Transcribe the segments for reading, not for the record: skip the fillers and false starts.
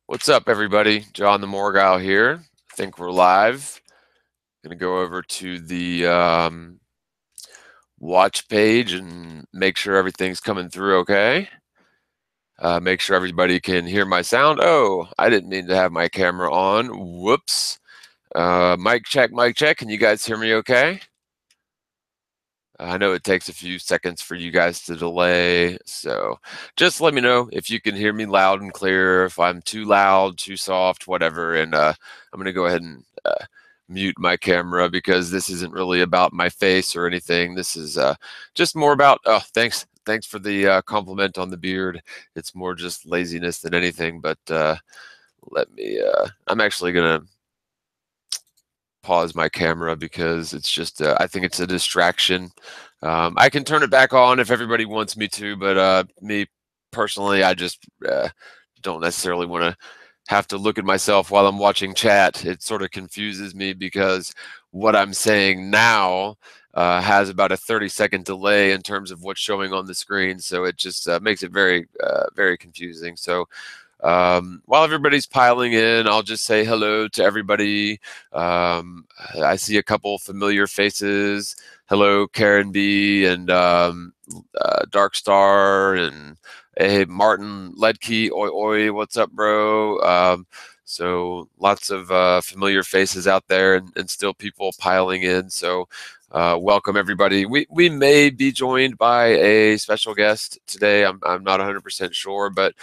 What's up, everybody? John TheMorgile here. I think we're live. Going to go over to the watch page and make sure everything's coming through okay. Make sure everybody can hear my sound. Oh, I didn't mean to have my camera on. Whoops. Mic check, mic check. Can you guys hear me okay? I know it takes a few seconds for you guys to delay, so just let me know if you can hear me loud and clear, if I'm too loud, too soft, whatever, and I'm going to go ahead and mute my camera because this isn't really about my face or anything. This is just more about, oh, thanks for the compliment on the beard. It's more just laziness than anything, but let me, I'm actually going to pause my camera because it's just I think it's a distraction. I can turn it back on if everybody wants me to, but me personally, I just don't necessarily want to have to look at myself while I'm watching chat. It sort of confuses me because what I'm saying now has about a 30-second delay in terms of what's showing on the screen, so it just makes it very very confusing. So while everybody's piling in, I'll just say hello to everybody. I see a couple familiar faces. Hello, Karen B and Dark Star and hey, Martin Ledkey. Oi, oi, what's up, bro? So lots of familiar faces out there and still people piling in. So welcome everybody. We may be joined by a special guest today. I'm not 100% sure, but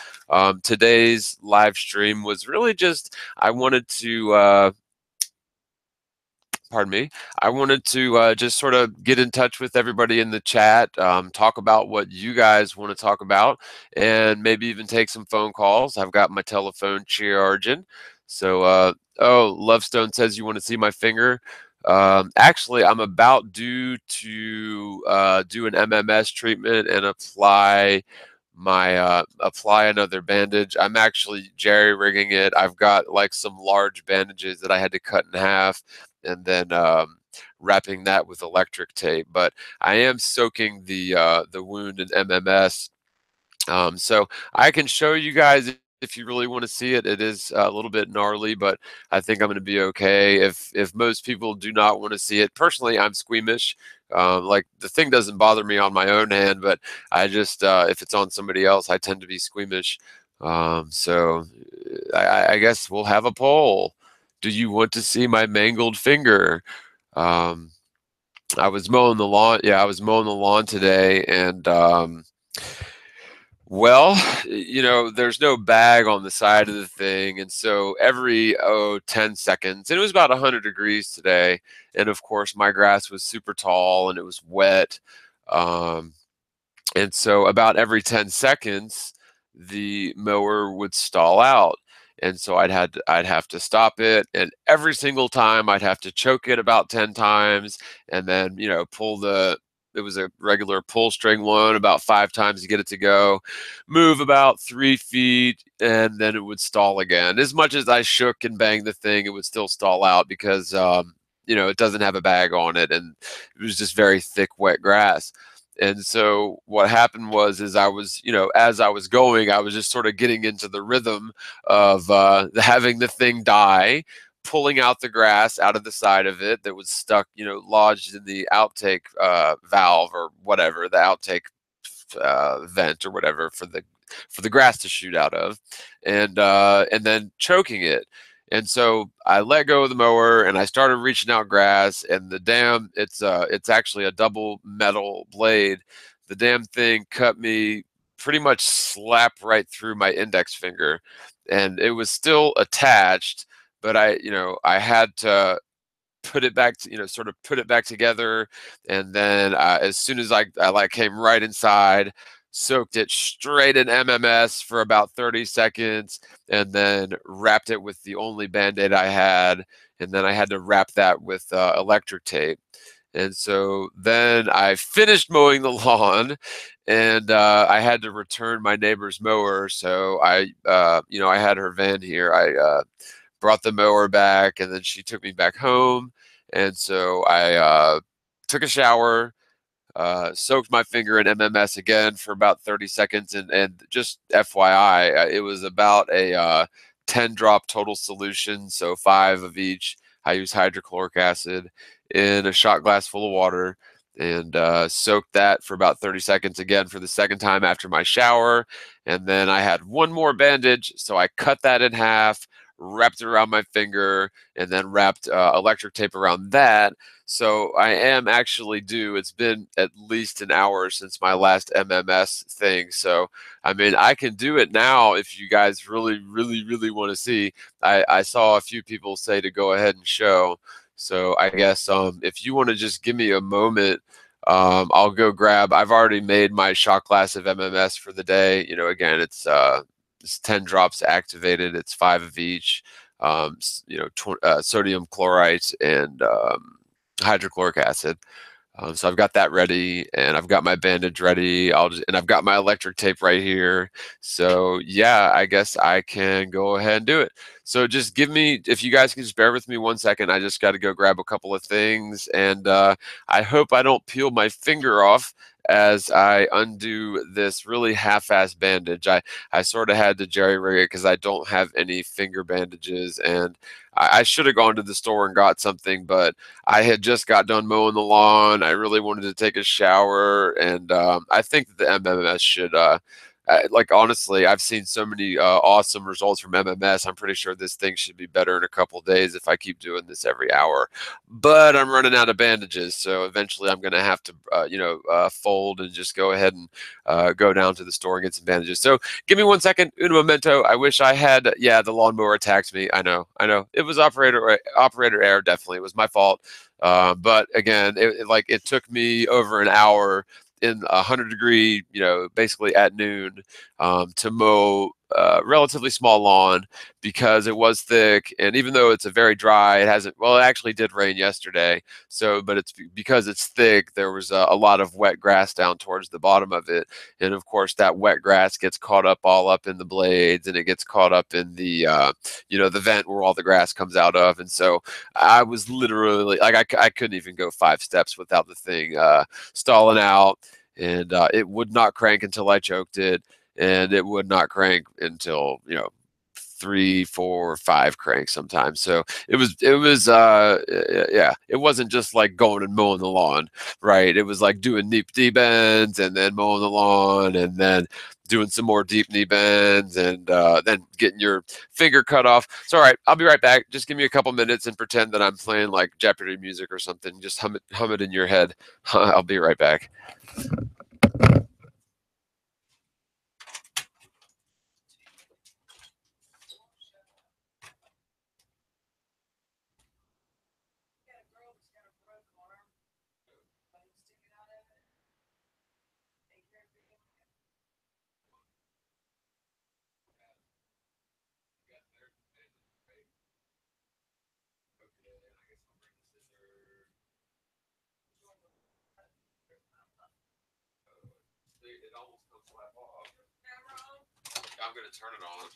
today's live stream was really just I wanted to pardon me. I wanted to just sort of get in touch with everybody in the chat, talk about what you guys want to talk about, and maybe even take some phone calls. I've got my telephone charging. So, oh, Lovestone says you want to see my finger. Actually, I'm about due to do an MMS treatment and apply another bandage. I'm actually jerry-rigging it. I've got like some large bandages that I had to cut in half and then wrapping that with electric tape. But I am soaking the wound in MMS, so I can show you guys if you really want to see it. It is a little bit gnarly, but I think I'm going to be okay. If most people do not want to see it, personally, I'm squeamish. Like the thing doesn't bother me on my own hand, but I just if it's on somebody else, I tend to be squeamish. So I guess we'll have a poll. Do you want to see my mangled finger? Um, I was mowing the lawn. Yeah, I was mowing the lawn today, and well, there's no bag on the side of the thing, and so every 10 seconds, and it was about 100 degrees today, and of course my grass was super tall and it was wet, um, and so about every 10 seconds, the mower would stall out. And so I'd have to stop it. And every single time I'd have to choke it about 10 times and then, it was a regular pull string one about 5 times to get it to go, move about 3 feet, and then it would stall again. As much as I shook and banged the thing, it would still stall out because, it doesn't have a bag on it. And it was just very thick, wet grass. And so what happened is as I was going, I was just sort of getting into the rhythm of having the thing die, pulling out the grass out of the side of it that was stuck, lodged in the outtake valve or whatever, the outtake vent or whatever for the grass to shoot out of, and then choking it. And so I let go of the mower and I started reaching out grass, and it's actually a double metal blade. The damn thing cut me pretty much slap right through my index finger, and it was still attached, but I had to put it back to, sort of put it back together. And then as soon as I like came right inside, soaked it straight in MMS for about 30 seconds, and then wrapped it with the only Band-Aid I had. And then I had to wrap that with electric tape. And so then I finished mowing the lawn, and I had to return my neighbor's mower. So I had her van here. I brought the mower back, and then she took me back home. And so I took a shower, soaked my finger in MMS again for about 30 seconds. And just FYI, it was about a 10-drop total solution, so 5 of each. I use hydrochloric acid in a shot glass full of water, and soaked that for about 30 seconds again for the second time after my shower. And then I had one more bandage, so I cut that in half, wrapped it around my finger, and then wrapped electric tape around that. So I am actually due. It's been at least an hour since my last MMS thing. So, I mean, I can do it now if you guys really, really, really want to see. I saw a few people say to go ahead and show. So I guess if you want to just give me a moment, I'll go grab. I've already made my shot glass of MMS for the day. You know, again, it's 10 drops activated. It's 5 of each. Sodium chlorite and hydrochloric acid. So I've got that ready, and I've got my bandage ready. And I've got my electric tape right here. So yeah, I guess I can go ahead and do it. So just give me, if you guys can just bear with me 1 second, I just got to go grab a couple of things, and I hope I don't peel my finger off as I undo this really half-assed bandage. I sort of had to jerry-rig it because I don't have any finger bandages, and I should have gone to the store and got something, but I had just got done mowing the lawn. I really wanted to take a shower, and I think that the MMS should, like, honestly, I've seen so many awesome results from MMS. I'm pretty sure this thing should be better in a couple days if I keep doing this every hour. But I'm running out of bandages, so eventually I'm going to have to, fold and just go ahead and go down to the store and get some bandages. So give me 1 second. Un momento. I wish I had. Yeah, the lawnmower attacked me. I know. It was operator error. Definitely, it was my fault. But again, it took me over an hour in 100-degree, basically at noon, to mow a relatively small lawn because it was thick. And even though it's a very dry, it hasn't, well, it actually did rain yesterday. So, but it's because it's thick, there was a lot of wet grass down towards the bottom of it. And of course, that wet grass gets caught up all up in the blades, and it gets caught up in the, the vent where all the grass comes out of. And so I was literally like, I couldn't even go 5 steps without the thing stalling out. And it would not crank until I choked it, and it would not crank until 3, 4, 5 cranks sometimes. So it was yeah, it wasn't just like going and mowing the lawn, right? It was like doing deep bends and then mowing the lawn and then doing some more deep knee bends and then getting your finger cut off. So all right, I'll be right back. Just give me a couple minutes and pretend that I'm playing like Jeopardy music or something. Just hum it in your head. I'll be right back. It almost comes flat off. I'm going to turn it on.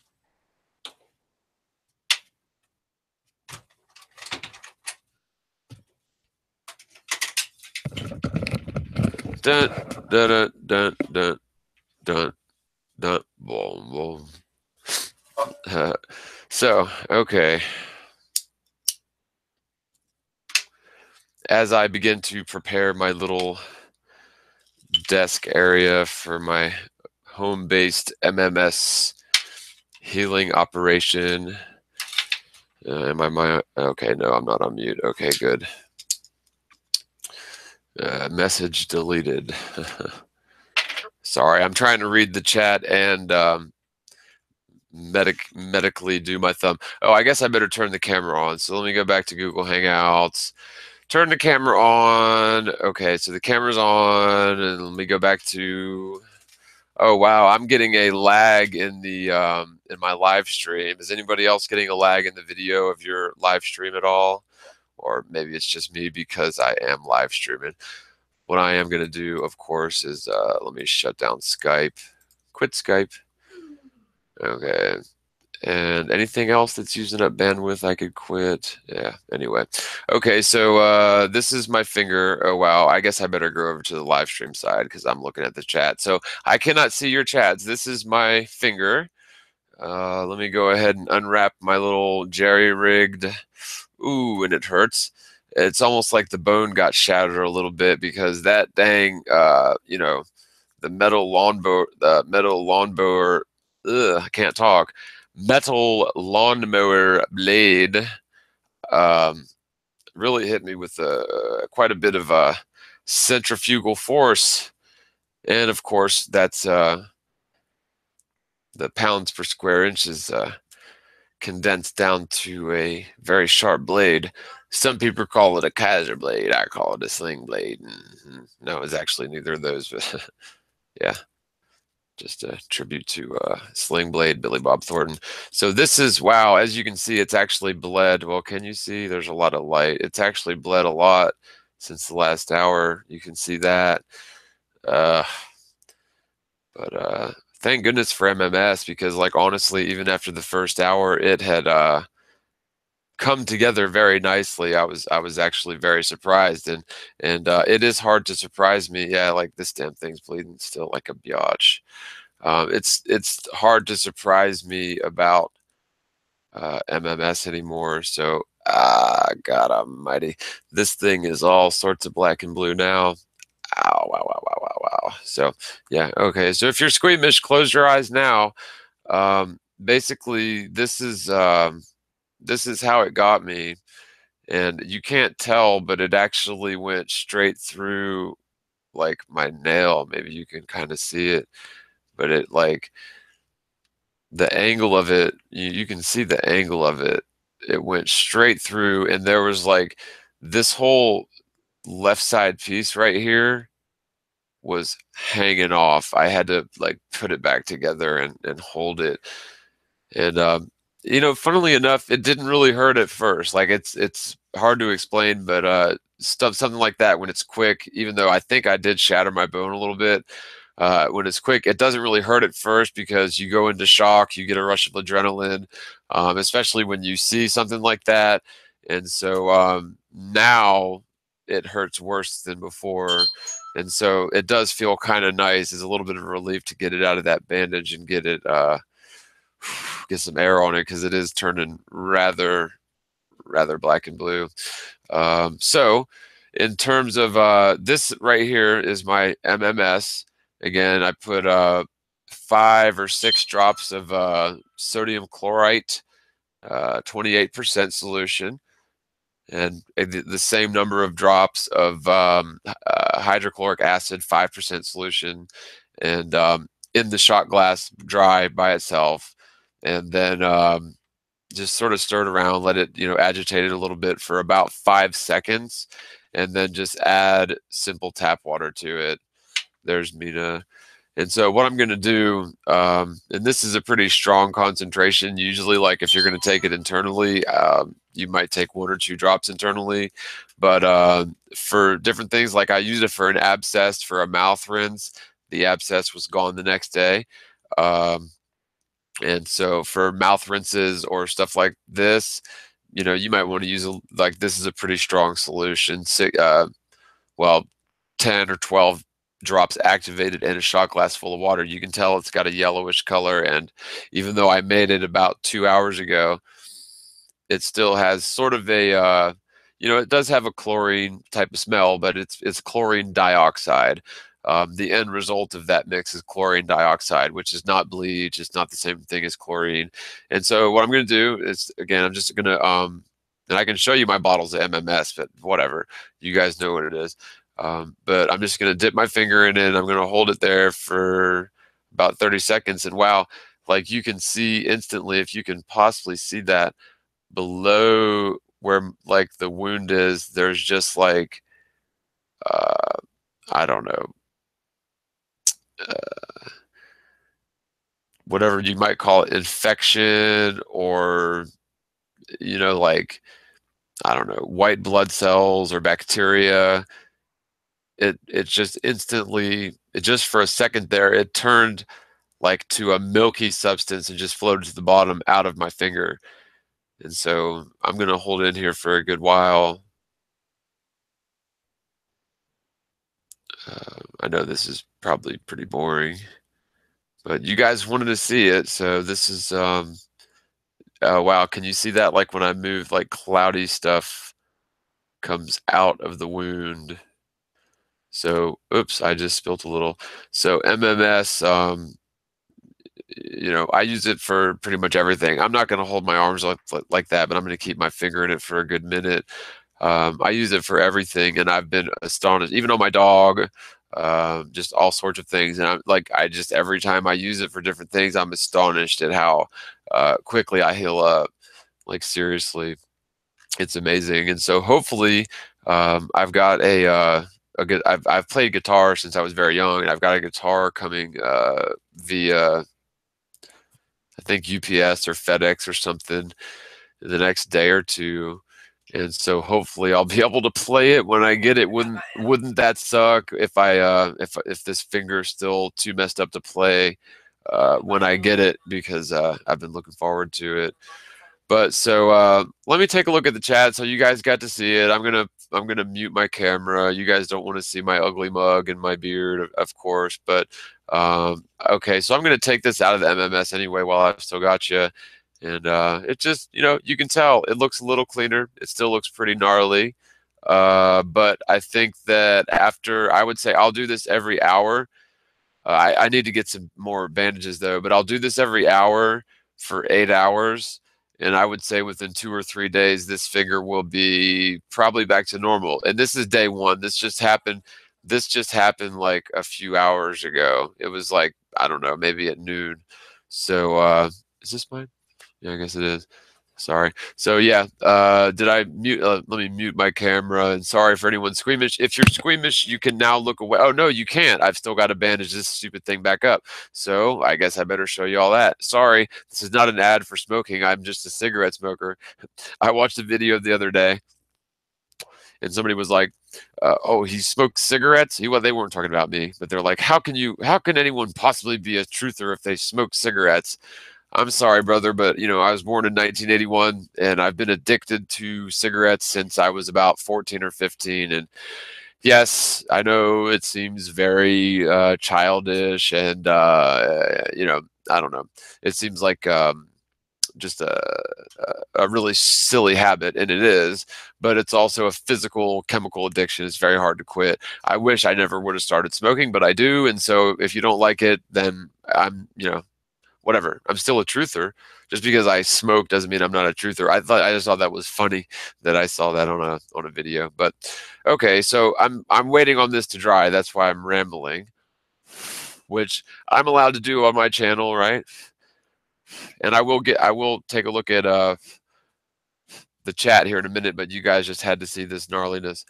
Dun, dun, dun, dun, dun, dun, boom, boom. So, okay. As I begin to prepare my little desk area for my home-based MMS healing operation. Okay, no, I'm not on mute. Okay, good. Message deleted. Sorry, I'm trying to read the chat and medically do my thumb. Oh, I guess I better turn the camera on. So let me go back to Google Hangouts. Turn the camera on. Okay, so the camera's on, and let me go back to. Oh wow, I'm getting a lag in the in my live stream. Is anybody else getting a lag in the video of your live stream at all? Or maybe it's just me because I am live streaming. What I am going to do, of course, is let me shut down Skype. Quit Skype. Okay. And anything else that's using up bandwidth, I could quit. Yeah, anyway. Okay, so this is my finger. Oh, wow. I guess I better go over to the live stream side because I'm looking at the chat. So I cannot see your chats. This is my finger. Let me go ahead and unwrap my little jerry-rigged. Ooh, and it hurts. It's almost like the bone got shattered a little bit because that dang, the metal lawnmower, ugh, I can't talk. Metal lawnmower blade um, really hit me with quite a bit of centrifugal force. And of course, that's the pounds per square inch is condensed down to a very sharp blade. Some people call it a Kaiser blade. I call it a sling blade. No, it's actually neither of those. But yeah, just a tribute to Sling Blade, Billy Bob Thornton. So this is, wow, as you can see, it's actually bled. Well, can you see? There's a lot of light. It's actually bled a lot since the last hour. You can see that. Uh, but thank goodness for MMS, because like honestly, even after the first hour, it had come together very nicely. I was actually very surprised, and it is hard to surprise me. Yeah, like this damn thing's bleeding still like a biatch. It's hard to surprise me about MMS anymore. So God Almighty, this thing is all sorts of black and blue now. Ow, wow, wow, wow, wow, wow. So yeah, okay. So if you're squeamish, close your eyes now. Basically, this is how it got me, and you can't tell, but it actually went straight through like my nail. Maybe you can kind of see it, but it like the angle of it, you can see the angle of it. It went straight through, and there was like this whole left side piece right here was hanging off. I had to like put it back together and hold it. And funnily enough, it didn't really hurt at first. Like it's hard to explain, but something like that when it's quick, even though I think I did shatter my bone a little bit, when it's quick, it doesn't really hurt at first because you go into shock, you get a rush of adrenaline, especially when you see something like that. And so now it hurts worse than before. And so it does feel kind of nice. It's a little bit of a relief to get it out of that bandage and get some air on it, because it is turning rather black and blue. So in terms of this right here is my MMS. Again, I put 5 or 6 drops of sodium chlorite, 28% solution, and the same number of drops of hydrochloric acid, 5% solution, and in the shot glass dry by itself. And then just sort of stir it around, let it, agitate it a little bit for about 5 seconds, and then just add simple tap water to it. There's Mina. And so what I'm going to do, and this is a pretty strong concentration. Usually, like if you're going to take it internally, you might take 1 or 2 drops internally. But for different things, like I used it for an abscess for a mouth rinse. The abscess was gone the next day. And so for mouth rinses or stuff like this, you might want to use like this is a pretty strong solution. Well, 10 or 12 drops activated in a shot glass full of water. You can tell it's got a yellowish color, and even though I made it about 2 hours ago, it still has sort of a it does have a chlorine type of smell, but it's chlorine dioxide. The end result of that mix is chlorine dioxide, which is not bleach. It's not the same thing as chlorine. And so what I'm going to do is, again, I'm just going to and I can show you my bottles of MMS, but whatever, you guys know what it is. But I'm just going to dip my finger in it. I'm going to hold it there for about 30 seconds. And wow, like you can see instantly, if you can possibly see that, below where like the wound is, there's just like, I don't know, whatever you might call it, infection, or, like, I don't know, white blood cells or bacteria. It just instantly, it just for a second there, it turned like to a milky substance and just floated to the bottom out of my finger. And so I'm going to hold in here for a good while. I know this is probably pretty boring. But you guys wanted to see it, so this is oh wow, can you see that? Like when I move, like cloudy stuff comes out of the wound. So, oops, I just spilled a little. So MMS, I use it for pretty much everything. I'm not going to hold my arms like that, but I'm going to keep my finger in it for a good minute. I use it for everything, and I've been astonished, even on my dog, just all sorts of things. And every time I use it for different things, I'm astonished at how quickly I heal up. Like seriously, it's amazing. And so hopefully, I've got a good. I've played guitar since I was very young, and I've got a guitar coming via, I think, UPS or FedEx or something the next day or two. And so hopefully I'll be able to play it when I get it. Wouldn't that suck if if this finger's still too messed up to play when I get it, because I've been looking forward to it. But so let me take a look at the chat. So you guys got to see it. I'm gonna mute my camera. You guys don't want to see my ugly mug and my beard, of course. But okay, so I'm gonna take this out of the MMS anyway while I've still got you. And it just, you can tell it looks a little cleaner. It still looks pretty gnarly. But I think that after, I would say I'll do this every hour. I need to get some more bandages though, but I'll do this every hour for 8 hours. And I would say within 2 or 3 days, this finger will be probably back to normal. And this is day one. This just happened. This just happened like a few hours ago. It was like, I don't know, maybe at noon. So is this mine? Yeah, I guess it is. Sorry. So yeah, did I mute? Let me mute my camera. And sorry for anyone squeamish. If you're squeamish, you can now look away. Oh no, you can't. I've still got to bandage this stupid thing back up. So I guess I better show you all that. Sorry, this is not an ad for smoking. I'm just a cigarette smoker. I watched a video the other day, and somebody was like, "Oh, he smokes cigarettes." Well, they weren't talking about me, but they're like, How can anyone possibly be a truther if they smoke cigarettes?" I'm sorry, brother, but I was born in 1981, and I've been addicted to cigarettes since I was about 14 or 15. And yes, I know it seems very childish, and I don't know. It seems like just a really silly habit, and it is, but it's also a physical chemical addiction. It's very hard to quit. I wish I never would have started smoking, but I do. And so if you don't like it, then whatever. I'm still a truther. Just because I smoke doesn't mean I'm not a truther. I just thought that was funny that I saw that on a video. But okay, so I'm waiting on this to dry. That's why I'm rambling, which I'm allowed to do on my channel, right? And I will take a look at the chat here in a minute, but you guys just had to see this gnarliness.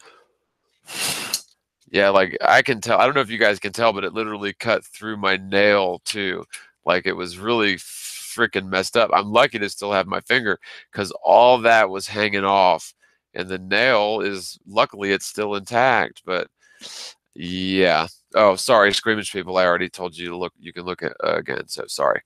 Yeah, like I can tell. I don't know if you guys can tell, but it literally cut through my nail too. Like it was really freaking messed up. I'm lucky to still have my finger because all that was hanging off, and the nail is, luckily it's still intact. But yeah. Oh, sorry, squeamish people. I already told you to look. You can look at again. So sorry.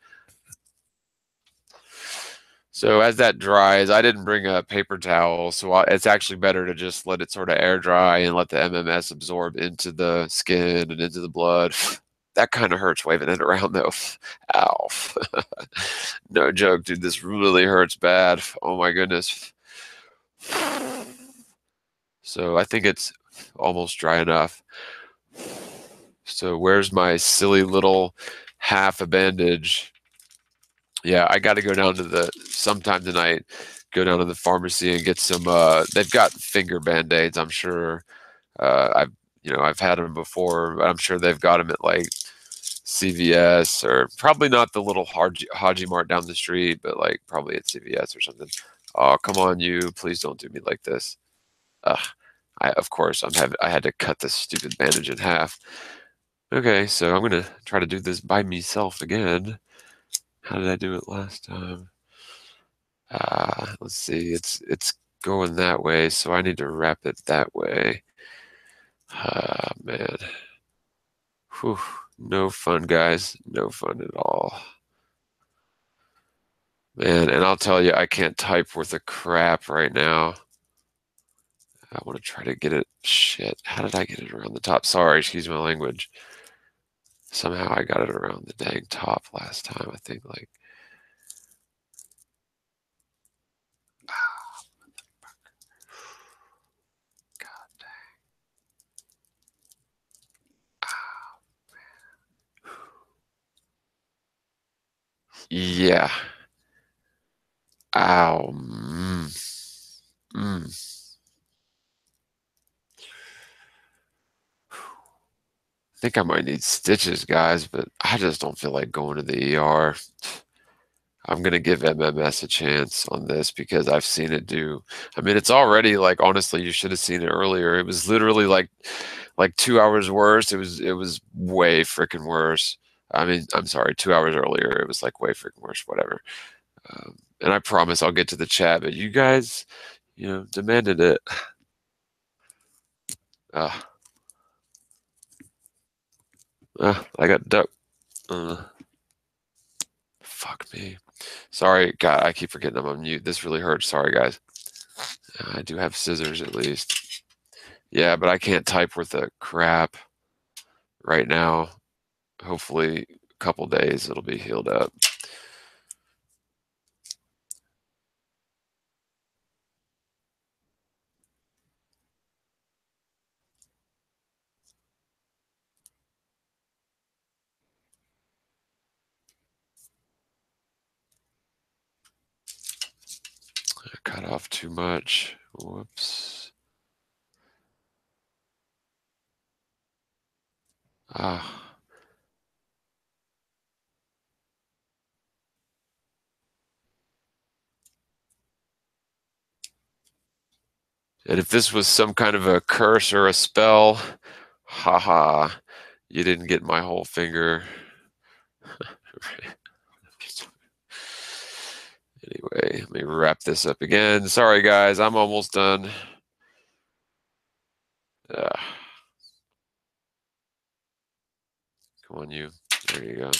So as that dries, I didn't bring a paper towel, so it's actually better to just let it sort of air dry and let the MMS absorb into the skin and into the blood. That kind of hurts waving it around though. Ow. No joke, dude. This really hurts bad. Oh my goodness. So I think it's almost dry enough. So where's my silly little half a bandage? Yeah, I got to go down to sometime tonight, go down to the pharmacy and get some, they've got finger Band-Aids, I'm sure. I've had them before, but I'm sure they've got them at like CVS, or probably not the little Haji Mart down the street, but like probably at CVS or something. Oh, come on, you. Please don't do me like this. Of course, I had to cut this stupid bandage in half. Okay, so I'm going to try to do this by myself again. How did I do it last time? Let's see. It's going that way, so I need to wrap it that way. Man. Whew. No fun, guys. No fun at all. Man, and I'll tell you, I can't type worth a crap right now. I want to try to get it. Shit. How did I get it around the top? Sorry, excuse my language. Somehow I got it around the dang top last time. I think like. God dang. Yeah. Ow. Mm. I think I might need stitches, guys, but I just don't feel like going to the ER. I'm gonna give MMS a chance on this because I've seen it do. I mean, it's already like honestly, you should have seen it earlier. It was literally like 2 hours worse. It was way freaking worse. I mean, I'm sorry, 2 hours earlier, it was like way freaking worse. Whatever. And I promise I'll get to the chat, but you guys, demanded it. Uh, I got duck. Fuck me. Sorry, God, I keep forgetting I'm on mute. This really hurts. Sorry, guys. I do have scissors at least. Yeah, but I can't type worth a crap right now. Hopefully, a couple days it'll be healed up. I cut off too much. Whoops. Ah. And if this was some kind of a curse or a spell, haha, you didn't get my whole finger. Anyway, let me wrap this up again. Sorry, guys, I'm almost done. Come on, you. There you go.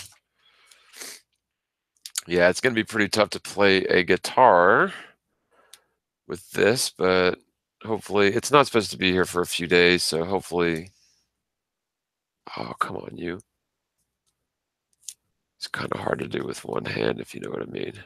Yeah, it's going to be pretty tough to play a guitar with this, but hopefully it's not supposed to be here for a few days, so hopefully. Oh, come on, you. It's kind of hard to do with one hand, if you know what I mean.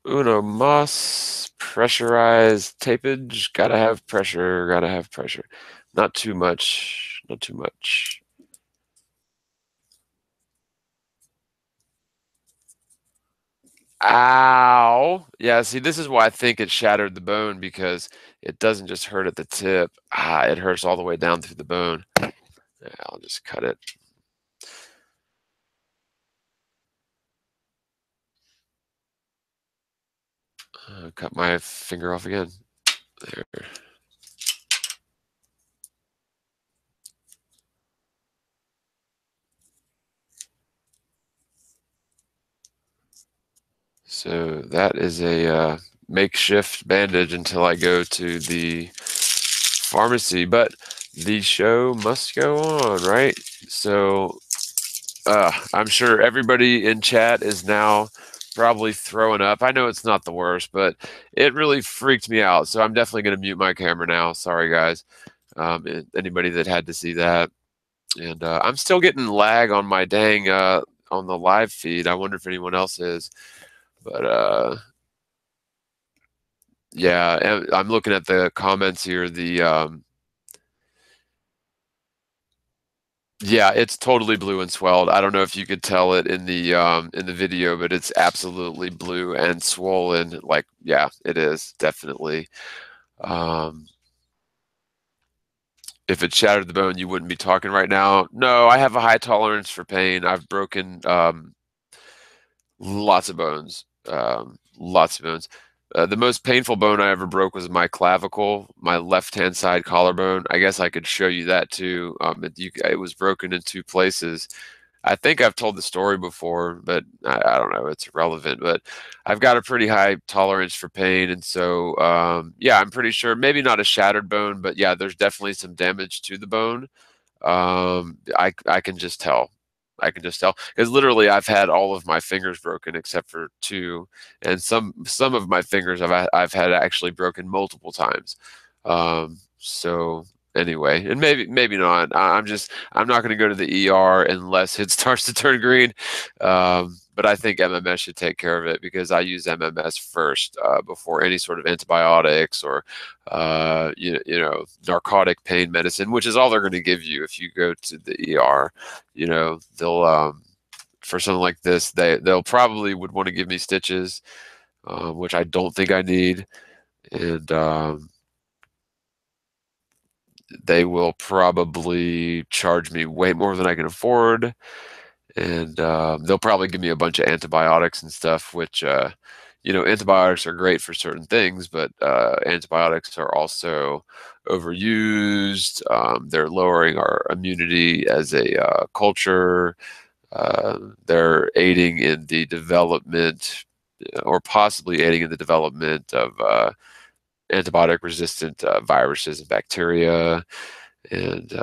Uno mas, pressurized tapage. Gotta have pressure, gotta have pressure. Not too much, not too much. Ow. Yeah, see, this is why I think it shattered the bone, because it doesn't just hurt at the tip. It hurts all the way down through the bone. Yeah, I'll just cut it. Cut my finger off again. There. So that is a makeshift bandage until I go to the pharmacy. But the show must go on, right? So I'm sure everybody in chat is now probably throwing up. I know it's not the worst, but it really freaked me out. So I'm definitely going to mute my camera now. Sorry, guys. Anybody that had to see that. And I'm still getting lag on my dang on the live feed. I wonder if anyone else is. But yeah, I'm looking at the comments here. Yeah, it's totally blue and swelled. I don't know if you could tell it in the video, but it's absolutely blue and swollen. Like, yeah, it is definitely. If it shattered the bone, you wouldn't be talking right now. No, I have a high tolerance for pain. I've broken lots of bones. Lots of bones. The most painful bone I ever broke was my clavicle, my left-hand side collarbone. I guess I could show you that too. It was broken in two places. I think I've told the story before, but I don't know. It's irrelevant. But I've got a pretty high tolerance for pain, and so yeah, I'm pretty sure. Maybe not a shattered bone, but yeah, there's definitely some damage to the bone. I can just tell. I can just tell, because literally I've had all of my fingers broken except for two, and some of my fingers I've had actually broken multiple times. So anyway, and maybe not. I'm not going to go to the ER unless it starts to turn green. But I think MMS should take care of it, because I use MMS first before any sort of antibiotics or narcotic pain medicine, which is all they're going to give you if you go to the ER. They'll for something like this, they'll probably would want to give me stitches, which I don't think I need, and they will probably charge me way more than I can afford, and they'll probably give me a bunch of antibiotics and stuff, which antibiotics are great for certain things, but antibiotics are also overused. They're lowering our immunity as a culture. They're aiding in the development, or possibly aiding in the development of antibiotic-resistant viruses and bacteria. And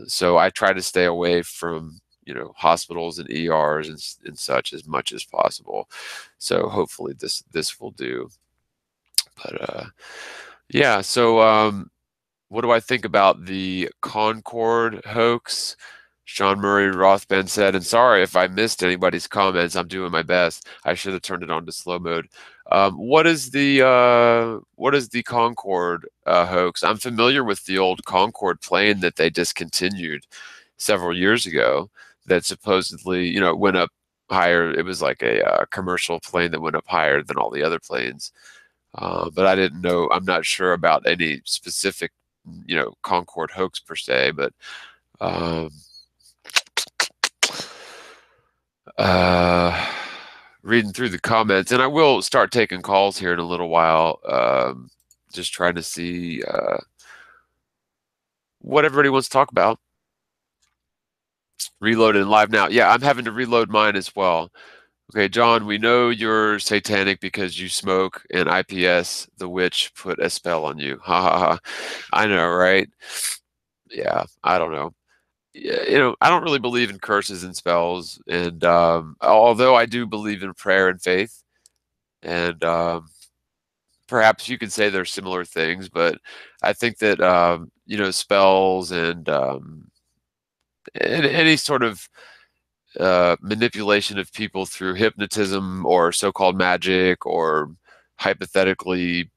so I try to stay away from hospitals and ERs and such as much as possible. So hopefully this will do. But yeah, so what do I think about the Concord hoax? Sean Murray Rothband said, and sorry if I missed anybody's comments. I'm doing my best. I should have turned it on to slow mode. What is the Concorde hoax? I'm familiar with the old Concorde plane that they discontinued several years ago. That supposedly, went up higher. It was like a commercial plane that went up higher than all the other planes. But I didn't know. I'm not sure about any specific, Concorde hoax per se. But reading through the comments, and I will start taking calls here in a little while. Just trying to see what everybody wants to talk about. Reloaded and live now. Yeah, I'm having to reload mine as well. Okay, John, we know you're satanic because you smoke, and IPS, the witch, put a spell on you. Ha ha ha. I know, right? Yeah, I don't know. I don't really believe in curses and spells, and although I do believe in prayer and faith, and perhaps you could say they're similar things, but I think that spells and any sort of manipulation of people through hypnotism or so-called magic, or hypothetically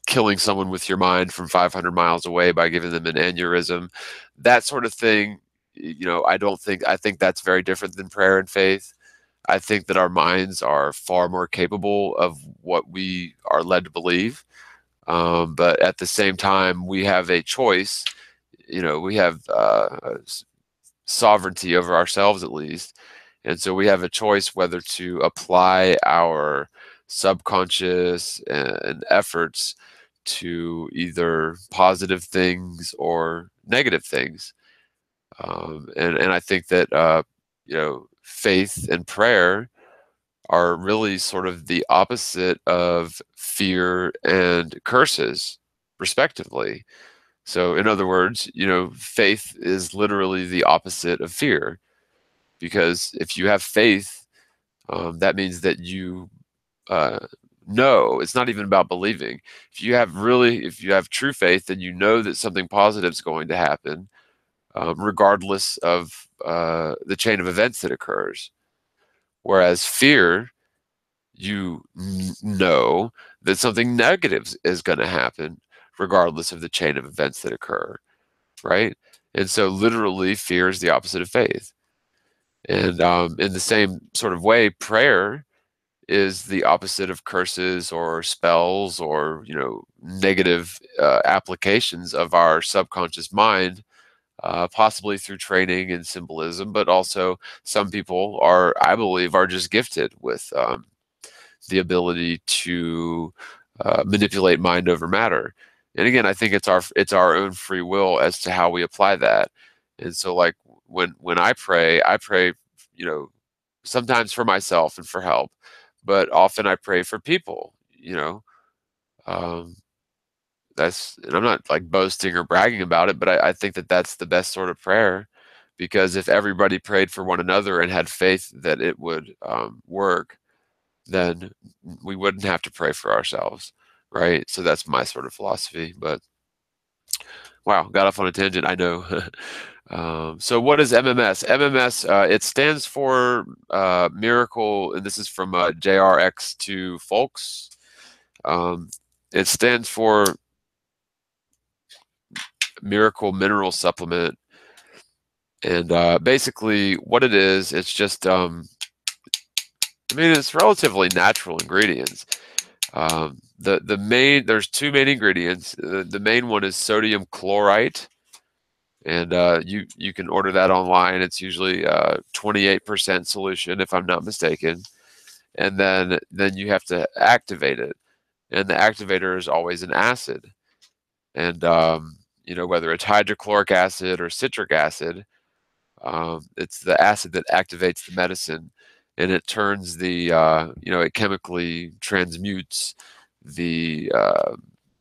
killing someone with your mind from 500 miles away by giving them an aneurysm, that sort of thing. I think that's very different than prayer and faith. I think that our minds are far more capable of what we are led to believe. But at the same time, we have a choice. We have sovereignty over ourselves, at least. And so we have a choice whether to apply our subconscious and efforts to either positive things or negative things. And I think that, faith and prayer are really sort of the opposite of fear and curses, respectively. So, in other words, faith is literally the opposite of fear, because if you have faith, that means that you know. It's not even about believing. If you have true faith, then you know that something positive is going to happen, regardless of the chain of events that occurs. Whereas fear, you know that something negative is going to happen, regardless of the chain of events that occur, right? And so, literally, fear is the opposite of faith. And in the same sort of way, prayer is the opposite of curses or spells or negative applications of our subconscious mind, possibly through training and symbolism. But also, some people I believe, are just gifted with the ability to manipulate mind over matter. And again, I think it's our own free will as to how we apply that. And so, like, when I pray, sometimes for myself and for help, but often I pray for people. Um, and I'm not like boasting or bragging about it, but I think that that's the best sort of prayer, because if everybody prayed for one another and had faith that it would work, then we wouldn't have to pray for ourselves, right? So that's my sort of philosophy. But wow, got off on a tangent, I know. So what is MMS? MMS, it stands for Miracle, and this is from JRX2 Folks. It stands for Miracle Mineral Supplement. And basically what it is, it's just, I mean, it's relatively natural ingredients. There's two main ingredients. The main one is sodium chlorite, and you can order that online. It's usually 28% solution, if I'm not mistaken. And then you have to activate it, and the activator is always an acid. And whether it's hydrochloric acid or citric acid, it's the acid that activates the medicine, and it turns it chemically transmutes the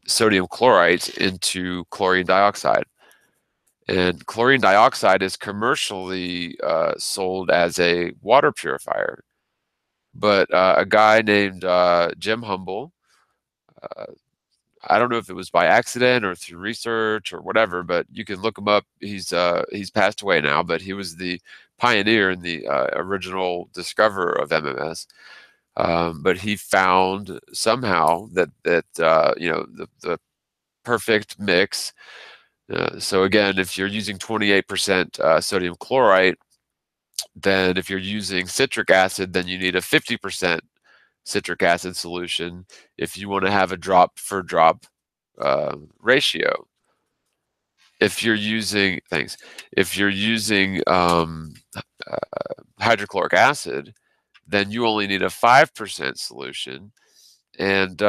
sodium chlorite into chlorine dioxide. And chlorine dioxide is commercially sold as a water purifier. But a guy named Jim Humble, I don't know if it was by accident or through research or whatever, but you can look him up. He's passed away now, but he was the pioneer and the original discoverer of MMS. But he found somehow that the perfect mix. So again, if you're using 28% sodium chlorite, then if you're using citric acid, then you need a 50% citric acid solution if you want to have a drop for drop ratio. If you're using hydrochloric acid, then you only need a 5% solution, and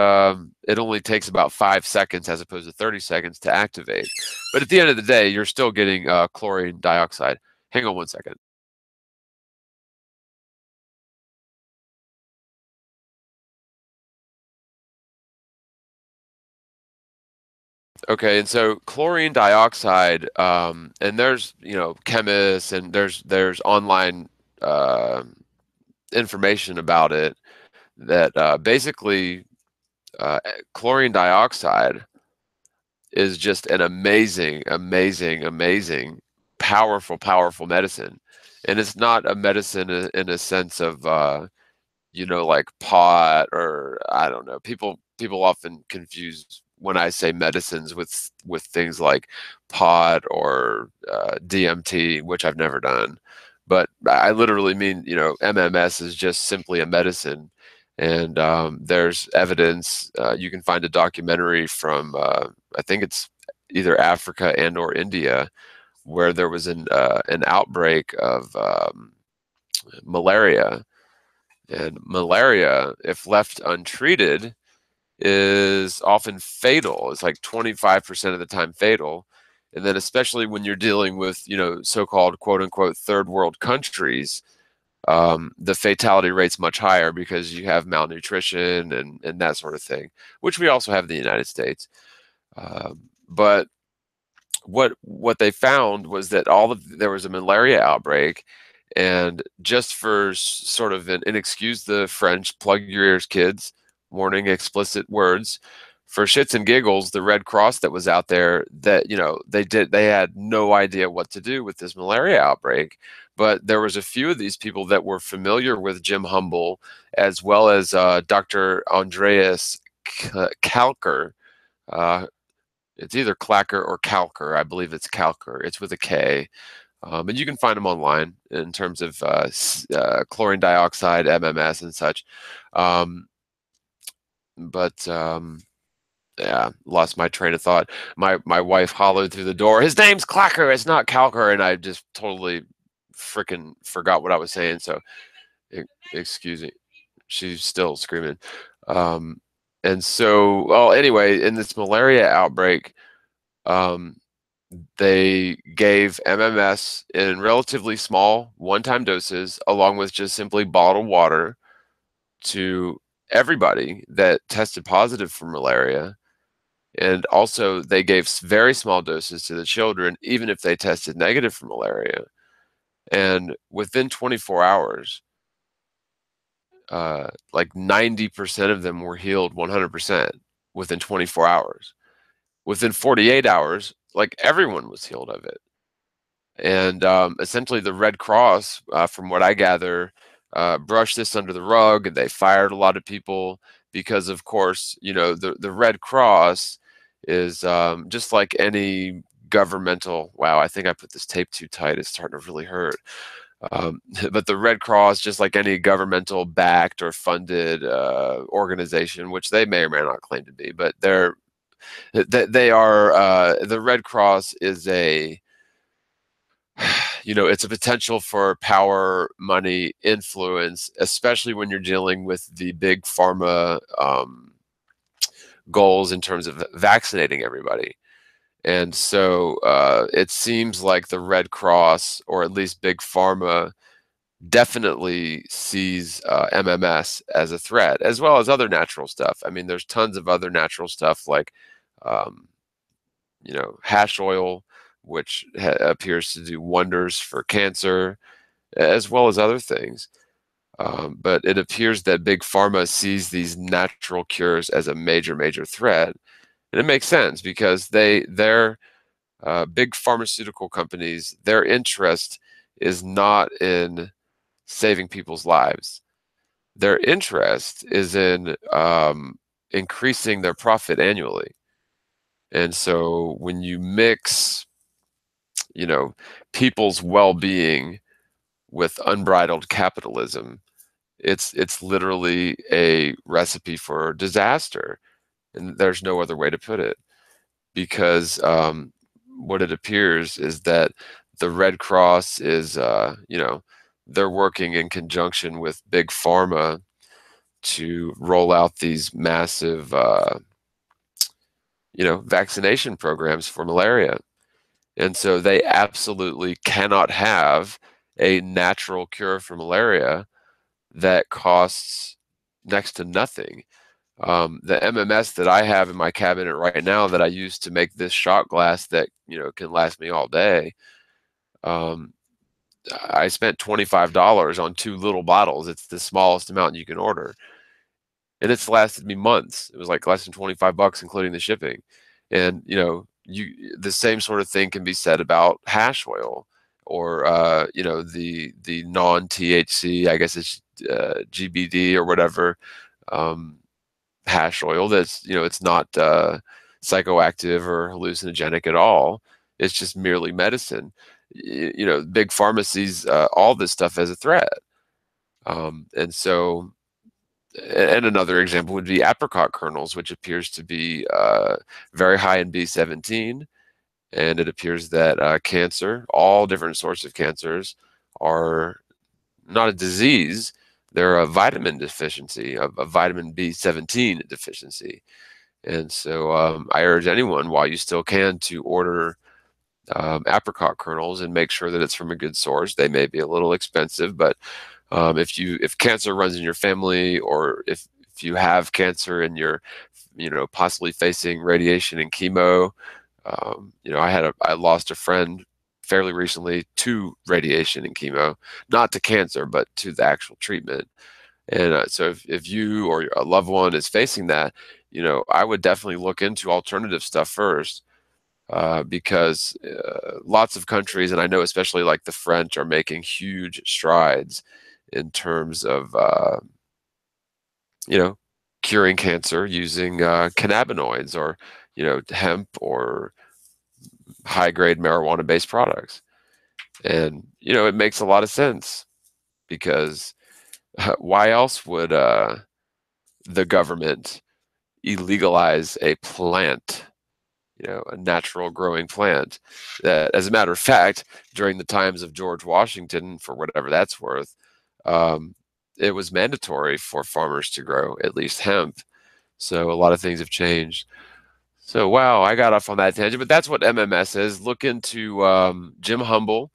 it only takes about 5 seconds as opposed to 30 seconds to activate. But at the end of the day, you're still getting chlorine dioxide. Hang on one second. Okay, and so chlorine dioxide, and there's chemists, and there's online uh, information about it, that basically chlorine dioxide is just an amazing, amazing, amazing, powerful medicine, and it's not a medicine in a sense of like pot, or I don't know. People often confuse when I say medicines with things like pot or DMT, which I've never done. But I literally mean, MMS is just simply a medicine. And there's evidence. You can find a documentary from, I think it's either Africa and or India, where there was an outbreak of malaria. And malaria, if left untreated, is often fatal. It's like 25% of the time fatal. And then especially when you're dealing with, so-called quote unquote third world countries, the fatality rate's much higher because you have malnutrition and that sort of thing, which we also have in the United States. But what they found was that there was a malaria outbreak, and just for sort of and excuse the French, plug your ears, kids, warning, explicit words. For shits and giggles, the Red Cross that was out there, that they had no idea what to do with this malaria outbreak. But there was a few of these people that were familiar with Jim Humble, as well as Dr. Andreas Kalker. It's either Clacker or Kalker. I believe it's Kalker. It's with a K. And you can find them online in terms of chlorine dioxide, MMS, and such. Yeah, lost my train of thought. My wife hollered through the door, "His name's Clacker, it's not Kalker," and I just totally freaking forgot what I was saying. So, excuse me. She's still screaming. And so, well, anyway, in this malaria outbreak, they gave MMS in relatively small one-time doses, along with just simply bottled water, to everybody that tested positive for malaria. And also they gave very small doses to the children, even if they tested negative for malaria. And within 24 hours, like 90% of them were healed 100% within 24 hours. Within 48 hours, like everyone was healed of it. And essentially, the Red Cross, from what I gather, brushed this under the rug, and they fired a lot of people because, of course, the Red Cross is just like any governmental. Wow, I think I put this tape too tight. It's starting to really hurt. But the Red Cross, just like any governmental backed or funded organization, which they may or may not claim to be, but they are the Red Cross is it's a potential for power, money, influence, especially when you're dealing with the big pharma goals in terms of vaccinating everybody. And so it seems like the Red Cross, or at least big pharma, definitely sees MMS as a threat, as well as other natural stuff. I mean, there's tons of other natural stuff like, um, hash oil, which appears to do wonders for cancer, as well as other things. But it appears that big pharma sees these natural cures as a major, major threat. And it makes sense because they're big pharmaceutical companies, their interest is not in saving people's lives. Their interest is in increasing their profit annually. And so when you mix, people's well-being with unbridled capitalism, it's literally a recipe for disaster. And there's no other way to put it, because what it appears is that the Red Cross is, they're working in conjunction with big pharma to roll out these massive, vaccination programs for malaria. And so they absolutely cannot have a natural cure for malaria that costs next to nothing. The MMS that I have in my cabinet right now that I use to make this shot glass that can last me all day, um, I spent $25 on 2 little bottles. It's the smallest amount you can order, and it's lasted me months. It was like less than 25 bucks, including the shipping. And the same sort of thing can be said about hash oil, or the non-THC, I guess it's GBD or whatever, hash oil that's it's not psychoactive or hallucinogenic at all. It's just merely medicine. Big pharma sees all this stuff as a threat. And so, and another example would be apricot kernels, which appears to be very high in B17. And it appears that cancer, all different sorts of cancers, are not a disease. They're a vitamin deficiency, a vitamin B17 deficiency. And so I urge anyone, while you still can, to order apricot kernels and make sure that it's from a good source. They may be a little expensive, but if cancer runs in your family, or if you have cancer and you're possibly facing radiation and chemo, I lost a friend fairly recently to radiation and chemo, not to cancer, but to the actual treatment. And so if you or a loved one is facing that, I would definitely look into alternative stuff first, because lots of countries, and I know especially like the French, are making huge strides in terms of, curing cancer using cannabinoids, or, hemp, or high-grade marijuana-based products. And, it makes a lot of sense, because why else would the government illegalize a plant, a natural growing plant that, as a matter of fact, during the times of George Washington, for whatever that's worth, it was mandatory for farmers to grow at least hemp. So a lot of things have changed. So, wow, I got off on that tangent, but that's what MMS is. Look into Jim Humble.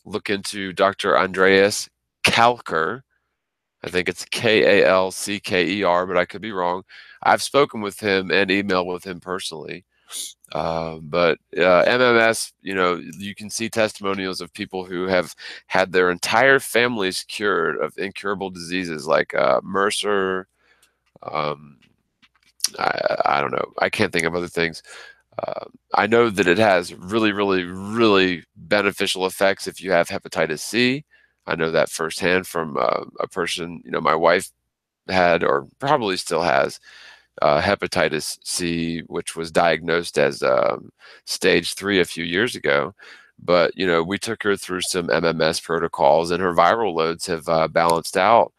Look into Dr. Andreas Kalker. I think it's Kalcker, but I could be wrong. I've spoken with him and emailed with him personally. But MMS, you can see testimonials of people who have had their entire families cured of incurable diseases like Mercer. Um, I don't know. I can't think of other things. I know that it has really, really, really beneficial effects if you have hepatitis C. I know that firsthand from a person, my wife had, or probably still has, hepatitis C, which was diagnosed as stage 3 a few years ago. But, we took her through some MMS protocols and her viral loads have balanced out.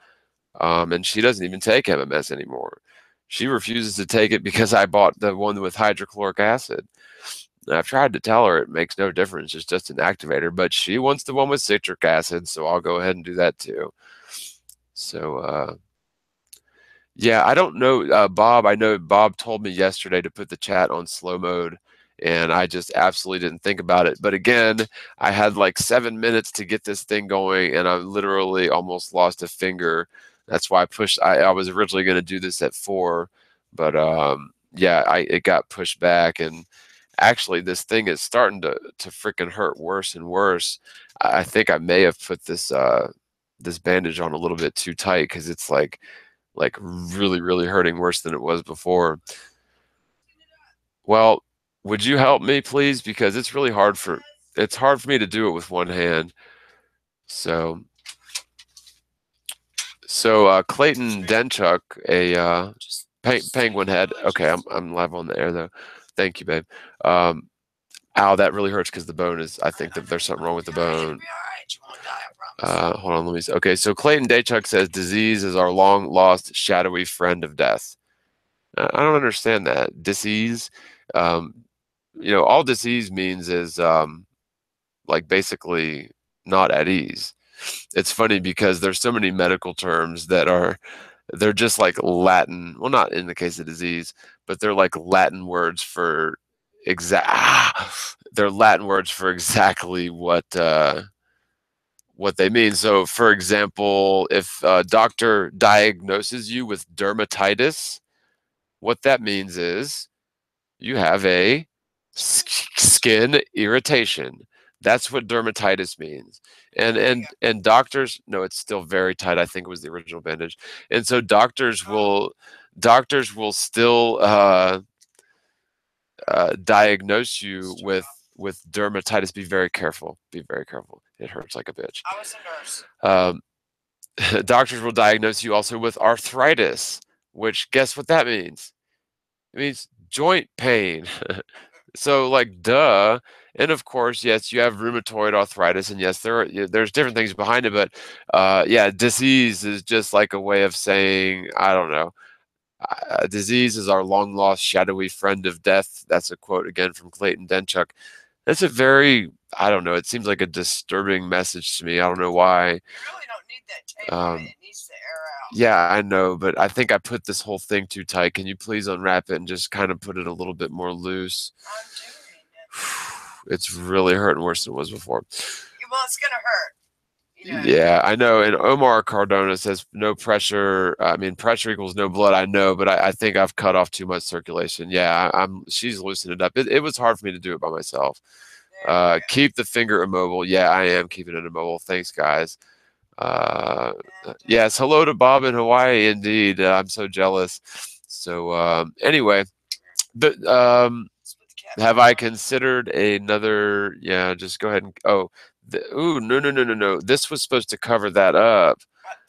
And she doesn't even take MMS anymore. She refuses to take it because I bought the one with hydrochloric acid. And I've tried to tell her it makes no difference. It's just an activator, but she wants the one with citric acid. So I'll go ahead and do that too. So, yeah, I don't know, Bob. I know Bob told me yesterday to put the chat on slow mode, and I just absolutely didn't think about it. But again, I had like 7 minutes to get this thing going, and I literally almost lost a finger. That's why I pushed. I was originally going to do this at 4, but yeah, it got pushed back, and actually, this thing is starting to freaking hurt worse and worse. I think I may have put this bandage on a little bit too tight because it's like really, really hurting worse than it was before. Well, would you help me, please? Because it's really hard for me to do it with one hand. So Clayton Denchuk, a penguin head. Okay, I'm live on the air though. Thank you, babe. Ow, that really hurts because the bone is. I think that there's something wrong with the bone. Hold on, let me see. Okay, so Clayton Daychuk says disease is our long lost shadowy friend of death. I don't understand that. Disease, all disease means is like basically not at ease. It's funny because there's so many medical terms they're just like Latin. Well, not in the case of disease, but they're like Latin words for they're Latin words for exactly what they mean. So, for example, if a doctor diagnoses you with dermatitis, what that means is you have a skin irritation. That's what dermatitis means. And doctors, no, it's still very tight. I think it was the original bandage. And so doctors will still diagnose you with dermatitis. Be very careful. Be very careful. It hurts like a bitch. I was a nurse. Doctors will diagnose you also with arthritis, which guess what that means? It means joint pain. So like duh. And of course, yes, you have rheumatoid arthritis, and yes, there's different things behind it, but yeah, disease is just like a way of saying, I don't know. Disease is our long lost shadowy friend of death. That's a quote again from Clayton Denchuk. That's a very, I don't know, it seems like a disturbing message to me. I don't know why. You really don't need that tape on it. It needs to air out. Yeah, I know, but I think I put this whole thing too tight. Can you please unwrap it and just kind of put it a little bit more loose? I'm doing it. It's really hurting worse than it was before. Well, it's going to hurt. Yeah, I know. And Omar Cardona says no pressure. I mean, pressure equals no blood. I know, but I think I've cut off too much circulation. Yeah, she's loosened it up. It was hard for me to do it by myself. Keep the finger immobile. Yeah, I am keeping it immobile. Thanks, guys. Yes, hello to Bob in Hawaii. Indeed, I'm so jealous. So anyway, but have I considered another? Yeah, just go ahead and no. This was supposed to cover that up.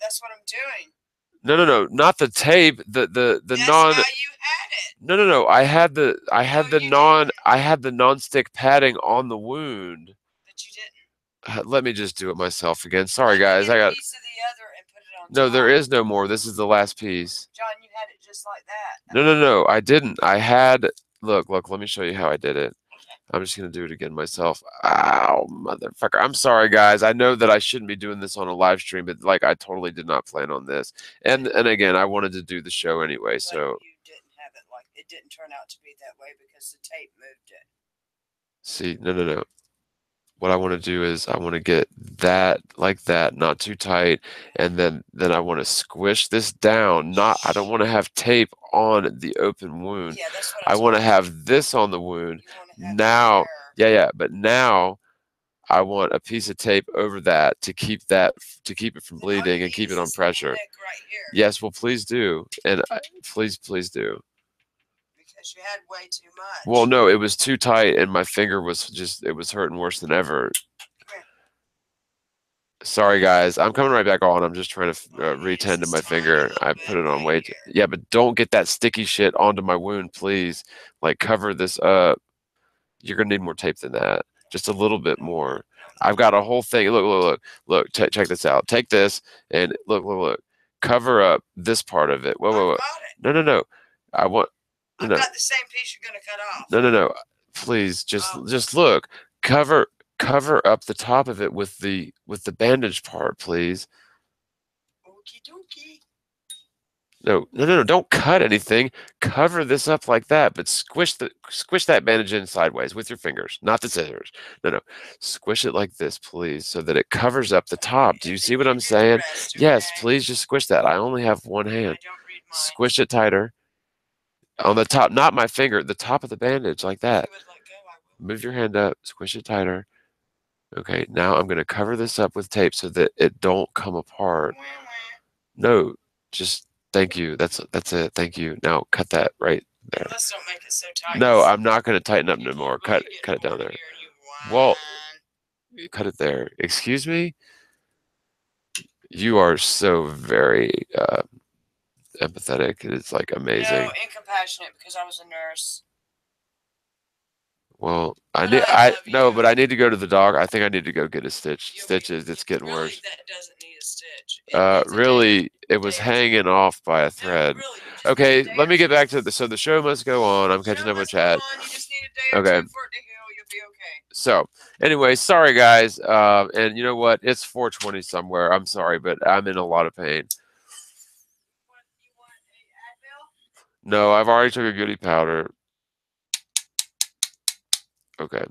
That's what I'm doing. No, not the tape. The That's non. how you had it. No. I had the non-stick padding on the wound. But you didn't. Let me just do it myself again. Sorry, guys. I got. Piece of the other and put it on no, top. there is no more. This is the last piece. John, you had it just like that. No. I didn't. I had. Look. Let me show you how I did it. I'm just going to do it again myself. Ow, motherfucker. I'm sorry, guys. I know that I shouldn't be doing this on a live stream, but like I totally did not plan on this. And again, I wanted to do the show anyway, but so. You didn't have it like it didn't turn out to be that way because the tape moved it. See, no. what I want to do is I want to get that like that, not too tight, and then I want to squish this down. I don't want to have tape on the open wound. Yeah, that's what I want to told you. have this on the wound. You want to have Now, there. yeah, but now I want a piece of tape over that to keep it from Then all you bleeding and need keep is it on this little pressure. nick right here. Yes, well, please do, and please do. Because you had way too much. Well, no, it was too tight, and my finger was it was hurting worse than ever. Come here. Sorry, guys. I'm coming right back on. I'm just trying to retend to my finger. I put it on way too. Yeah, but don't get that sticky shit onto my wound, please. Like, cover this up. You're going to need more tape than that. Just a little bit more. I've got a whole thing. Look. Check this out. Take this and look. Cover up this part of it. Whoa. No. I want. I've got the same piece you're going to cut off. No. Please, just look. Cover up the top of it with the bandage part, please. Okie dokie. No, don't cut anything. Cover this up like that, but squish that bandage in sideways with your fingers, not the scissors. No. Squish it like this, please, so that it covers up the top. Do you see what I'm saying? Yes, please just squish that. I only have one hand. Squish it tighter. On the top, not my finger, the top of the bandage, like that. Move your hand up, squish it tighter. Okay, now I'm going to cover this up with tape so that it don't come apart. No, just thank you. That's it. Thank you. Now cut that right there. Let's don't make it so tight. No, I'm not going to tighten up no more. Cut it down there. Well, cut it there. Excuse me? You are so very empathetic. It's like amazing. No, incompassionate because I was a nurse. Well, but I need to go to the doctor. I think I need to go get a stitches. It's getting really, worse. That doesn't need a stitch. Really, it was hanging off by a thread. No, really, okay, let me get back to so the show must go on. I'm catching up with Chad. You just need a day or two for it to heal. You'll be okay. So, anyway, sorry guys. And you know what? It's 4:20 somewhere. I'm sorry, but I'm in a lot of pain. You want a Advil? No, I've already took a goody powder. Okay.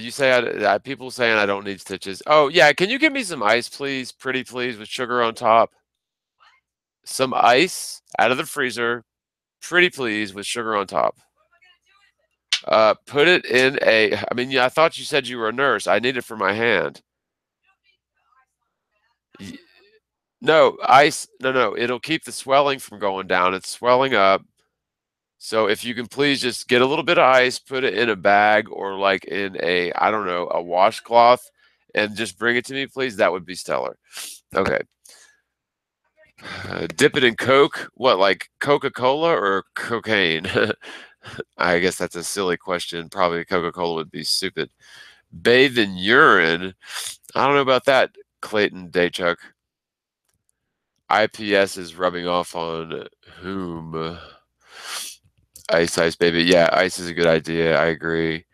You say people saying I don't need stitches. Oh yeah, can you give me some ice, please? Pretty please, with sugar on top. Some ice out of the freezer. Pretty please, with sugar on top. Put it in I thought you said you were a nurse. I need it for my hand. No, ice. No. It'll keep the swelling from going down. It's swelling up. So if you can please just get a little bit of ice, put it in a bag or like in a washcloth and just bring it to me, please. That would be stellar. Okay. Dip it in Coke. What, like Coca-Cola or cocaine? I guess that's a silly question. Probably Coca-Cola would be stupid. Bathe in urine. I don't know about that, Clayton Daychuck. IPS is rubbing off on whom? Ice, baby. Yeah, ice is a good idea. I agree.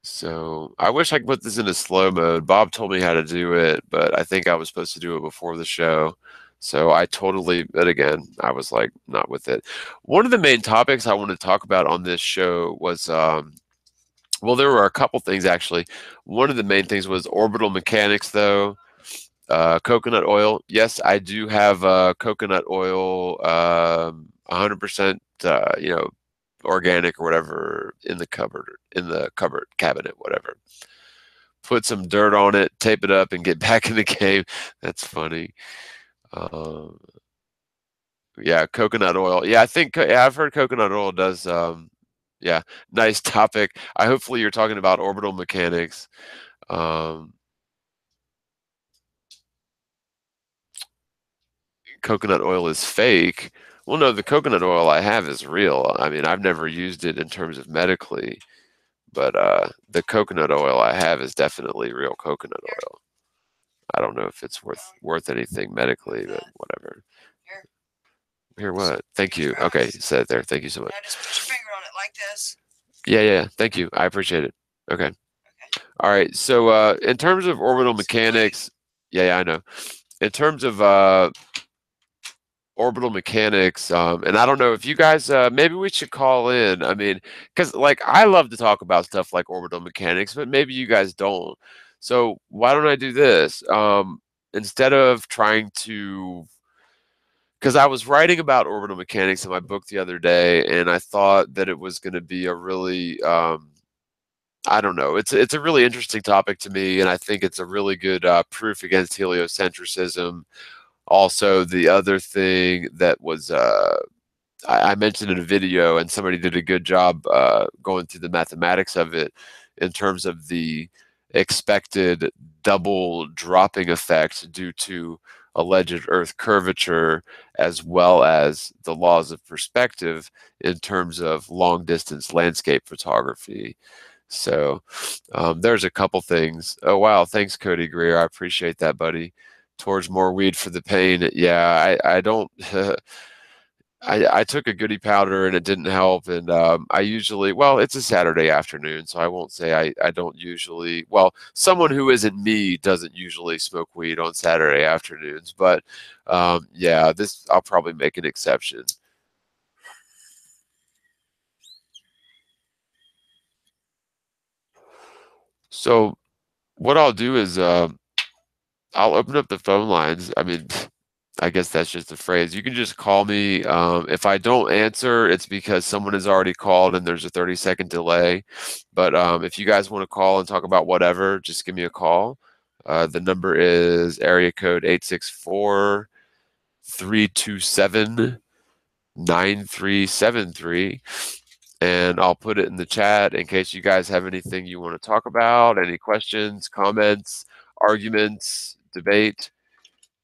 So I wish I could put this into slow mode. Bob told me how to do it, but I think I was supposed to do it before the show. So but again, I was like, not with it. One of the main topics I wanted to talk about on this show was, well, there were a couple things actually. One of the main things was orbital mechanics, though. Coconut oil. Yes, I do have coconut oil, 100%, organic or whatever in the cupboard cabinet, whatever. Put some dirt on it, tape it up, and get back in the game. That's funny. Yeah, coconut oil. Yeah, I think I've heard coconut oil does. Yeah, nice topic. Hopefully you're talking about orbital mechanics. Coconut oil is fake. Well, no, the coconut oil I have is real. I mean, I've never used it in terms of medically, but the coconut oil I have is definitely real coconut oil. I don't know if it's worth anything medically, but whatever. Here, what? Thank you. Okay, set it there. Thank you so much. Now just put your finger on it like this. Yeah. Thank you. I appreciate it. Okay. All right. So in terms of orbital mechanics, yeah, I know. In terms of orbital mechanics, and I don't know if you guys, maybe we should call in. I mean, because like I love to talk about stuff like orbital mechanics, but maybe you guys don't. So why don't I do this? Instead of trying to, because I was writing about orbital mechanics in my book the other day, and I thought that it was going to be a really, I don't know, it's a really interesting topic to me, and I think it's a really good proof against heliocentrism. Also, the other thing that was I mentioned in a video, and somebody did a good job going through the mathematics of it in terms of the expected double dropping effect due to alleged Earth curvature, as well as the laws of perspective in terms of long distance landscape photography. So there's a couple things. Oh, wow. Thanks, Cody Greer. I appreciate that, buddy. Towards more weed for the pain. Yeah, I don't. I took a goody powder and it didn't help. And I usually, well, it's a Saturday afternoon, so I won't say I don't usually, well, someone who isn't me doesn't usually smoke weed on Saturday afternoons. But yeah, this, I'll probably make an exception. So what I'll do is I'll open up the phone lines. I mean, I guess that's just a phrase. You can just call me. If I don't answer, it's because someone has already called and there's a 30-second delay. But if you guys want to call and talk about whatever, just give me a call. The number is area code 864-327-9373. And I'll put it in the chat in case you guys have anything you want to talk about, any questions, comments, arguments, debate.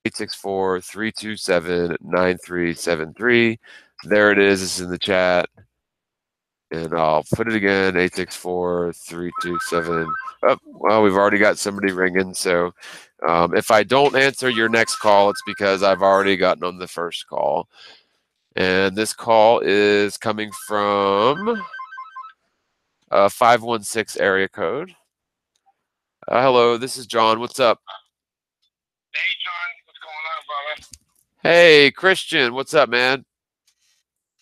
864-327-9373. There it is. It's in the chat. And I'll put it again, 864-327. Oh, well, we've already got somebody ringing. So if I don't answer your next call, it's because I've already gotten on the first call. And this call is coming from 516 area code. Hello, this is John. What's up? Hey, John. What's going on, brother? Hey, Christian. What's up, man?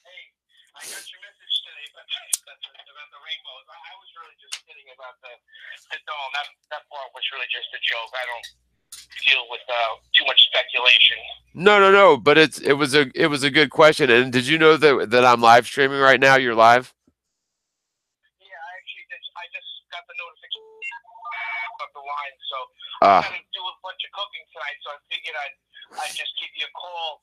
Hey, I got your message today about the rainbows. I was really just kidding about the dome. That part was really just a joke. I don't deal with too much speculation. No. But it was a good question. And did you know that I'm live streaming right now? You're live? Yeah, I just got the notification of the line, so Ah. I'm gonna do a bunch of cooking tonight. So I figured I'd just give you a call.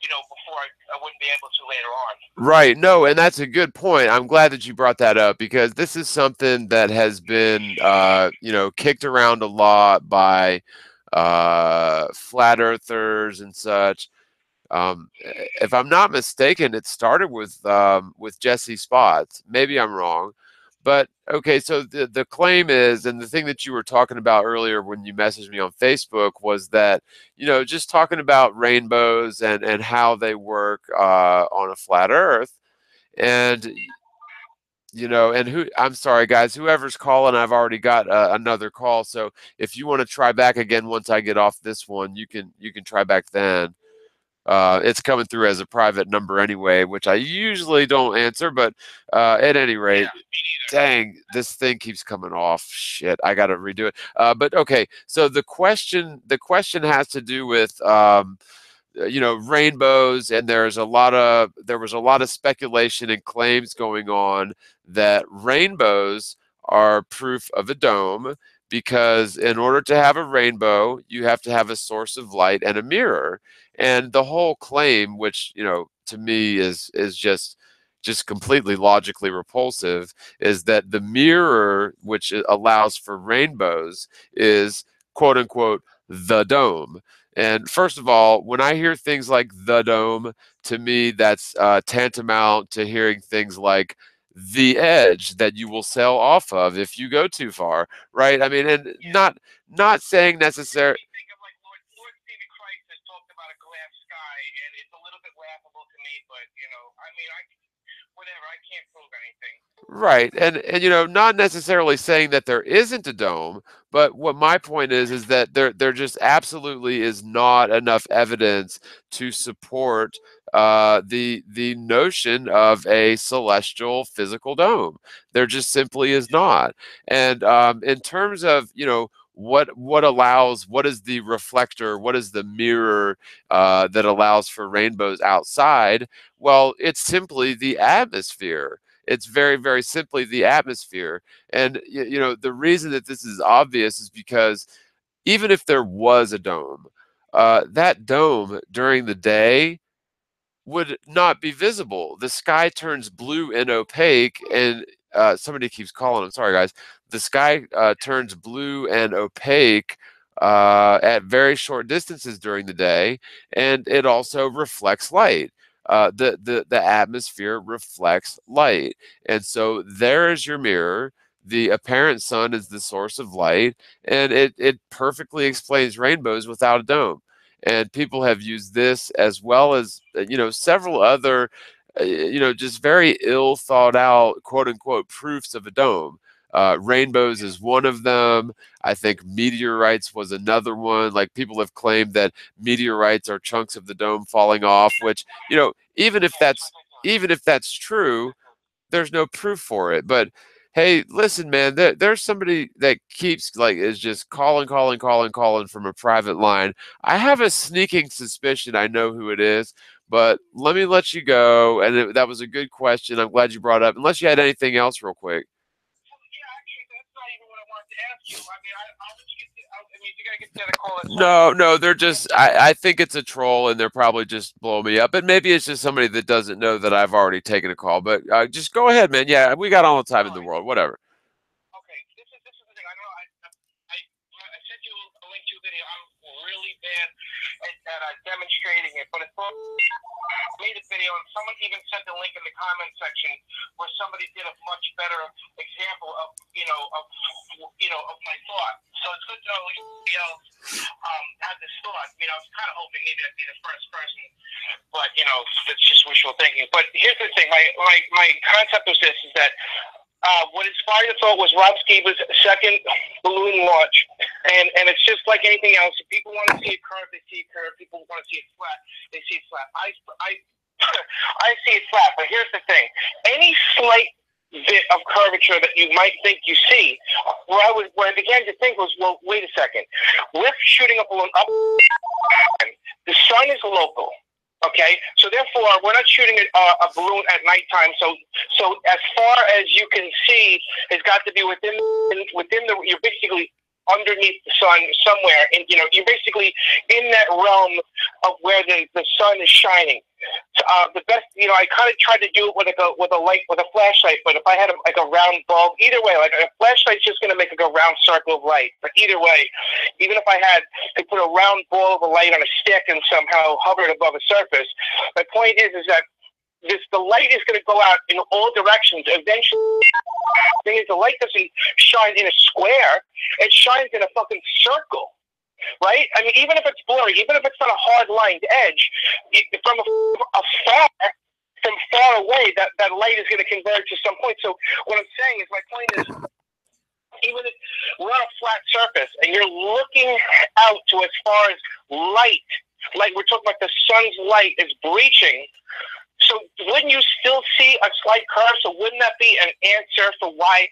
Before I wouldn't be able to later on. Right. No, and that's a good point. I'm glad that you brought that up because this is something that has been, kicked around a lot by flat earthers and such. If I'm not mistaken, it started with Jesse Spots. Maybe I'm wrong, but okay. So the claim is, and the thing that you were talking about earlier when you messaged me on Facebook was that just talking about rainbows and how they work on a flat Earth, and and who, I'm sorry guys, whoever's calling, I've already got another call. So if you want to try back again once I get off this one, you can try back then. It's coming through as a private number anyway, which I usually don't answer, but at any rate, Yeah, me neither. dang, this thing keeps coming off. Shit, I got to redo it. But okay, so the question has to do with rainbows, and there was a lot of speculation and claims going on that rainbows are proof of a dome, because in order to have a rainbow you have to have a source of light and a mirror. And the whole claim, which to me is just completely logically repulsive, is that the mirror which allows for rainbows is quote unquote the dome. And first of all, when I hear things like the dome, to me that's tantamount to hearing things like the edge that you will sail off of if you go too far, right? I mean, and not saying necessary. Think of like Lord Stephen Christ has talked about a glass sky, and it's a little bit laughable to me, but I mean, whatever. I can't prove anything. Right. And you know, not necessarily saying that there isn't a dome, but what my point is that there just absolutely is not enough evidence to support the notion of a celestial physical dome. There just simply is not. And in terms of, you know, what is the reflector, what is the mirror that allows for rainbows outside? Well, it's simply the atmosphere. It's very, very simply the atmosphere. And you know, the reason that this is obvious is because even if there was a dome, that dome during the day would not be visible. The sky turns blue and opaque, and somebody keeps calling. I'm sorry, guys. The sky turns blue and opaque at very short distances during the day, and it also reflects light. The atmosphere reflects light, and so there is your mirror. The apparent sun is the source of light, and it perfectly explains rainbows without a dome. And people have used this as well as you know, several other you know, just very ill thought out quote unquote proofs of a dome. Rainbows is one of them. I think meteorites was another one. Like, people have claimed that meteorites are chunks of the dome falling off, which, you know, even if that's true, there's no proof for it. But hey, listen, man, there's somebody that keeps, like, is just calling from a private line. I have a sneaking suspicion I know who it is, but let me let you go. And that was a good question. I'm glad you brought it up. Unless you had anything else real quick. Yeah, actually, that's not even what I wanted to ask you. I mean, I'll let you get to, I mean, you gotta get to the call. No, they're just, I think it's a troll and they're probably just blowing me up. And maybe it's just somebody that doesn't know that I've already taken a call. But just go ahead, man. Yeah, we got all the time in the world. Whatever. Okay, this is the thing. I know I sent you a link to a video. I'm really bad at demonstrating it, but it's I made a video, and someone even sent a link in the comment section where somebody did a much better example of of my thought. So it's good to know somebody else had this thought. I mean, I was kind of hoping maybe I'd be the first person, but you know, it's just wishful thinking. But here's the thing: my concept was this: is that what inspired the thought was Rob Skiba's second balloon launch, and it's just like anything else. If people want to see a curve, they see a curve. People want to see it flat, they see it flat. I see it flat, but here's the thing: any slight bit of curvature that you might think you see, where I began to think was, well, wait a second, we're shooting a balloon up. The sun is local. Okay, so therefore we're not shooting a balloon at nighttime. So as far as you can see, it's got to be within the. You're basically underneath the sun somewhere, and you know, you're basically in that realm of where the sun is shining. The best, you know, I kind of tried to do it with a light, with a flashlight. But if I had a round bulb, either way, like a flashlight's just going to make a round circle of light. But either way, even if I had to put a round ball of a light on a stick and somehow hover it above a surface, my point is that the light is going to go out in all directions. Eventually, the thing is, the light doesn't shine in a square; it shines in a fucking circle. Right? I mean, even if it's blurry, even if it's not a hard lined edge, from far away, that light is going to converge to some point. So what I'm saying is, my point is, even if we're on a flat surface and you're looking out to as far as light, like we're talking about the sun's light is breaching. So wouldn't you still see a slight curve? So wouldn't that be an answer for why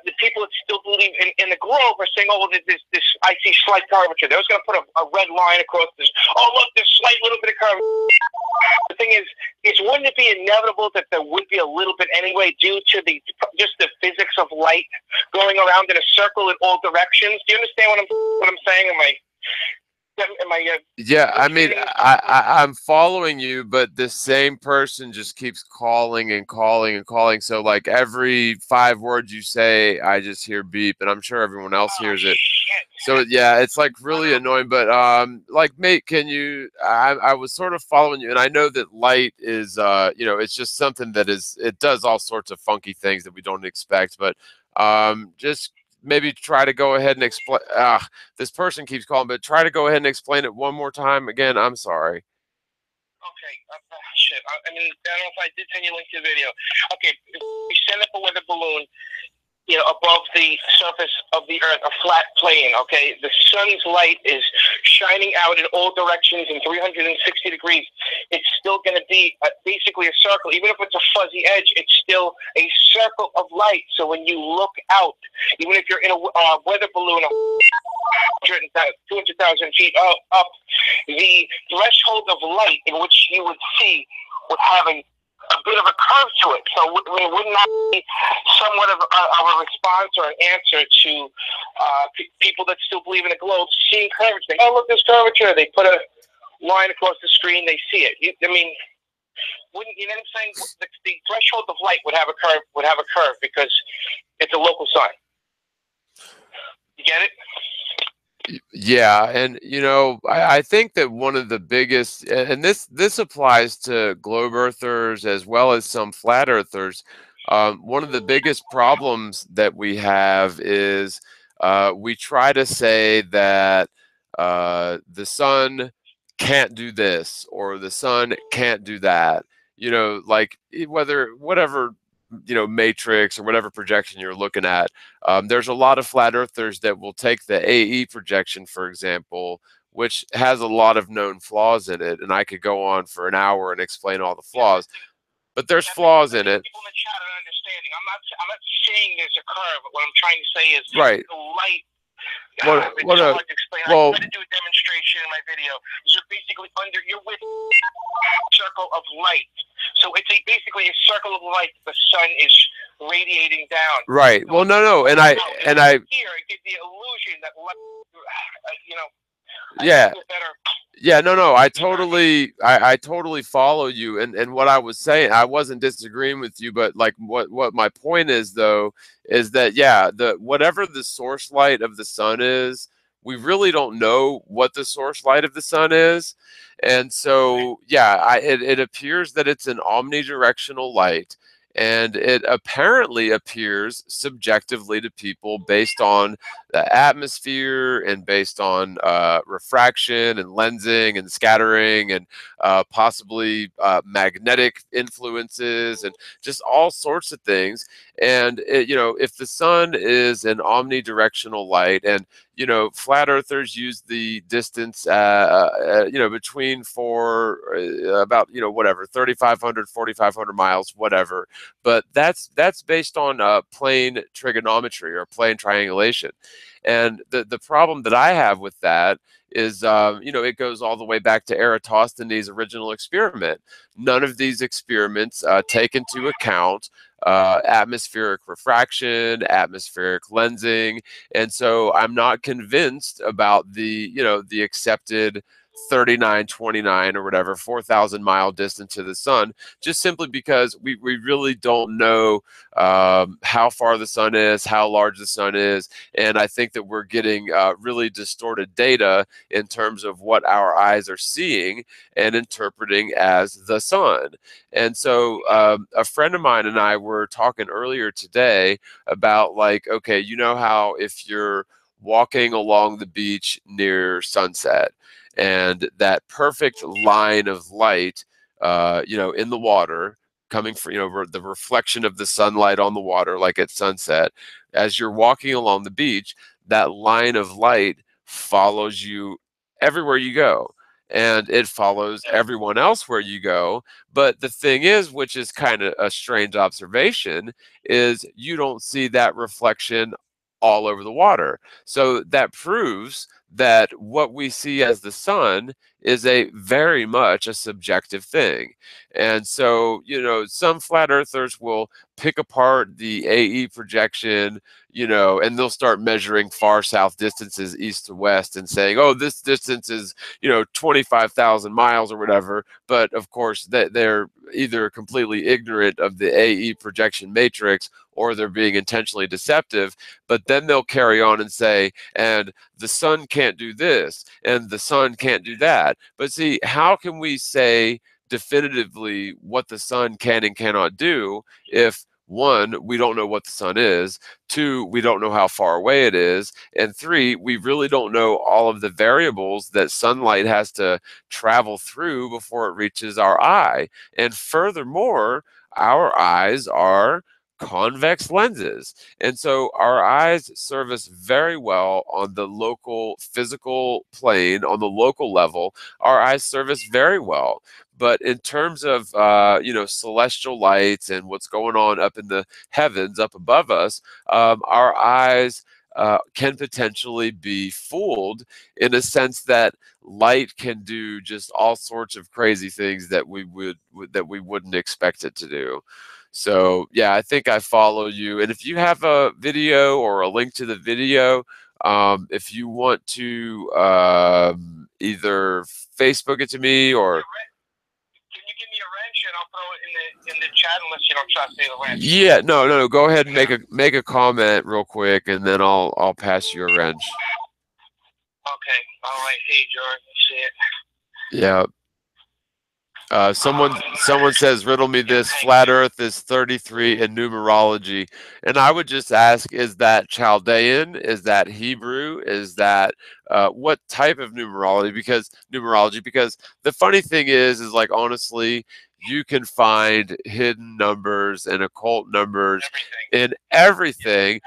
the people that still believe in the globe are saying, oh, well, this I see slight curvature. They was going to put a red line across this. Oh, look, there's slight little bit of curvature. The thing is wouldn't it be inevitable that there would be a little bit anyway due to just the physics of light going around in a circle in all directions? Do you understand what I'm saying? Yeah, I mean, I'm following you, but the same person just keeps calling and calling and calling. So like every 5 words you say, I just hear beep, and I'm sure everyone else hears it. So yeah, it's like really annoying. But like, mate, can you? I was sort of following you, and I know that light is you know, it's just something that it does all sorts of funky things that we don't expect. But just maybe try to go ahead and explain. This person keeps calling, but try to go ahead and explain it one more time. Again, I'm sorry. Okay. Shit. I mean, I don't know if I did send you a link to the video. Okay. We send up a weather balloon, you know, above the surface of the Earth, a flat plane, okay? The sun's light is shining out in all directions in 360 degrees. It's still going to be basically a circle. Even if it's a fuzzy edge, it's still a circle of light. So when you look out, even if you're in a weather balloon 200,000 feet up, the threshold of light in which you would see would have a bit of a curve to it. So it would not be somewhat of a response or an answer to people that still believe in the globe seeing curves. They, oh, look, there's curvature. They put a line across the screen. They see it. I mean, wouldn't you know what I'm saying? The threshold of light would have a curve because it's a local sign. You get it? Yeah, and you know, I think that one of the biggest, and this applies to globe earthers as well as some flat earthers. One of the biggest problems that we have is we try to say that the sun can't do this or the sun can't do that. You know, like whatever, you know, matrix or whatever projection you're looking at. There's a lot of flat earthers that will take the AE projection, for example, which has a lot of known flaws in it, and I could go on for an hour and explain all the flaws, but there's flaws in it. People in the chat are understanding. I'm not saying there's a curve, but what I'm trying to say is right. The light. It's hard to explain. I tried to do a demonstration in my video. You're basically you're with a circle of light. So it's basically a circle of light the sun is radiating down. Right. So well, no, and I here it gives the illusion that light, you know. Yeah. Yeah, no, I totally follow you, and what I was saying, I wasn't disagreeing with you, but like what my point is though is that yeah, whatever the source light of the sun is, we really don't know what the source light of the sun is, and so yeah, it appears that it's an omnidirectional light. And it apparently appears subjectively to people based on the atmosphere and based on refraction and lensing and scattering and possibly magnetic influences and just all sorts of things. And you know, if the sun is an omnidirectional light, and you know, flat earthers use the distance, you know, between about, you know, whatever, 3,500, 4,500 miles, whatever. But that's based on plane trigonometry or plane triangulation. And the problem that I have with that is, you know, it goes all the way back to Eratosthenes' original experiment. None of these experiments take into account atmospheric refraction, atmospheric lensing, and so I'm not convinced about the, you know, the accepted 3929 or whatever 4,000 mile distance to the sun, just simply because we really don't know how far the sun is, how large the sun is, and I think that we're getting really distorted data in terms of what our eyes are seeing and interpreting as the sun. And so a friend of mine and I were talking earlier today about, like, okay, you know how if you're walking along the beach near sunset, and that perfect line of light, you know, in the water, coming from, you know, the reflection of the sunlight on the water, like at sunset, as you're walking along the beach, that line of light follows you everywhere you go, and it follows everyone else where you go. But the thing is, which is kind of a strange observation, is you don't see that reflection all over the water. So that proves that what we see as the sun is a very much a subjective thing. And so, you know, some flat earthers will pick apart the AE projection, you know, and they'll start measuring far south distances east to west and saying, oh, this distance is, you know, 25,000 miles or whatever. But of course, they're either completely ignorant of the AE projection matrix, or they're being intentionally deceptive. But then they'll carry on and say, and the sun can't do this, and the sun can't do that. But see, how can we say definitively what the sun can and cannot do if one, we don't know what the sun is. Two, we don't know how far away it is. And three, we really don't know all of the variables that sunlight has to travel through before it reaches our eye. And furthermore, our eyes are convex lenses. And so our eyes serve us very well on the local physical plane, on the local level. Our eyes serve us very well. But in terms of celestial lights and what's going on up in the heavens up above us, our eyes can potentially be fooled in a sense that light can do just all sorts of crazy things that we wouldn't expect it to do. So yeah, I think I follow you. And if you have a video or a link to the video, if you want to either Facebook it to me or. Can you give me a wrench and I'll throw it in the chat unless you don't trust me the wrench? Yeah, no. Go ahead and make a comment real quick, and then I'll pass you a wrench. Okay. All right. Hey, George. See it. Yeah. Someone says, riddle me this, flat earth is 33 in numerology. And I would just ask, is that Chaldean? Is that Hebrew? Is that what type of numerology? Because the funny thing is like, honestly, you can find hidden numbers and occult numbers in everything.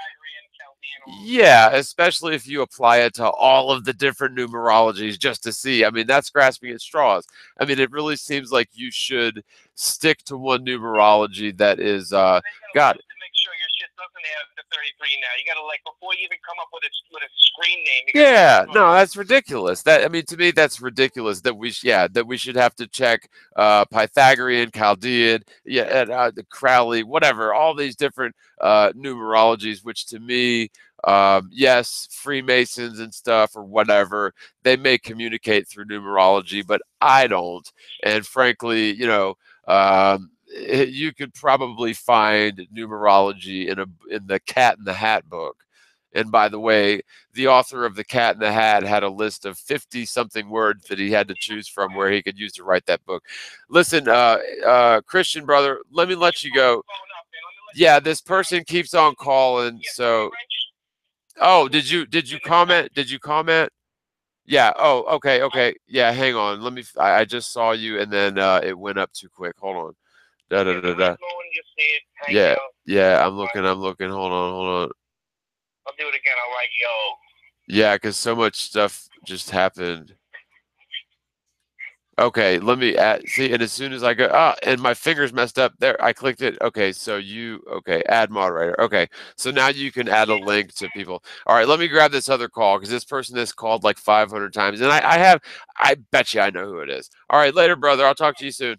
Yeah, especially if you apply it to all of the different numerologies just to see. I mean, that's grasping at straws. I mean, it really seems like you should stick to one numerology that is got it. To make sure your shit doesn't have the 33 now. You gotta, like, before you even come up with a screen name. Yeah, no, that's ridiculous. To me, that's ridiculous that we should have to check Pythagorean, Chaldean, the Crowley, whatever, all these different numerologies, which to me, yes, Freemasons and stuff or whatever, they may communicate through numerology, but I don't. And frankly, you could probably find numerology in the Cat in the Hat book. And by the way, the author of The Cat in the Hat had a list of 50 something words that he had to choose from where he could use to write that book. Listen, Christian brother, let me let you go. Yeah, this person keeps on calling. So, oh, did you comment? Did you comment? Yeah. Oh, okay. Yeah, hang on. I just saw you, and then it went up too quick. Hold on. Yeah. I'm looking. Hold on. I'll do it again. I'll write yo. Yeah, because so much stuff just happened. Okay, let me see. And as soon as I go, and my fingers messed up there, I clicked it. Okay, so add moderator. Okay, so now you can add a link to people. All right, let me grab this other call because this person has called like 500 times, and I bet you I know who it is. All right, later, brother. I'll talk to you soon.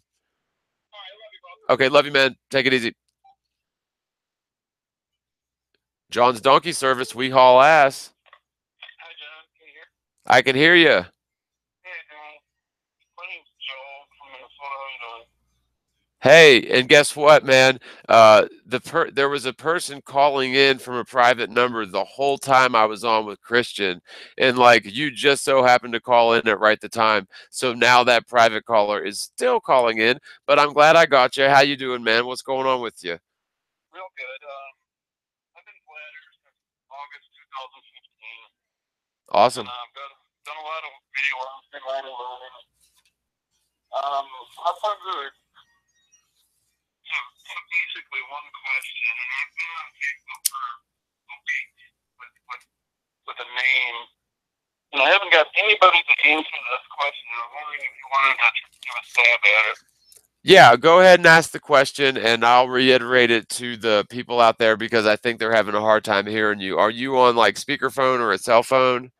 All right, love you, brother. Okay, love you, man. Take it easy. John's Donkey Service. We haul ass. Hi, John. Can you hear? I can hear you. Hey, and guess what, man? There was a person calling in from a private number the whole time I was on with Christian, and like you just so happened to call in at right the time. So now that private caller is still calling in, but I'm glad I got you. How you doing, man? What's going on with you? Real good. I've been flattered since August 2015. Awesome. And I've done a lot of video work, been writing, learning. I've done good. So basically, one question, and I've been on Facebook for a week with a name, and I haven't got anybody to answer this question. I was wondering if you wanted to give a stab at it. Yeah, go ahead and ask the question, and I'll reiterate it to the people out there because I think they're having a hard time hearing you. Are you on like speakerphone or a cell phone?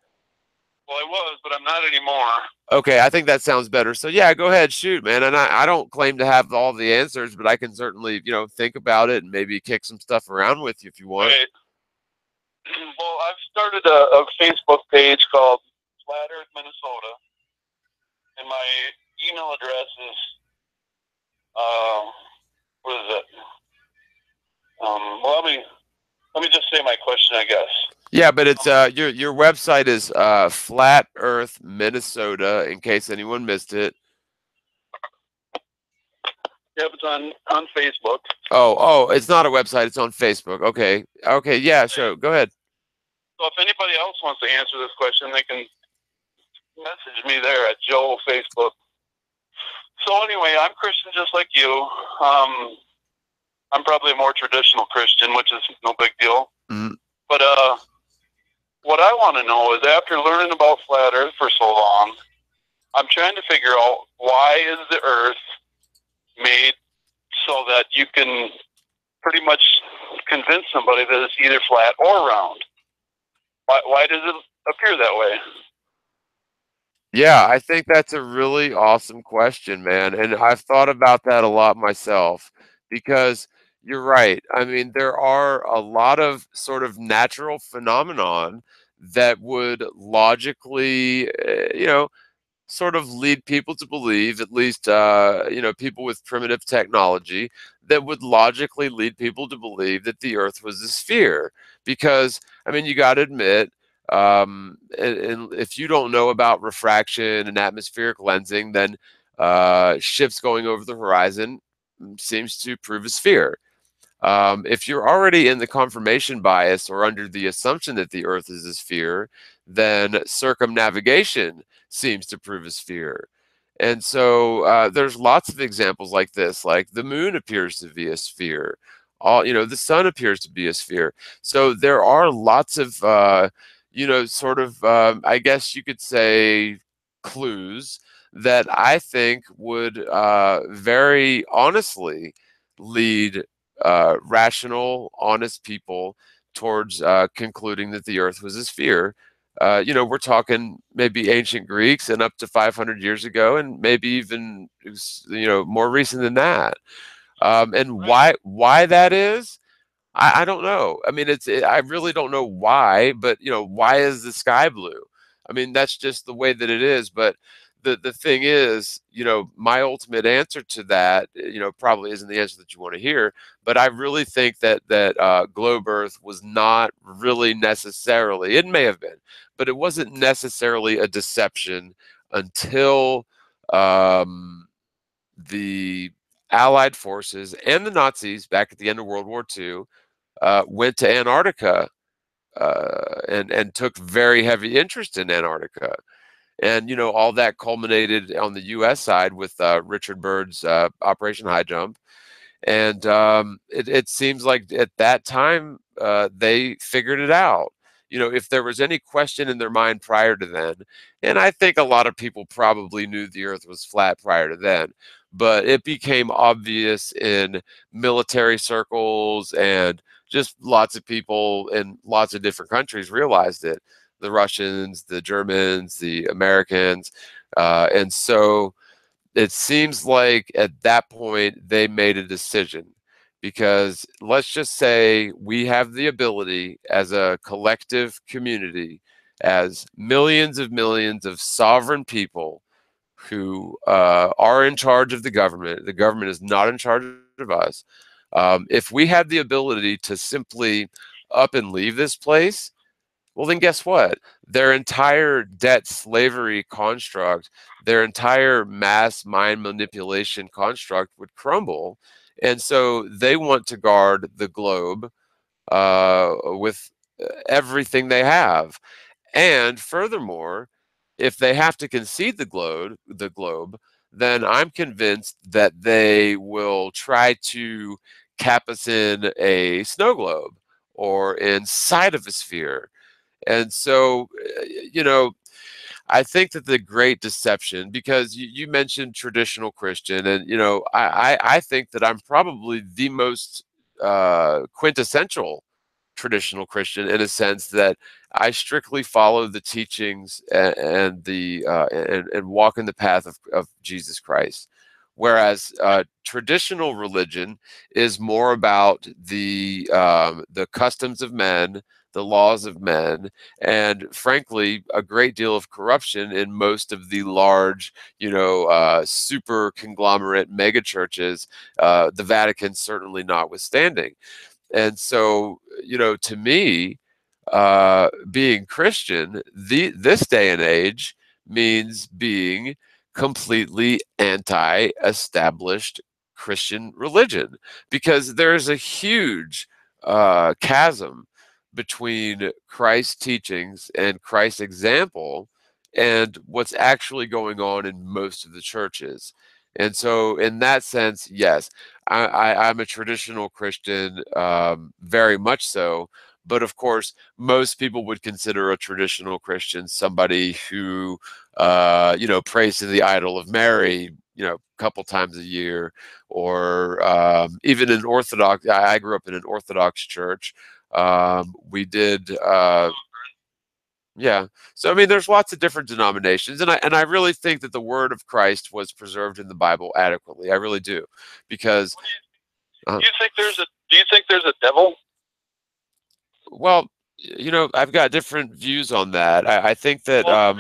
Well, I was, but I'm not anymore. Okay, I think that sounds better. So yeah, go ahead, shoot, man. And I don't claim to have all the answers, but I can certainly, think about it and maybe kick some stuff around with you if you want. Right. Well, I've started a Facebook page called Flat Earth Minnesota, and my email address is what is it? Well, let me just say my question, I guess. Yeah, but it's your website is Flat Earth Minnesota, in case anyone missed it. Yep, it's on Facebook. Oh, it's not a website. It's on Facebook. Okay. Yeah, sure. Go ahead. So if anybody else wants to answer this question, they can message me there at Joe Facebook. So anyway, I'm Christian just like you. I'm probably a more traditional Christian, which is no big deal. Mm-hmm. But what I want to know is, after learning about flat Earth for so long, I'm trying to figure out, why is the Earth made so that you can pretty much convince somebody that it's either flat or round? Why does it appear that way? Yeah, I think that's a really awesome question, man. And I've thought about that a lot myself, because you're right. I mean, there are a lot of sort of natural phenomenon that would logically, sort of lead people to believe, at least, people with primitive technology, that would logically lead people to believe that the Earth was a sphere. Because, I mean, you got to admit, and if you don't know about refraction and atmospheric lensing, then ships going over the horizon seems to prove a sphere. If you're already in the confirmation bias or under the assumption that the Earth is a sphere, then circumnavigation seems to prove a sphere. And so there's lots of examples like this, like the moon appears to be a sphere. The sun appears to be a sphere. So there are lots of, I guess you could say, clues that I think would very honestly lead rational, honest people towards concluding that the Earth was a sphere. We're talking maybe ancient Greeks and up to 500 years ago, and maybe even more recent than that. And why that is, I don't know. I mean, I really don't know why, but why is the sky blue? I mean, that's just the way that it is. But the thing is, my ultimate answer to that, probably isn't the answer that you want to hear. But I really think that globe Earth was not really necessarily. It may have been, but it wasn't necessarily a deception until the Allied forces and the Nazis back at the end of World War II went to Antarctica and took very heavy interest in Antarctica. And, all that culminated on the U.S. side with Richard Byrd's Operation High Jump. And it seems like at that time they figured it out. If there was any question in their mind prior to then, and I think a lot of people probably knew the Earth was flat prior to then, but it became obvious in military circles, and just lots of people in lots of different countries realized it. The Russians, the Germans, the Americans. And so it seems like at that point they made a decision, because let's just say we have the ability as a collective community, as millions of sovereign people who are in charge of the government. The government is not in charge of us. If we had the ability to simply up and leave this place, well, then guess what? Their entire debt slavery construct, their entire mass mind manipulation construct would crumble. And so they want to guard the globe with everything they have. And furthermore, if they have to concede the globe, then I'm convinced that they will try to cap us in a snow globe or inside of a sphere. And so, I think that the great deception, because you mentioned traditional Christian, and I think that I'm probably the most quintessential traditional Christian, in a sense that I strictly follow the teachings and walk in the path of Jesus Christ. Whereas traditional religion is more about the customs of men, the laws of men, and frankly, a great deal of corruption in most of the large, super conglomerate mega churches, the Vatican certainly notwithstanding. And so, to me, being Christian, this day and age means being completely anti-established Christian religion, because there's a huge chasm between Christ's teachings and Christ's example and what's actually going on in most of the churches. And so in that sense, yes, I'm a traditional Christian, very much so. But of course, most people would consider a traditional Christian somebody who, prays to the idol of Mary, a couple times a year, or even an Orthodox. I grew up in an Orthodox church. We did. Yeah. So I mean, there's lots of different denominations, and I really think that the word of Christ was preserved in the Bible adequately. I really do, because Do you think there's a devil? well, I've got different views on that. I think that The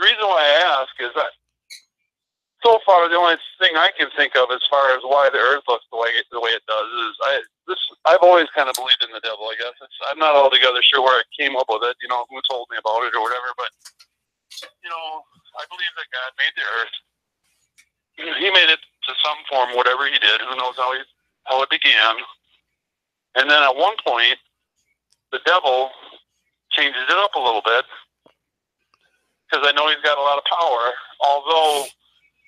reason why I ask is that so far the only thing I can think of as far as why the Earth looks the way it does is I've always kind of believed in the devil. I guess I'm not altogether sure where I came up with it. Who told me about it or whatever. But I believe that God made the Earth. He made it to some form, whatever He did. Who knows how it began? And then at one point, the devil changes it up a little bit, because I know he's got a lot of power, although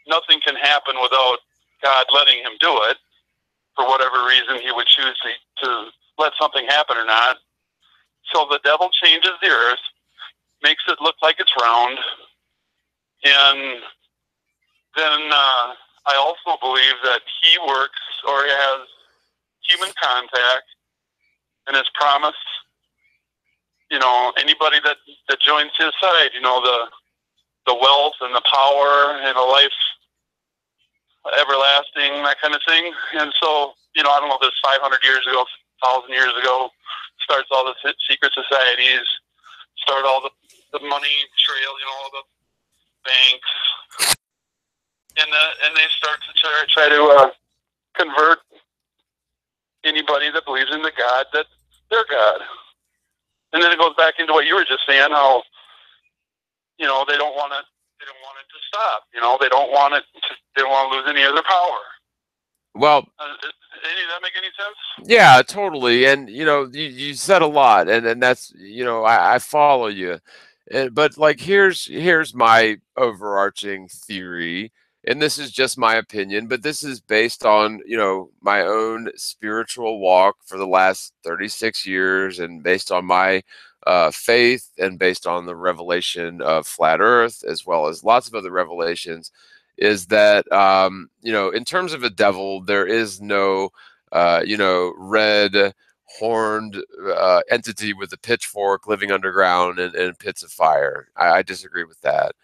nothing can happen without God letting him do it. For whatever reason he would choose to let something happen or not. So the devil changes the earth, makes it look like it's round, and then I also believe that he works or has human contact and has promised, anybody that joins his side, the wealth and the power and a life everlasting, that kind of thing. And so, I don't know, this 500 years ago, 1,000 years ago, starts all the secret societies, start all the money trail, all the banks, and they start to try to convert anybody that believes in the God that they're God. And then it goes back into what you were just saying, how they don't want it to stop. They don't want to lose any of their power. well, Does that make any sense? yeah, totally. And you said a lot, and that's I follow you. But like here's my overarching theory, and this is just my opinion, but this is based on my own spiritual walk for the last 36 years, and based on my faith, and based on the revelation of flat Earth, as well as lots of other revelations. Is that in terms of a devil, there is no red horned entity with a pitchfork living underground in pits of fire. I disagree with that.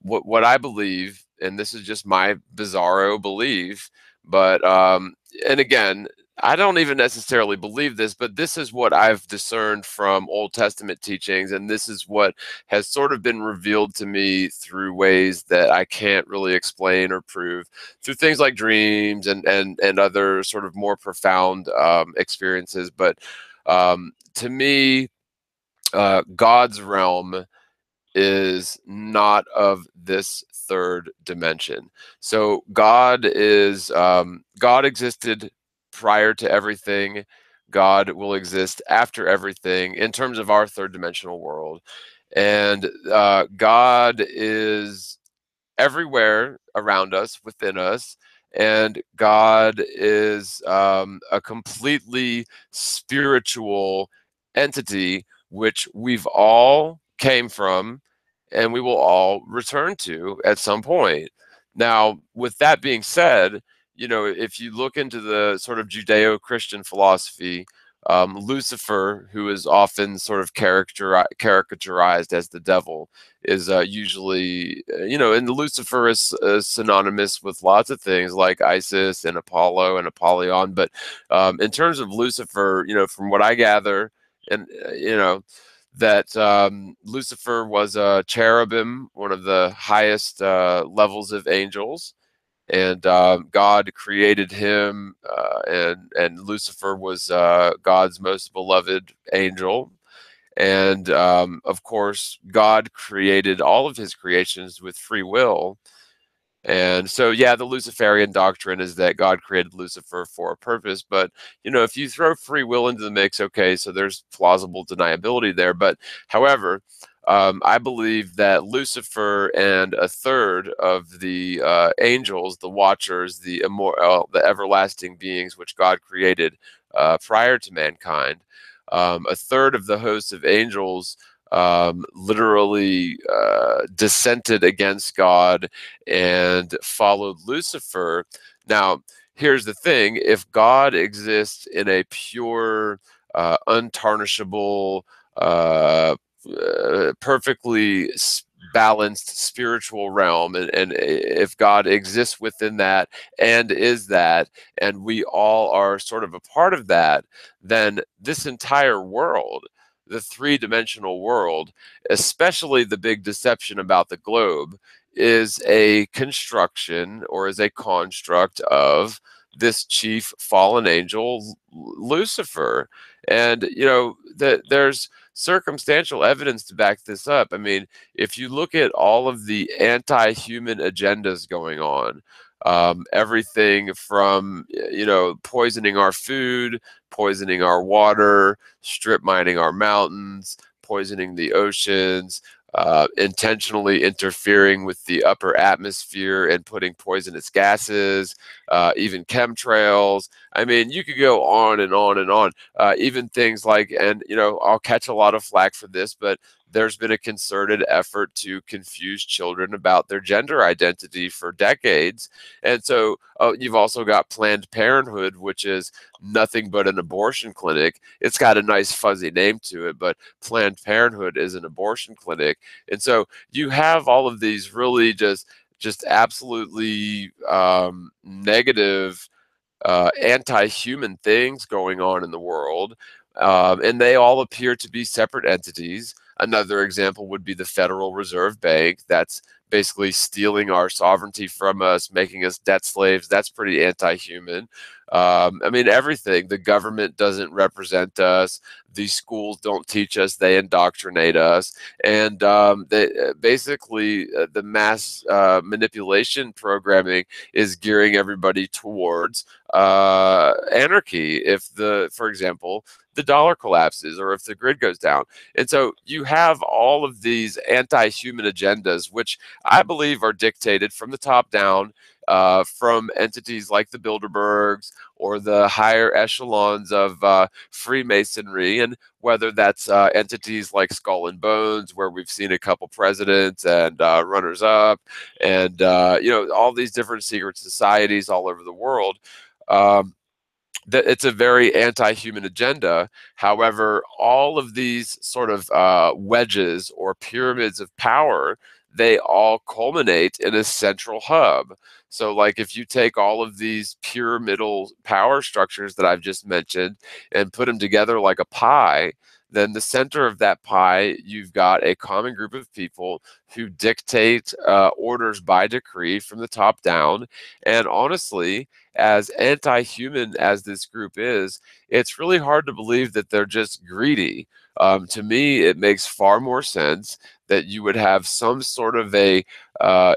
What I believe, and this is just my bizarro belief, but and again, I don't even necessarily believe this, but this is what I've discerned from Old Testament teachings, and this is what has sort of been revealed to me through ways that I can't really explain or prove, through things like dreams and other sort of more profound experiences. But to me, God's realm is not of this third dimension. So God existed prior to everything. God will exist after everything in terms of our third dimensional world. And God is everywhere around us, within us. And God is a completely spiritual entity, which we've all came from and we will all return to at some point. Now, with that being said, if you look into the sort of Judeo-Christian philosophy, Lucifer, who is often sort of caricaturized as the devil, is usually, and Lucifer is synonymous with lots of things like Isis and Apollo and Apollyon. But in terms of Lucifer, from what I gather, and that Lucifer was a cherubim, one of the highest levels of angels, and God created him, and Lucifer was God's most beloved angel. And of course, God created all of his creations with free will. And so, yeah, the Luciferian doctrine is that God created Lucifer for a purpose. But, if you throw free will into the mix, okay, so there's plausible deniability there. But however, I believe that Lucifer and a third of the angels, the watchers, the the everlasting beings which God created prior to mankind, a third of the hosts of angels literally dissented against God and followed Lucifer. Now, here's the thing: if God exists in a pure, untarnishable, perfectly balanced spiritual realm, and if God exists within that and is that, and we all are sort of a part of that, then this entire world, the three-dimensional world, especially the big deception about the globe, is a construction or is a construct of this chief fallen angel, Lucifer. And there's circumstantial evidence to back this up. I mean, if you look at all of the anti-human agendas going on, everything from poisoning our food, poisoning our water, strip mining our mountains, poisoning the oceans, intentionally interfering with the upper atmosphere and putting poisonous gases, even chemtrails. I mean, you could go on and on and on. Even things like, and I'll catch a lot of flack for this, but there's been a concerted effort to confuse children about their gender identity for decades. And so you've also got Planned Parenthood, which is nothing but an abortion clinic. It's got a nice fuzzy name to it, but Planned Parenthood is an abortion clinic. And so you have all of these really just absolutely negative, anti-human things going on in the world, and they all appear to be separate entities. Another example would be the Federal Reserve Bank. That's basically stealing our sovereignty from us, making us debt slaves. That's pretty anti-human. I mean, everything. The government doesn't represent us. The schools don't teach us. They indoctrinate us. And basically, the mass manipulation programming is gearing everybody towards anarchy. If for example, the dollar collapses or if the grid goes down. And so you have all of these anti-human agendas, which I believe are dictated from the top down, from entities like the Bilderbergs or the higher echelons of Freemasonry, and whether that's entities like Skull and Bones, where we've seen a couple presidents and runners up, and all these different secret societies all over the world. That it's a very anti-human agenda. However, all of these sort of wedges or pyramids of power, they all culminate in a central hub. So like if you take all of these pyramidal power structures that I've just mentioned and put them together like a pie, then the center of that pie, you've got a common group of people who dictate orders by decree from the top down. And honestly, as anti-human as this group is, it's really hard to believe that they're just greedy. To me, it makes far more sense that you would have some sort of a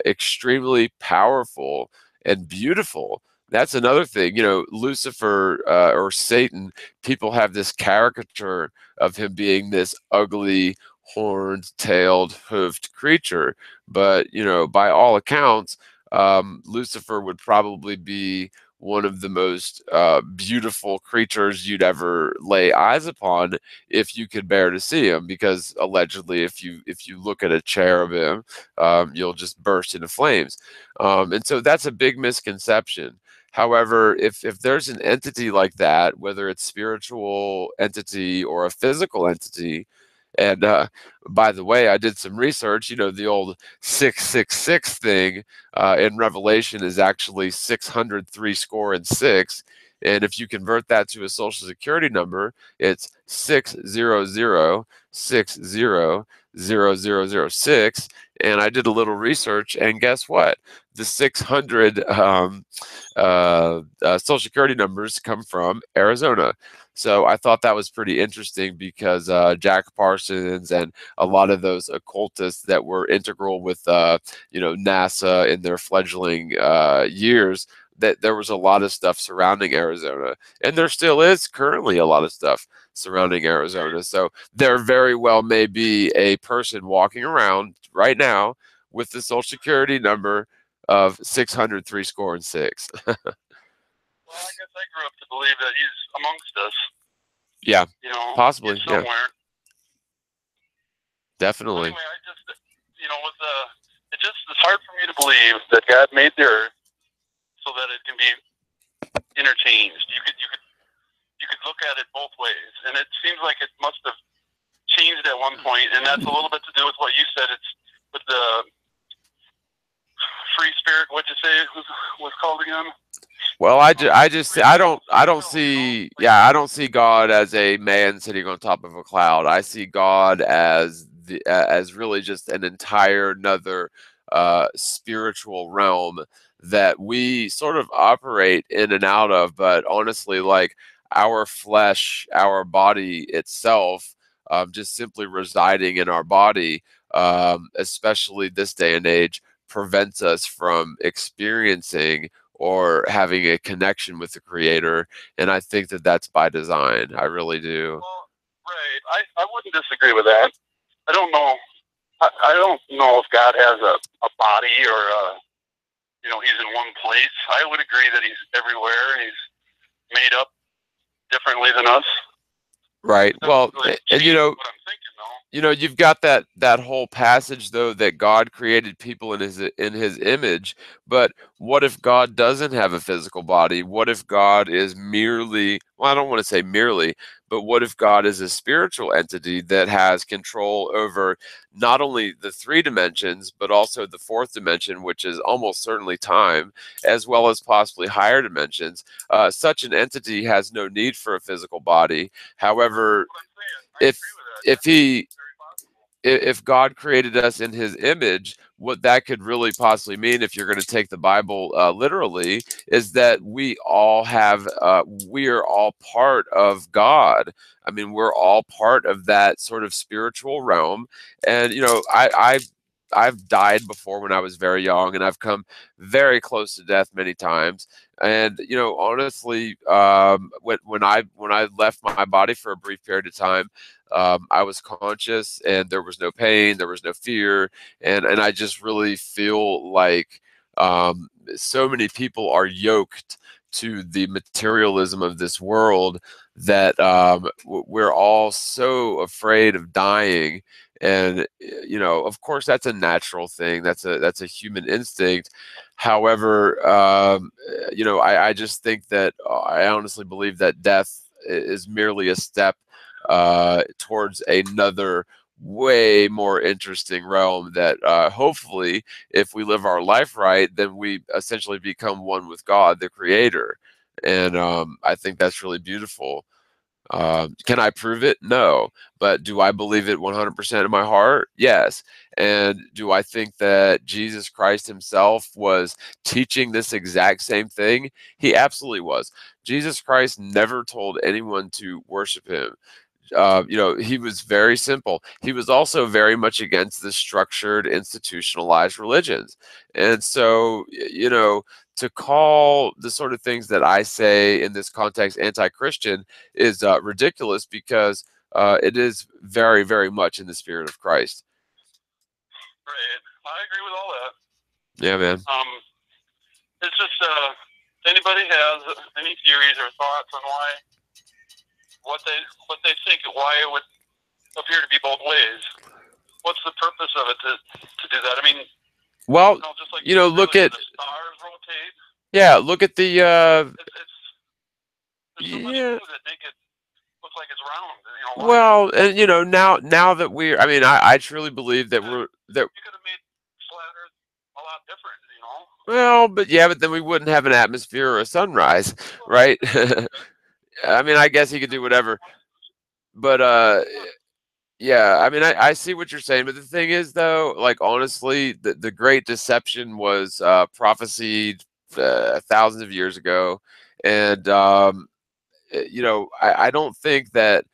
extremely powerful and beautiful. That's another thing, Lucifer or Satan. People have this caricature of him being this ugly, horned, tailed, hoofed creature, but by all accounts, Lucifer would probably be one of the most beautiful creatures you'd ever lay eyes upon if you could bear to see him, because allegedly if you look at a cherubim, you'll just burst into flames. And so that's a big misconception. However, if there's an entity like that, whether it's spiritual entity or a physical entity, and by the way, I did some research. The old 666 thing in Revelation is actually 603 score and six. And if you convert that to a social security number, it's 600600006. And I did a little research, and guess what? The 600 social security numbers come from Arizona. So I thought that was pretty interesting because Jack Parsons and a lot of those occultists that were integral with NASA in their fledgling years, that there was a lot of stuff surrounding Arizona, and there still is currently a lot of stuff surrounding Arizona. So there very well may be a person walking around right now with the social security number of 603 score and six. Well, I guess I grew up to believe that he's amongst us. Yeah, You know, possibly. somewhere. Yeah, definitely. Anyway, I just, it's hard for me to believe that God made the earth so that it can be interchanged. You could look at it both ways, and it seems like it must have changed at one point, and that's a little bit to do with what you said. It's with the free spirit. What'd you say it was called again? Well, I don't see God as a man sitting on top of a cloud. I see God as as really just an entire another spiritual realm that we sort of operate in and out of. But honestly, like our flesh, our body itself, just simply residing in our body, especially this day and age, prevents us from experiencing or having a connection with the creator. And I think that that's by design. I really do. Well, right. I wouldn't disagree with that. I don't know. I don't know if God has a body or he's in one place. I would agree that he's everywhere. He's made up differently than us. Right. Well, really and what I'm thinking, though. you've got that whole passage though that God created people in his image, but what if God doesn't have a physical body? What if God is merely, well, I don't want to say merely, but what if God is a spiritual entity that has control over not only the three dimensions, but also the fourth dimension, which is almost certainly time, as well as possibly higher dimensions? Such an entity has no need for a physical body. However, if God created us in his image, what that could really possibly mean, if you're going to take the Bible literally, is that we are all part of God. I mean, we're all part of that sort of spiritual realm. And, I've died before when I was very young, and I've come very close to death many times. And honestly, when I left my body for a brief period of time, I was conscious, and there was no pain, there was no fear, and I just really feel like so many people are yoked to the materialism of this world that we're all so afraid of dying. And of course, that's a natural thing. That's a human instinct. However, I just think that I honestly believe that death is merely a step towards another way more interesting realm that hopefully, if we live our life right, then we essentially become one with God, the creator. And I think that's really beautiful. Can I prove it? No. But do I believe it 100% in my heart? Yes. And do I think that Jesus Christ himself was teaching this exact same thing? He absolutely was. Jesus Christ never told anyone to worship him. He was very simple. He was also very much against the structured, institutionalized religions. And so, to call the sort of things that I say in this context anti-Christian is ridiculous, because it is very, very much in the spirit of Christ. Right. I agree with all that. Yeah, man. It's just, if anybody has any theories or thoughts on what they think, why it would appear to be both ways. What's the purpose of it to do that? I mean, well, just like look at the stars rotate. Yeah, look at the There's so much glue that make it look like it's round. Well, and now that we're, I truly believe that you could have made flat Earth a lot different, Well, but then we wouldn't have an atmosphere or a sunrise, right? I guess he could do whatever, but yeah, I see what you're saying, but the thing is, though, like, honestly, the Great Deception was prophesied thousands of years ago, and I don't think that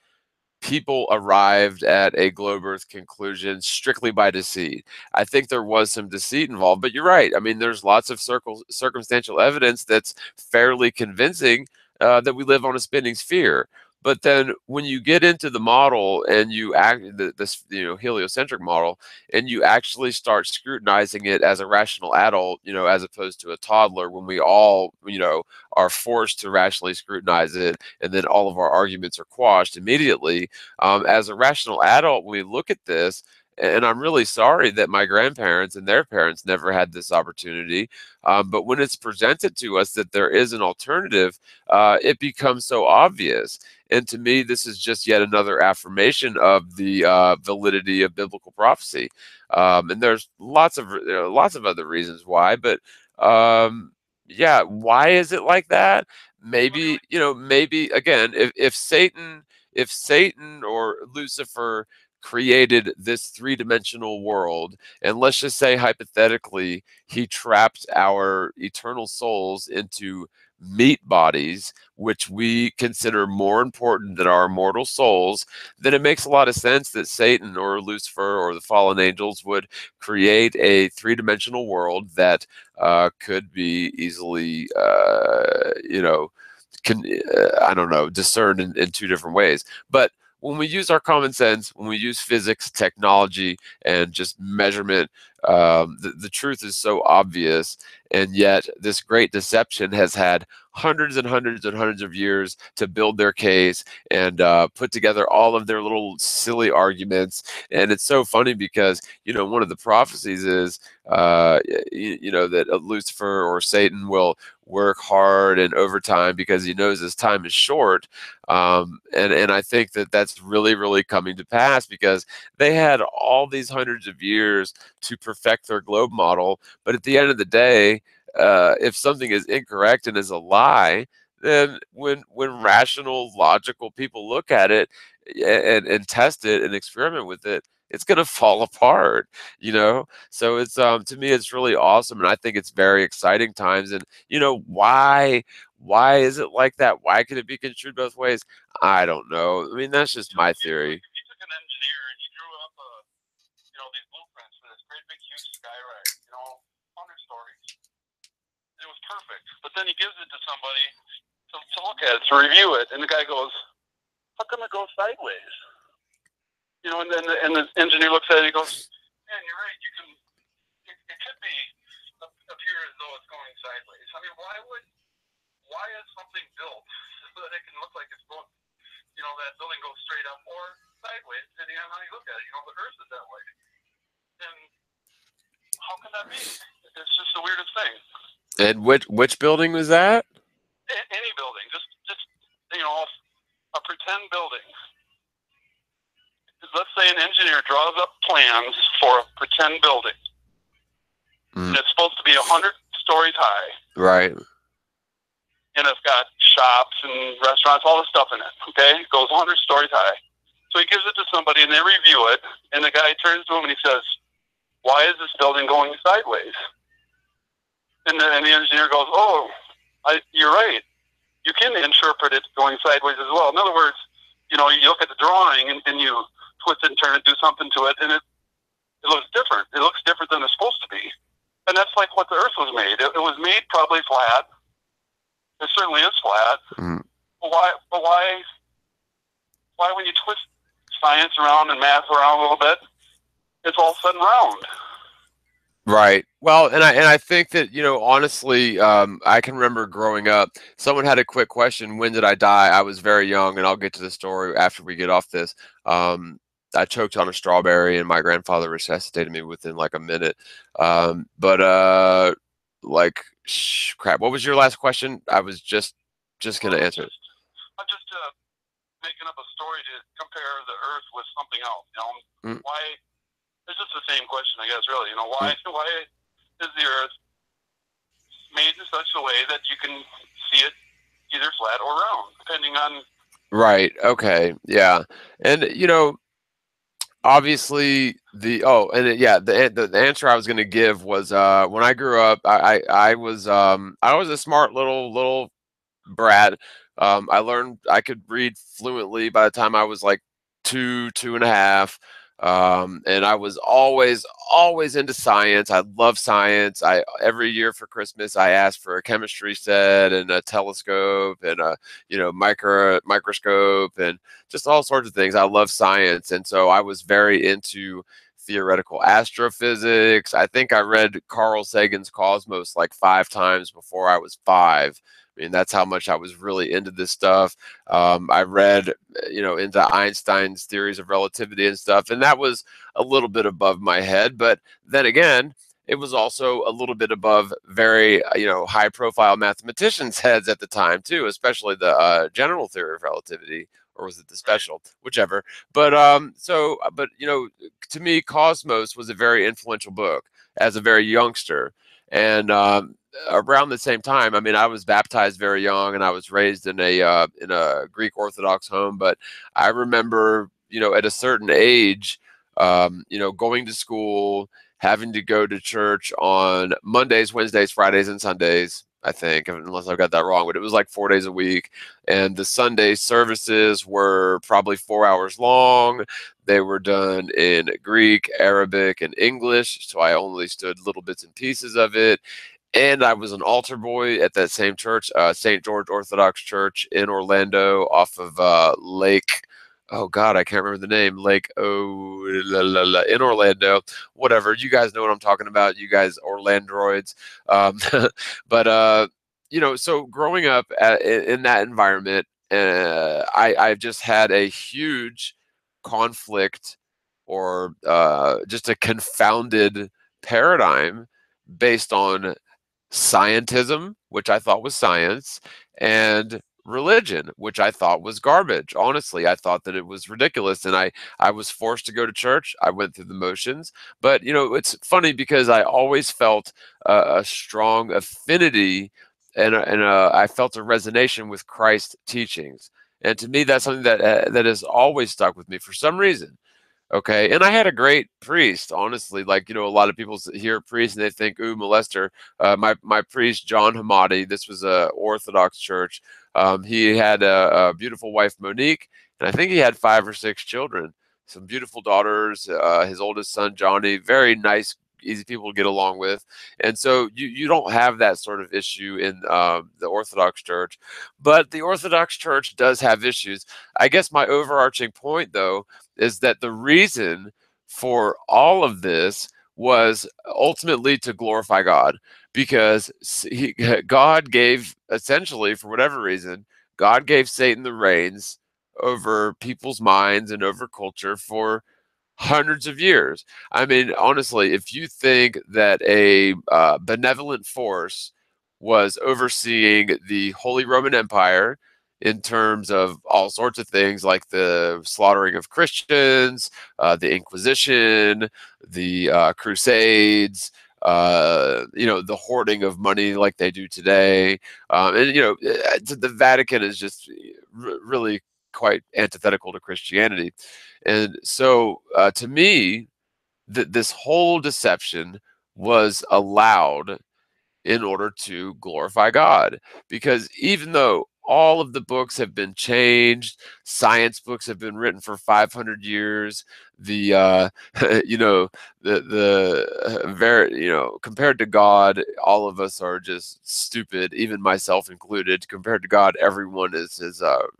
people arrived at a globe Earth conclusion strictly by deceit. I think there was some deceit involved, but you're right. I mean, there's lots of circumstantial evidence that's fairly convincing that we live on a spinning sphere. But then when you get into the model and you this heliocentric model, and you actually start scrutinizing it as a rational adult, as opposed to a toddler, when we all, are forced to rationally scrutinize it, and then all of our arguments are quashed immediately. As a rational adult, when we look at this, and I'm really sorry that my grandparents and their parents never had this opportunity. But when it's presented to us that there is an alternative, it becomes so obvious. And to me, this is just yet another affirmation of the validity of biblical prophecy. And there's lots of other reasons why, but yeah, why is it like that? Maybe, maybe again, if Satan or Lucifer created this three-dimensional world, and let's just say hypothetically he trapped our eternal souls into meat bodies, which we consider more important than our immortal souls, then it makes a lot of sense that Satan or Lucifer or the fallen angels would create a three-dimensional world that could be easily, I don't know, discerned in two different ways. But when we use our common sense, when we use physics, technology, and just measurement, the truth is so obvious. And yet this great deception has had hundreds and hundreds and hundreds of years to build their case and put together all of their little silly arguments. And it's so funny because, one of the prophecies is, that Lucifer or Satan will work hard and overtime because he knows his time is short. And I think that that's really, really coming to pass because they had all these hundreds of years to perfect their globe model. But at the end of the day, if something is incorrect and is a lie, then when rational, logical people look at it and test it and experiment with it, it's going to fall apart, So it's to me, it's really awesome, and I think it's very exciting times. And why is it like that? Why could it be construed both ways? I don't know. I mean, that's just my theory. If you took an engineer and he drew up these blueprints for this great big huge skyride, 100 stories. It was perfect. But then he gives it to somebody to look at it, to review it, and the guy goes, "How come it goes sideways?" And the engineer looks at it and he goes, "Man, you're right. It could be appear as though it's going sideways. I mean, why is something built so that it can look like it's going, that building goes straight up or sideways, depending on how you look at it. The Earth is that way. And how can that be? It's just the weirdest thing." And which building was that? Any building, just a pretend building. Let's say an engineer draws up plans for a pretend building. And it's supposed to be 100 stories high. Right. And it's got shops and restaurants, all this stuff in it. Okay? It goes 100 stories high. So he gives it to somebody and they review it. And the guy turns to him and he says, "Why is this building going sideways?" And the engineer goes, "Oh, you're right. You can interpret it going sideways as well." In other words, you look at the drawing and you twist it and turn it, do something to it, and it looks different. It looks different than it's supposed to be. And that's like what the Earth was made. It was made probably flat. It certainly is flat. But why when you twist science around and math around a little bit, it's all of a sudden round? Right. Well, and I think that, honestly, I can remember growing up, someone had a quick question, when did I die? I was very young, and I'll get to the story after we get off this. I choked on a strawberry, and my grandfather resuscitated me within like a minute. Crap, what was your last question? I was just going to answer it. I'm just making up a story to compare the Earth with something else. Why? It's just the same question, I guess, really. Why is the Earth made in such a way that you can see it either flat or round, depending on... Right. Okay. Yeah. And, obviously the answer I was going to give was when I grew up, I was a smart little brat I learned I could read fluently by the time I was like 2.5. And I was always into science. I love science. Every year for Christmas I asked for a chemistry set and a telescope and a microscope and just all sorts of things. I love science, and so I was very into theoretical astrophysics. I think I read Carl Sagan's Cosmos like 5 times before I was 5. I mean, that's how much I was really into this stuff. I read, into Einstein's theories of relativity and stuff, and that was a little bit above my head. But then again, it was also a little bit above very, high-profile mathematicians' heads at the time too, especially the general theory of relativity, or was it the special, whichever. But to me, Cosmos was a very influential book as a very youngster, and around the same time, I mean, I was baptized very young, and I was raised in a Greek Orthodox home. But I remember, at a certain age, going to school, having to go to church on Mondays, Wednesdays, Fridays, and Sundays. I think, unless I've got that wrong, but it was like 4 days a week. And the Sunday services were probably 4 hours long. They were done in Greek, Arabic, and English, so I only stood little bits and pieces of it. And I was an altar boy at that same church, St. George Orthodox Church in Orlando, off of Lake. Oh God, I can't remember the name. Lake in Orlando. Whatever. You guys know what I'm talking about. You guys Orlandroids. But so growing up in that environment, I've just had a huge conflict, or just a confounded paradigm based on scientism, which I thought was science, and religion, which I thought was garbage. Honestly, I thought that it was ridiculous, and I was forced to go to church. I went through the motions. But it's funny because I always felt a strong affinity, and I felt a resonation with Christ's teachings. And to me, that's something that has always stuck with me for some reason. Okay, and I had a great priest, honestly. Like, a lot of people hear priest and they think, ooh, molester. My priest, John Hamadi, this was a Orthodox church. He had a beautiful wife, Monique, and I think he had 5 or 6 children, some beautiful daughters. His oldest son, Johnny, very nice, easy people to get along with. And so you don't have that sort of issue in the Orthodox Church. But the Orthodox Church does have issues. I guess my overarching point, though, is that the reason for all of this was ultimately to glorify God, because God gave, essentially, for whatever reason, God gave Satan the reins over people's minds and over culture for hundreds of years. I mean, honestly, if you think that a benevolent force was overseeing the Holy Roman Empire in terms of all sorts of things like the slaughtering of Christians, the Inquisition, the Crusades, the hoarding of money like they do today. The Vatican is just really quite antithetical to Christianity. And so, to me, this whole deception was allowed in order to glorify God. Because even though all of the books have been changed, science books have been written for 500 years, the compared to God, all of us are just stupid, even myself included. Compared to God, everyone is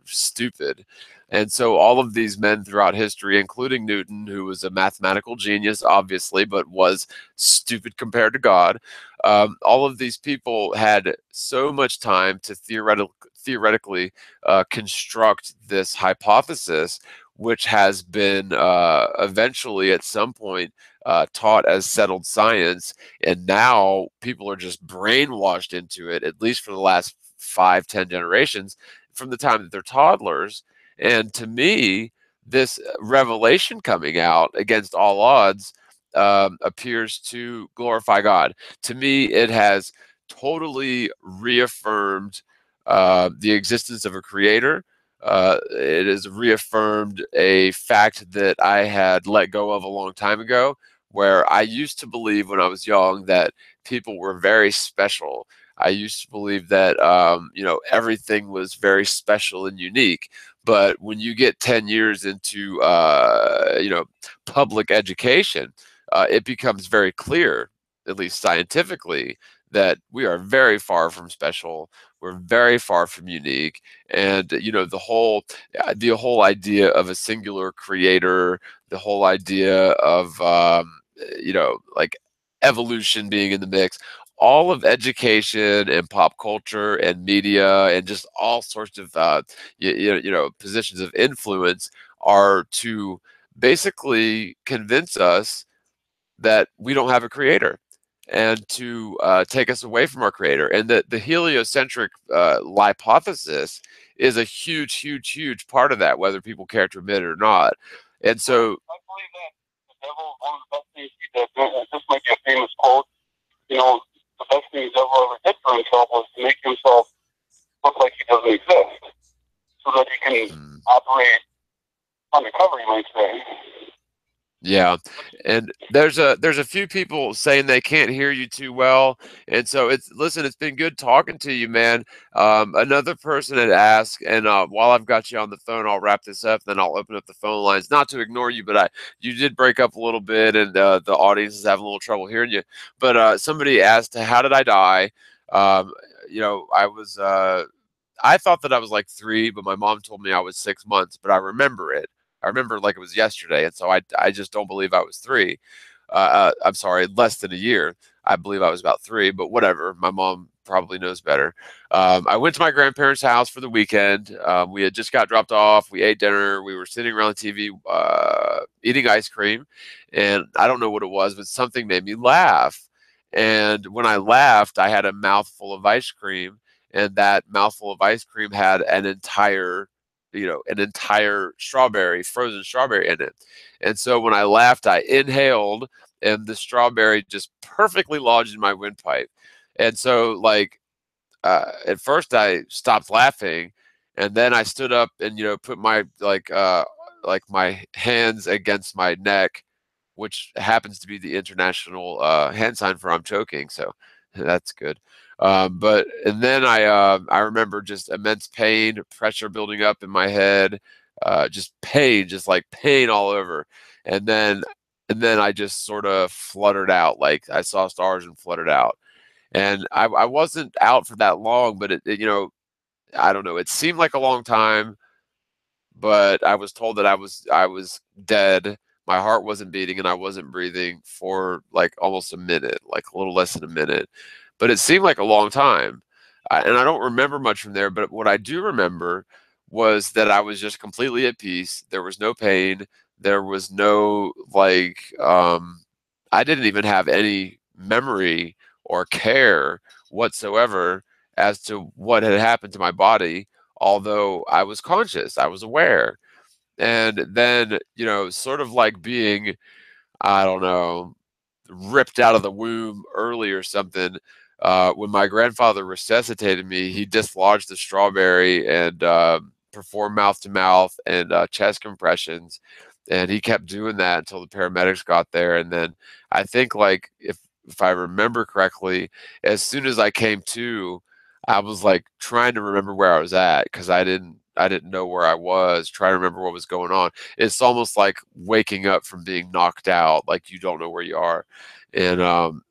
stupid. And so all of these men throughout history, including Newton, who was a mathematical genius, obviously, but was stupid compared to God, all of these people had so much time to theoretically construct this hypothesis, which has been eventually at some point taught as settled science. And now people are just brainwashed into it, at least for the last 5-10 generations, from the time that they're toddlers. And to me, this revelation coming out against all odds appears to glorify God. To me, it has totally reaffirmed the existence of a creator. It has reaffirmed a fact that I had let go of a long time ago, where I used to believe when I was young that people were very special. I used to believe that, everything was very special and unique. But when you get 10 years into, public education, it becomes very clear, at least scientifically, that we are very far from special. We're very far from unique. And, the whole idea of a singular creator, the whole idea of, like evolution being in the mix, all of education and pop culture and media and just all sorts of positions of influence are to basically convince us that we don't have a creator and to take us away from our creator. And the heliocentric hypothesis is a huge, huge, huge part of that, whether people care to admit it or not. And so, I believe that the devil is one of the best things he did. This might be a famous quote. The best thing the devil ever did for himself was to make himself look like he doesn't exist, so that he can operate undercover, you might say. yeah, and there's a few people saying they can't hear you too well, and so it's been good talking to you, man. Another person had asked, and while I've got you on the phone, I'll wrap this up, then I'll open up the phone lines. Not to ignore you, but you did break up a little bit, and the audience is having a little trouble hearing you. But somebody asked, "How did I die?" I was I thought that I was like 3, but my mom told me I was 6 months, but I remember it. I remember it like it was yesterday, and so I just don't believe I was 3. I'm sorry, less than a year. I believe I was about 3, but whatever. My mom probably knows better. I went to my grandparents' house for the weekend. We had just got dropped off. We ate dinner. We were sitting around the TV, eating ice cream, and I don't know what it was, but something made me laugh. And when I laughed, I had a mouthful of ice cream, and that mouthful of ice cream had an entire strawberry, frozen strawberry in it. And so when I laughed, I inhaled, and the strawberry just perfectly lodged in my windpipe. And so, like, at first I stopped laughing, and then I stood up and put my my hands against my neck, which happens to be the international hand sign for I'm choking. So that's good. But and then I remember just immense pain, pressure building up in my head, just pain, just like pain all over. And then I just sort of fluttered out, like I saw stars and fluttered out. And I wasn't out for that long, but I don't know. It seemed like a long time, but I was told that I was dead. My heart wasn't beating and I wasn't breathing for like almost a minute, like a little less than a minute. But it seemed like a long time. And I don't remember much from there, but what I do remember was that I was just completely at peace. There was no pain. There was no I didn't even have any memory or care whatsoever as to what had happened to my body, although I was conscious, I was aware. And then, sort of like being, I don't know, ripped out of the womb early or something. When my grandfather resuscitated me, he dislodged the strawberry and performed mouth to mouth and chest compressions. And he kept doing that until the paramedics got there. And then I think, like, if I remember correctly, as soon as I came to, I was like trying to remember where I was at because I didn't know where I was, trying to remember what was going on. It's almost like waking up from being knocked out, like you don't know where you are. And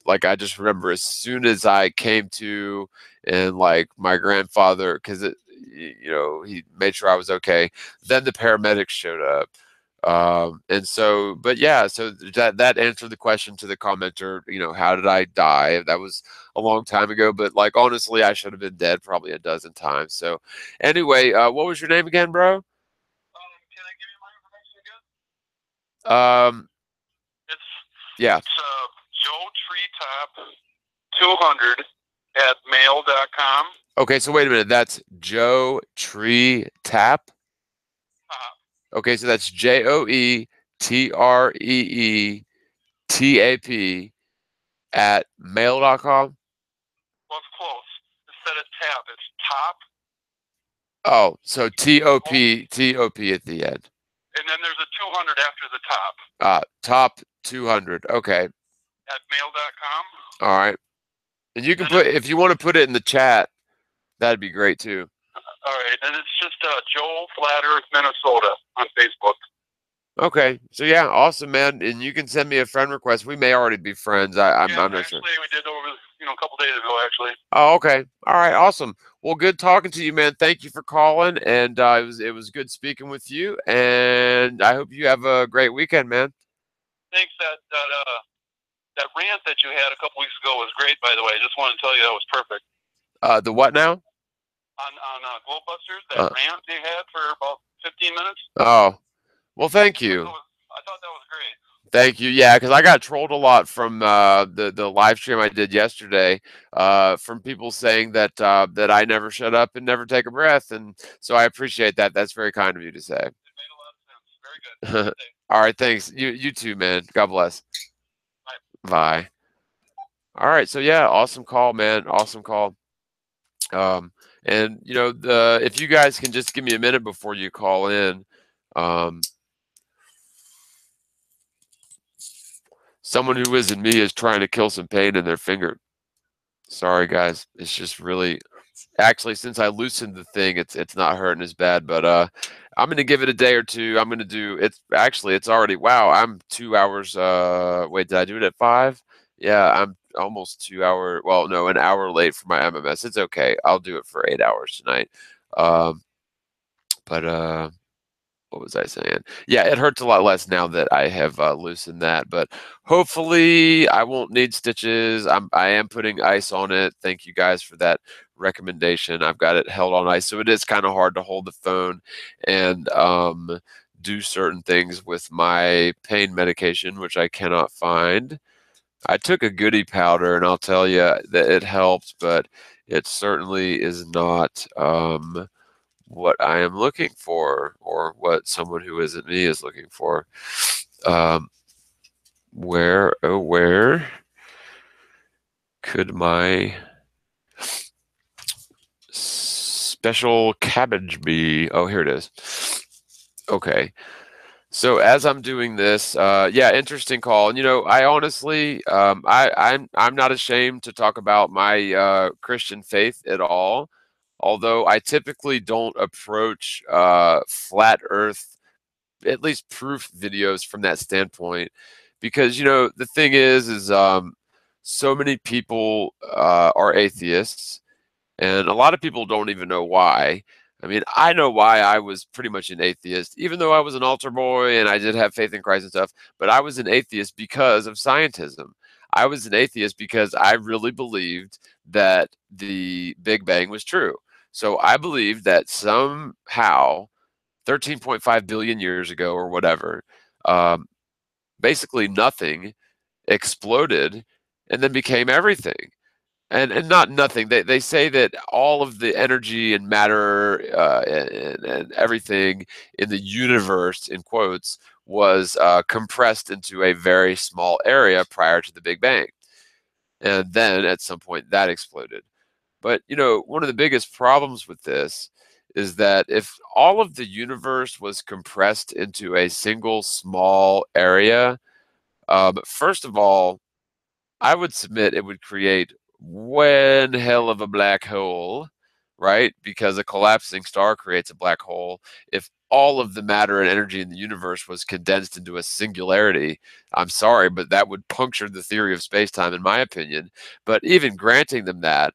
like I just remember as soon as I came to, and like my grandfather, because he made sure I was okay. Then the paramedics showed up. And so, but yeah, so that answered the question to the commenter, how did I die? That was a long time ago, but like honestly, I should have been dead probably a dozen times. So anyway, what was your name again, bro? Can I give you my information again? Um, It's yeah. Joe Treetop 200 at mail.com. Okay, so wait a minute. That's Joe Tree Tap. Okay, so that's JoeTreeTap at mail.com. Well, it's close. Instead of tap, it's top. Oh, so TOP at the end. And then there's a 200 after the top. Top 200. Okay. At mail.com. All right. And you can put, if you want to put it in the chat, that'd be great too. All right, and it's just Joel Flat Earth, Minnesota on Facebook. Okay, so yeah, awesome, man. And you can send me a friend request. We may already be friends. I'm not sure. Actually, we did over, a couple days ago, actually. Oh, okay. All right, awesome. Well, good talking to you, man. Thank you for calling, and it was good speaking with you. And I hope you have a great weekend, man. Thanks. That rant that you had a couple weeks ago was great, by the way. I just wanted to tell you that was perfect. The what now? On Globebusters, that rant you had for about 15 minutes. Oh, well, thank you. I thought that was great. Thank you. Yeah, because I got trolled a lot from the live stream I did yesterday, from people saying that that I never shut up and never take a breath, and so I appreciate that. That's very kind of you to say. It made a lot of sense. Very good. All right, thanks. You too, man. God bless. Bye. Bye. All right, so yeah, awesome call, man. Awesome call. And you know, if you guys can just give me a minute before you call in. Someone who isn't me is trying to kill some pain in their finger. Sorry, guys. It's just really, actually, since I loosened the thing, it's not hurting as bad. But I'm gonna give it a day or two. I'm gonna do it's already, wow. I'm 2 hours. Wait, did I do it at 5? Yeah, I'm almost 2 hour. Well, no, an hour late for my MMS. It's okay. I'll do it for 8 hours tonight. But what was I saying? Yeah, it hurts a lot less now that I have loosened that, but hopefully I won't need stitches. I am putting ice on it. Thank you guys for that recommendation. I've got it held on ice, so it is kind of hard to hold the phone and do certain things with my pain medication, which I cannot find. I took a goody powder, and I'll tell you that it helps, but it certainly is not what I am looking for, or what someone who isn't me is looking for. Where could my special cabbage be? Oh, here it is. Okay. So as I'm doing this, yeah, interesting call. And you know, I honestly, I'm not ashamed to talk about my Christian faith at all. Although I typically don't approach flat Earth, at least proof videos, from that standpoint, because you know the thing is so many people are atheists, and a lot of people don't even know why. I mean, I know why I was pretty much an atheist, even though I was an altar boy and I did have faith in Christ and stuff. But I was an atheist because of scientism. I was an atheist because I really believed that the Big Bang was true. So I believed that somehow 13.5 billion years ago or whatever, basically nothing exploded and then became everything. And not nothing. They say that all of the energy and matter and everything in the universe, in quotes, was compressed into a very small area prior to the Big Bang. And then at some point that exploded. But, you know, one of the biggest problems with this is that if all of the universe was compressed into a single small area, first of all, I would submit it would create one hell of a black hole, right? Because a collapsing star creates a black hole. If all of the matter and energy in the universe was condensed into a singularity, I'm sorry, but that would puncture the theory of space-time, in my opinion. But even granting them that,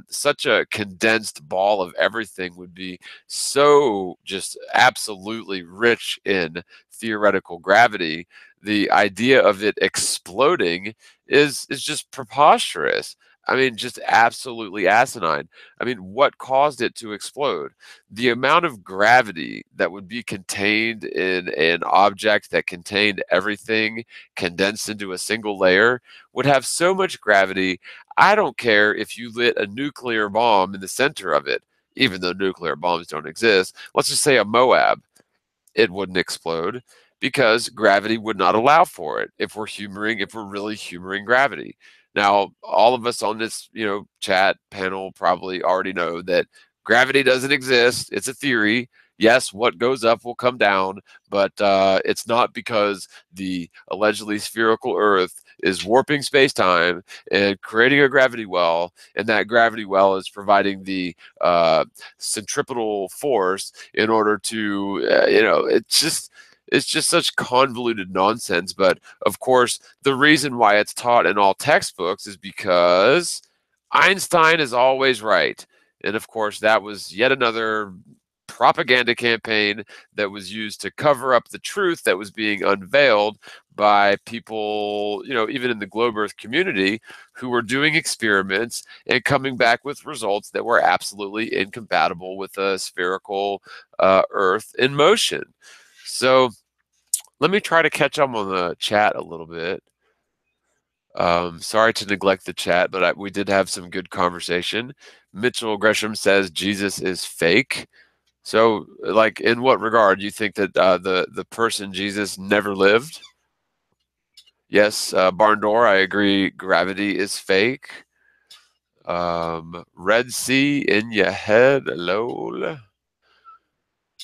such a condensed ball of everything would be so just absolutely rich in theoretical gravity. The idea of it exploding is just preposterous. I mean, just absolutely asinine. I mean, what caused it to explode? The amount of gravity that would be contained in an object that contained everything condensed into a single layer would have so much gravity. I don't care if you lit a nuclear bomb in the center of it, even though nuclear bombs don't exist. Let's just say a Moab. It wouldn't explode because gravity would not allow for it if we're really humoring gravity. Now, all of us on this, you know, chat panel probably already know that gravity doesn't exist. It's a theory. yes, what goes up will come down, but it's not because the allegedly spherical Earth is warping space-time and creating a gravity well, and that gravity well is providing the centripetal force in order to, it's just such convoluted nonsense. But of course, the reason why it's taught in all textbooks is because Einstein is always right. And of course, that was yet another propaganda campaign that was used to cover up the truth that was being unveiled by people, even in the globe Earth community, who were doing experiments and coming back with results that were absolutely incompatible with a spherical Earth in motion. So let me try to catch up on the chat a little bit. Sorry to neglect the chat, but we did have some good conversation. Mitchell Gresham says Jesus is fake. So, like, in what regard? Do you think that the person Jesus never lived? Yes, Barn Door, I agree. Gravity is fake. Red Sea in your head, lol.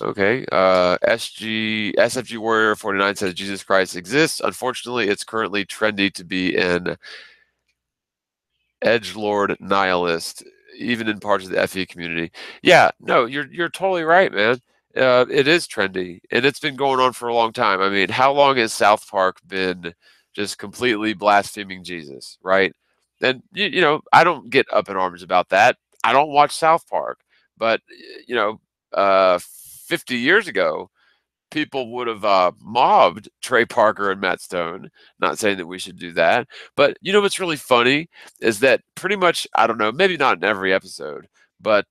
Okay. SFG Warrior 49 says Jesus Christ exists. Unfortunately, it's currently trendy to be an edgelord nihilist, even in parts of the FE community. Yeah, no, you're totally right, man. It is trendy, and it's been going on for a long time. I mean, how long has South Park been just completely blaspheming Jesus, right? And I don't get up in arms about that. I don't watch South Park, but 50 years ago, people would have mobbed Trey Parker and Matt Stone. Not saying that we should do that, but what's really funny is that pretty much, I don't know, maybe not in every episode, but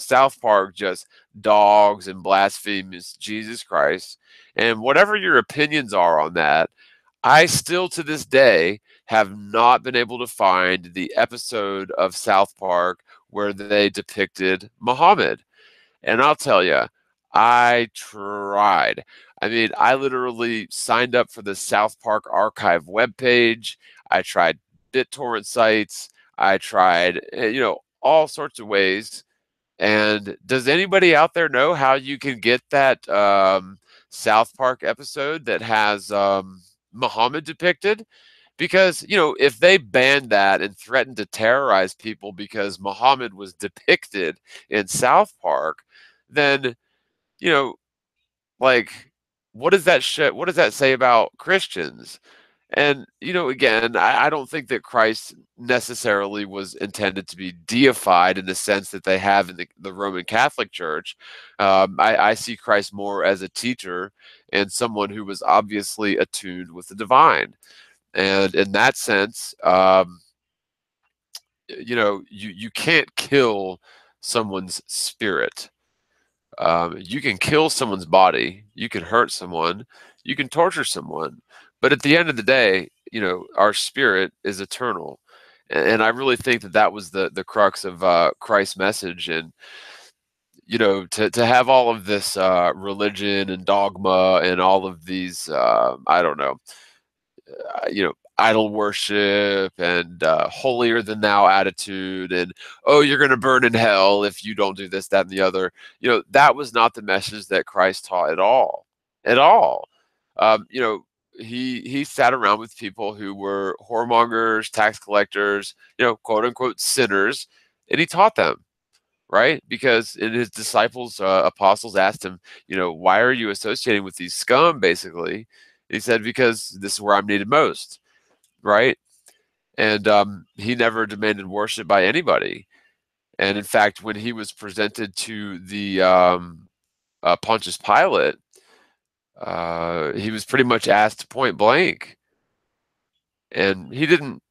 South Park just dogs and blasphemes Jesus Christ. And whatever your opinions are on that, I still to this day have not been able to find the episode of South Park where they depicted Muhammad. And I'll tell you, I tried. I mean, I literally signed up for the South Park Archive webpage. I tried BitTorrent sites. I tried, all sorts of ways. And does anybody out there know how you can get that South Park episode that has Muhammad depicted? Because, if they banned that and threatened to terrorize people because Muhammad was depicted in South Park, then, like, what does that say about Christians? And, again, I don't think that Christ necessarily was intended to be deified in the sense that they have in the Roman Catholic Church. I see Christ more as a teacher and someone who was obviously attuned with the divine. And in that sense, you can't kill someone's spirit. You can kill someone's body, you can hurt someone, you can torture someone, but at the end of the day, our spirit is eternal. And I really think that was the crux of Christ's message. And to have all of this religion and dogma and all of these I don't know, idol worship and holier than thou attitude, and you're going to burn in hell if you don't do this, that, and the other. That was not the message that Christ taught at all. At all. He sat around with people who were whoremongers, tax collectors, quote unquote sinners, and he taught them. Right? Because his disciples, apostles asked him, why are you associating with these scum, basically? He said, because this is where I'm needed most. Right? And he never demanded worship by anybody. And in fact, when he was presented to the Pontius Pilate, he was pretty much asked point blank, and he didn't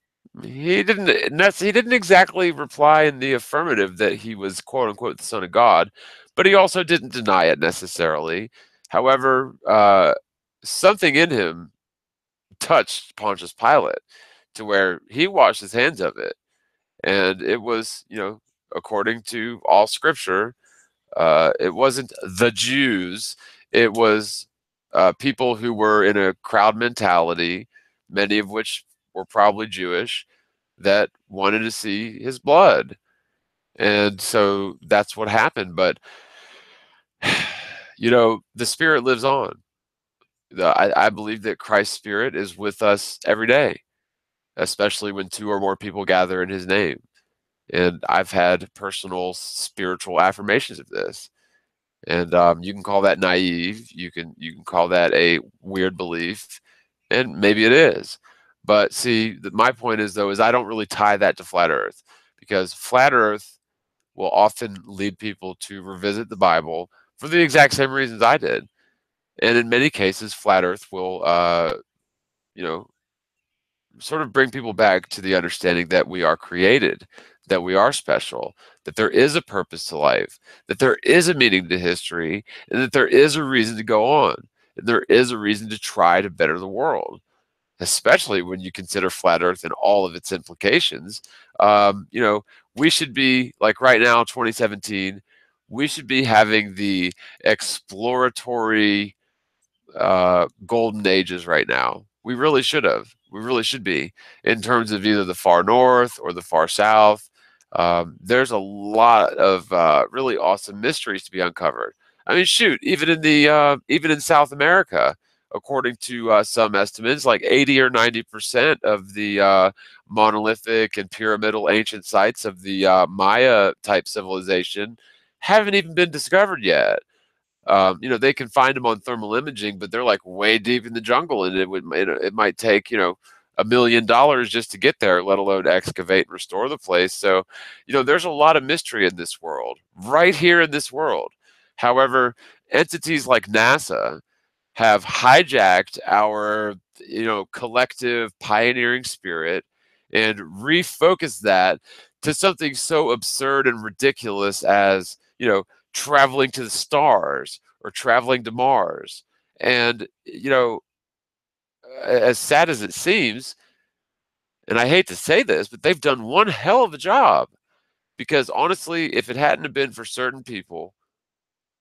exactly reply in the affirmative that he was quote unquote the Son of God, but he also didn't deny it necessarily. However, something in him touched Pontius Pilate to where he washed his hands of it. And it was, according to all scripture, it wasn't the Jews, it was people who were in a crowd mentality, many of which were probably Jewish, that wanted to see his blood. And so that's what happened. But the Spirit lives on. I believe that Christ's Spirit is with us every day, especially when 2 or more people gather in His name. And I've had personal spiritual affirmations of this. And you can call that naive. You can call that a weird belief, and maybe it is. But see, my point is though is I don't really tie that to flat Earth, because flat Earth will often lead people to revisit the Bible for the exact same reasons I did. And in many cases, flat Earth will, you know, sort of bring people back to the understanding that we are created, that we are special, that there is a purpose to life, that there is a meaning to history, and that there is a reason to go on, and there is a reason to try to better the world, especially when you consider flat Earth and all of its implications. We should be, like right now, 2017, we should be having the exploratory golden ages right now. We really should have. We really should be, in terms of either the far north or the far south. There's a lot of really awesome mysteries to be uncovered. I mean, shoot, even in South America, according to some estimates, like 80 or 90% of the monolithic and pyramidal ancient sites of the Maya type civilization haven't even been discovered yet. They can find them on thermal imaging, but they're like way deep in the jungle, and it might take $1 million just to get there, let alone excavate and restore the place. So, there's a lot of mystery in this world, right here in this world. However, entities like NASA have hijacked our collective pioneering spirit and refocused that to something so absurd and ridiculous as traveling to the stars or traveling to Mars. And as sad as it seems, and I hate to say this, but they've done one hell of a job, because honestly, if it hadn't have been for certain people,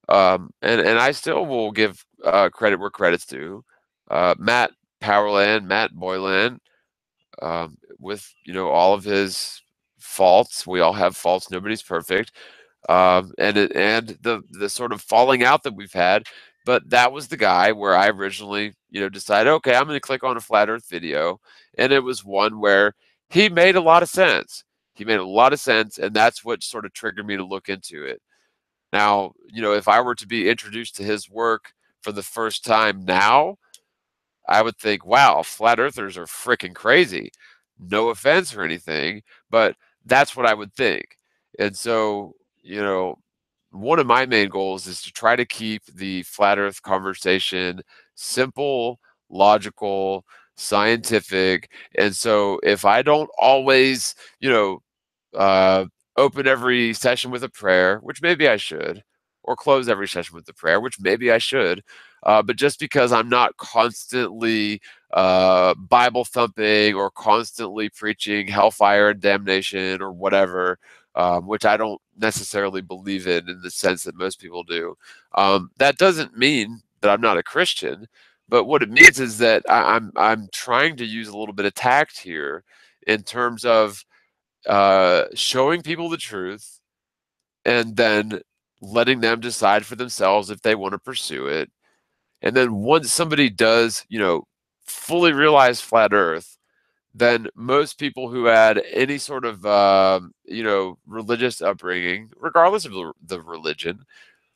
and I still will give credit where credit's due, Matt Matt Boylan, with all of his faults, we all have faults, nobody's perfect, and the sort of falling out that we've had. But that was the guy where I originally decided, okay, I'm going to click on a flat Earth video, and it was one where he made a lot of sense. He made a lot of sense, and that's what sort of triggered me to look into it. Now, if I were to be introduced to his work for the first time now, I would think, wow, flat earthers are freaking crazy. No offense or anything, but that's what I would think. And so, one of my main goals is to try to keep the flat earth conversation simple, logical, scientific. And so if I don't always, uh, open every session with a prayer, which maybe I should, or close every session with a prayer, which maybe I should, but just because I'm not constantly Bible thumping or constantly preaching hellfire and damnation or whatever, which I don't necessarily believe in the sense that most people do, that doesn't mean that I'm not a Christian. But what it means is that I'm trying to use a little bit of tact here in terms of showing people the truth, and then letting them decide for themselves if they want to pursue it. And then once somebody does, fully realize flat Earth, then most people who had any sort of, religious upbringing, regardless of the religion,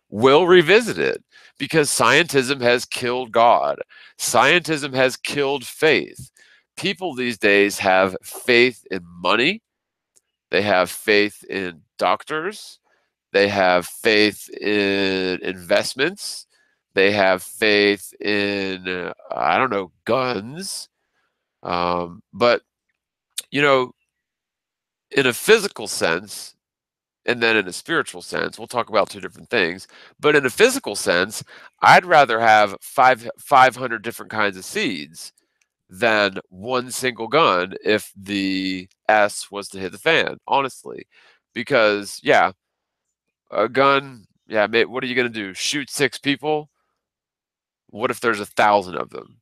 will revisit it, because scientism has killed God. Scientism has killed faith. People these days have faith in money. They have faith in doctors. They have faith in investments. They have faith in, I don't know, guns. But, in a physical sense, and then in a spiritual sense, we'll talk about two different things. But in a physical sense, I'd rather have 500 different kinds of seeds than one single gun if the S was to hit the fan, honestly. Because, yeah, a gun, yeah, what are you going to do? Shoot 6 people? What if there's 1,000 of them?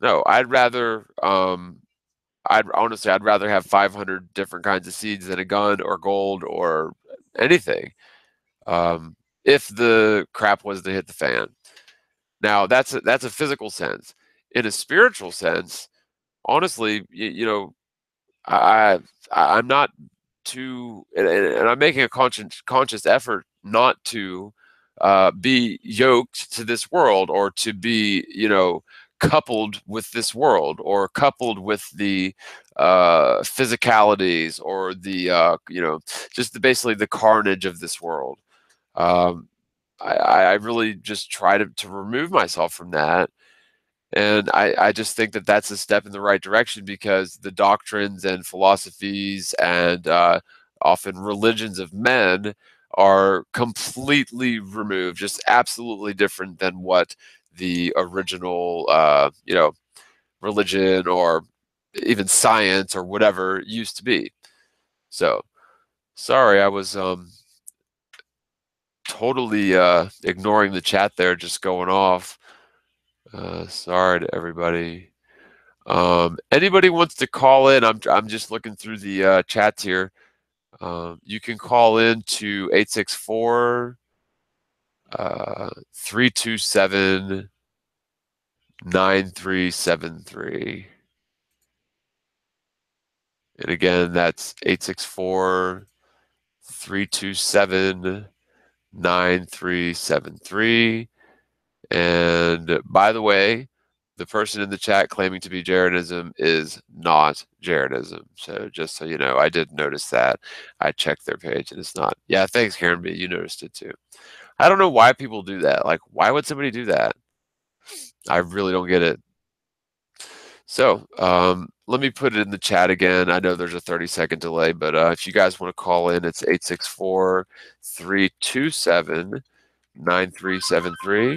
No, I'd rather, I'd rather have 500 different kinds of seeds than a gun or gold or anything. if the crap was to hit the fan. Now, that's a physical sense. In a spiritual sense, honestly, I'm not too, and I'm making a conscious effort not to be yoked to this world, or to be, coupled with this world, or coupled with the physicalities, or the just basically the carnage of this world. Um, I really just try to remove myself from that. And I just think that that's a step in the right direction, because the doctrines and philosophies and often religions of men are completely removed, just absolutely different than what the original, religion, or even science, or whatever used to be. So, sorry, I was totally ignoring the chat there, just going off. Sorry to everybody. Anybody wants to call in? I'm just looking through the chats here. You can call in to 864 327 9373. And again, that's 864 327 9373. And by the way, the person in the chat claiming to be Jeranism is not Jeranism. So just so you know, I did notice that. I checked their page and it's not. Yeah, thanks, Karen B. You noticed it too. I don't know why people do that. Like, why would somebody do that? I really don't get it. So let me put it in the chat again. I know there's a 30-second delay, but if you guys want to call in, it's 864 327 9373.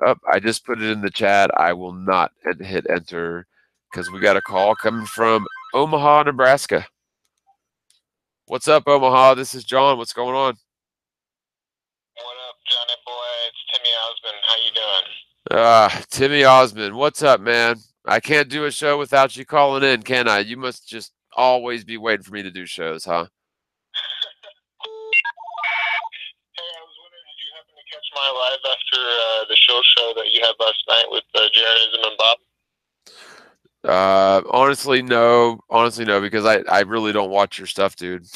Oh, I just put it in the chat. I will not hit enter, because we got a call coming from Omaha, Nebraska. What's up, Omaha? This is John. What's going on? What up, Johnny boy? It's Timmy Osman. How you doing? Timmy Osman. What's up, man? I can't do a show without you calling in, can I? You must just always be waiting for me to do shows, huh? Hey, I was wondering, did you happen to catch my live after the show that you had last night with Jeranism and Bob? Honestly, no. Honestly, no, because I really don't watch your stuff, dude.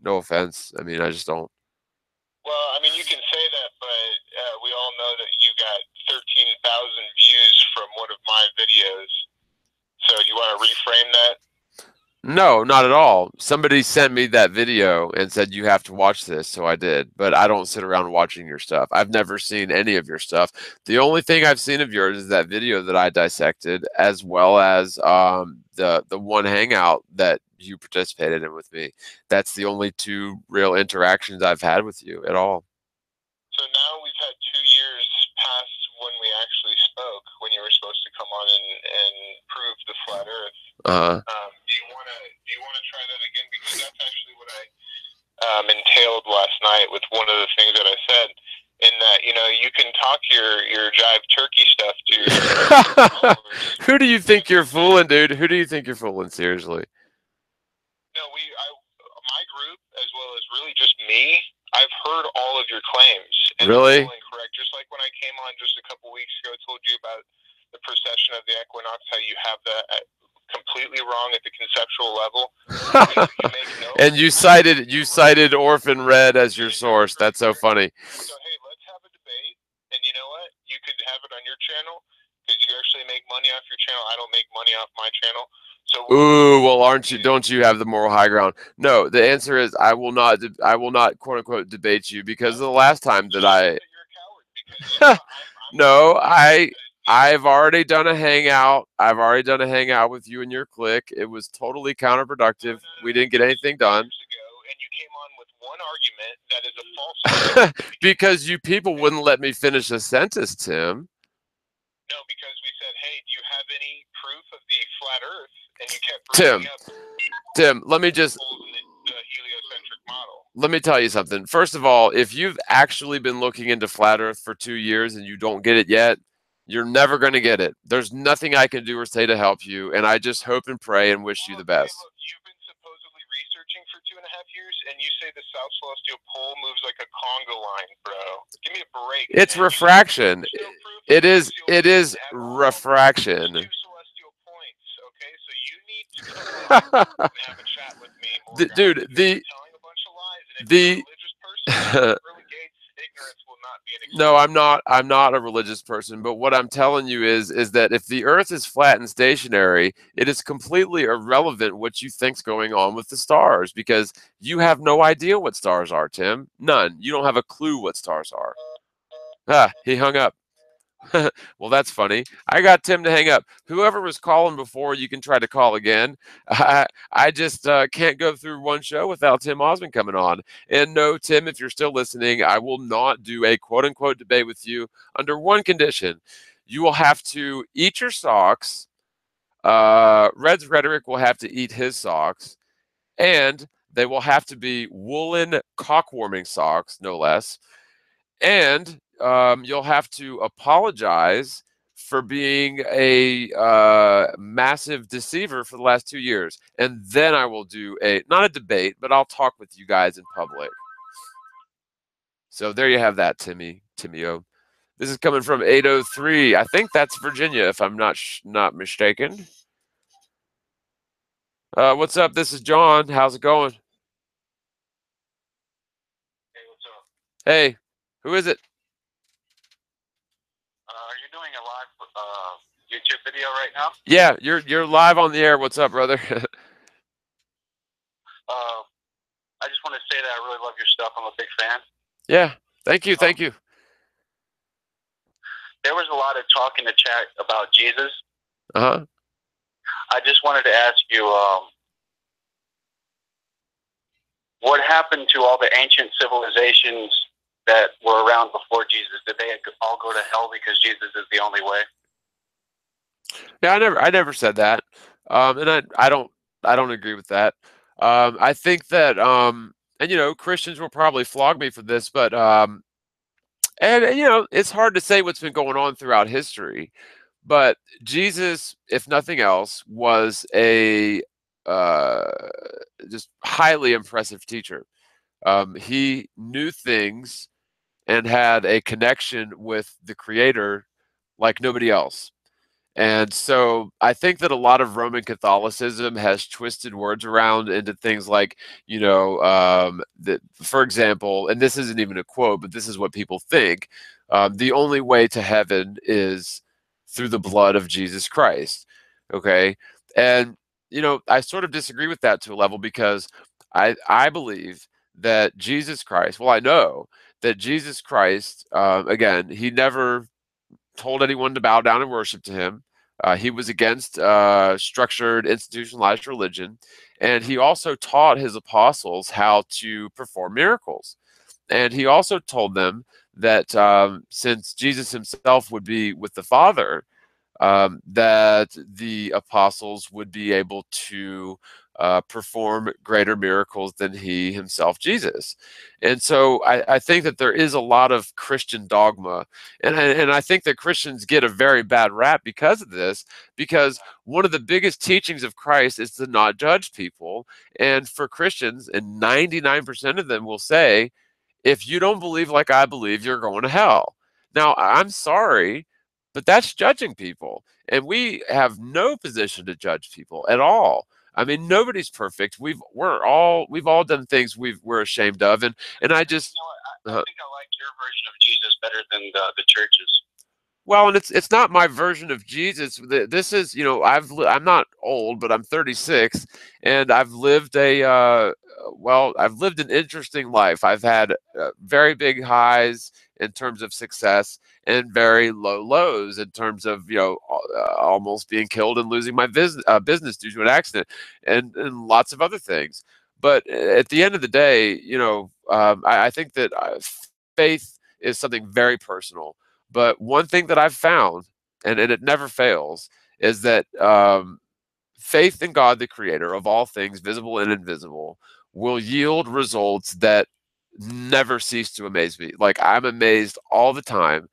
No offense. I mean, I just don't. Well, I mean, you can say that, but we all know that you got 13,000 views from one of my videos. So you want to reframe that? No, not at all. Somebody sent me that video and said, you have to watch this, so I did. But I don't sit around watching your stuff. I've never seen any of your stuff. The only thing I've seen of yours is that video that I dissected, as well as the one hangout that you participated in with me. That's the only two real interactions I've had with you at all. So now we've had 2 years past when we actually spoke, when you were supposed to come on and prove the flat Earth. Do you want to try that again? Because that's actually what I entailed last night with one of the things that I said. In that, you can talk your jive turkey stuff to your followers. Who do you think you're fooling, dude? Who do you think you're fooling? Seriously. No, my group, as well as really just me, I've heard all of your claims. And really? They're all incorrect. Just like when I came on just a couple weeks ago, I told you about the precession of the equinox, how you have that completely wrong at the conceptual level. And you cited Orphan Red as your source. That's so funny. So hey, let's have a debate. And you know what? You could have it on your channel, because you actually make money off your channel. I don't make money off my channel. So ooh, well, don't you have the moral high ground? No, the answer is I will not quote unquote debate you, because the last time that no, I've already done a hangout. I've already done a hangout with you and your clique. It was totally counterproductive. We didn't get anything done. And you came on with one argument that is a false because you people wouldn't let me finish a sentence, Tim. No, because we said, hey, do you have any proof of the flat Earth? And you kept bringing up Tim, let me just the heliocentric model. Let me tell you something. First of all, if you've actually been looking into flat Earth for 2 years and you don't get it yet, you're never going to get it. There's nothing I can do or say to help you, and I just hope and pray and wish you the best. Look, you've been supposedly researching for 2.5 years, and you say the South Celestial Pole moves like a conga line, bro. Give me a break. It's man. refraction. There's no proof It of is. celestial It is motion at all. refraction. There's two celestial points, okay? So you need to come on and have a chat with me more, guys. Dude, You're telling a bunch of lies, and if you're a religious person, Billy Gates' ignorance will not be an excuse. No, I'm not. I'm not a religious person, but what I'm telling you is that if the Earth is flat and stationary, it is completely irrelevant what you think's going on with the stars, because you have no idea what stars are, Tim. None. You don't have a clue what stars are. Ah, he hung up. Well, that's funny. I got Tim to hang up. Whoever was calling before, you can try to call again. I just can't go through one show without Tim Osman coming on. And no, Tim, if you're still listening, I will not do a quote-unquote debate with you under one condition. You will have to eat your socks. Red's Rhetoric will have to eat his socks. And they will have to be woolen cock-warming socks, no less. And you'll have to apologize for being a massive deceiver for the last 2 years. And then I will do not a debate, but I'll talk with you guys in public. So there you have that, Timmy-o. This is coming from 803. I think that's Virginia, if I'm not mistaken. What's up? This is John. How's it going? Hey, what's up? Hey, who is it? Are you doing a live YouTube video right now? Yeah, you're live on the air. What's up, brother? I just want to say that I really love your stuff. I'm a big fan. Yeah, thank you, thank you. There was a lot of talk in the chat about Jesus. Uh-huh. I just wanted to ask you, what happened to all the ancient civilizations that were around before Jesus? Did they all go to hell because Jesus is the only way? Yeah, I never said that, and I don't agree with that. I think that, and Christians will probably flog me for this, but and it's hard to say what's been going on throughout history, but Jesus, if nothing else, was a just highly impressive teacher. He knew things and had a connection with the Creator like nobody else. And so I think that a lot of Roman Catholicism has twisted words around into things like, that, for example, and this isn't even a quote, but this is what people think, the only way to heaven is through the blood of Jesus Christ. Okay. And, I sort of disagree with that to a level, because I believe that Jesus Christ, well, I know that Jesus Christ, again, he never told anyone to bow down and worship to him. He was against structured, institutionalized religion. And he also taught his apostles how to perform miracles. And he also told them that since Jesus himself would be with the Father, that the apostles would be able to perform greater miracles than he himself, Jesus. And so I think that there is a lot of Christian dogma, and I think that Christians get a very bad rap because of this, because one of the biggest teachings of Christ is to not judge people. And for Christians, and 99% of them will say, if you don't believe like I believe, you're going to hell. Now, I'm sorry, but that's judging people. And we have no position to judge people at all. I mean, nobody's perfect. We've all done things we're ashamed of, and I just. I think I like your version of Jesus better than the churches. Well, and it's not my version of Jesus. This is, I'm not old, but I'm 36, and I've lived I've lived an interesting life. I've had very big highs in terms of success, and very low lows in terms of almost being killed and losing my business due to an accident, and lots of other things. But at the end of the day, I think that faith is something very personal. But one thing that I've found, and it never fails, is that faith in God, the creator of all things, visible and invisible, will yield results that never cease to amaze me. Like, I'm amazed all the time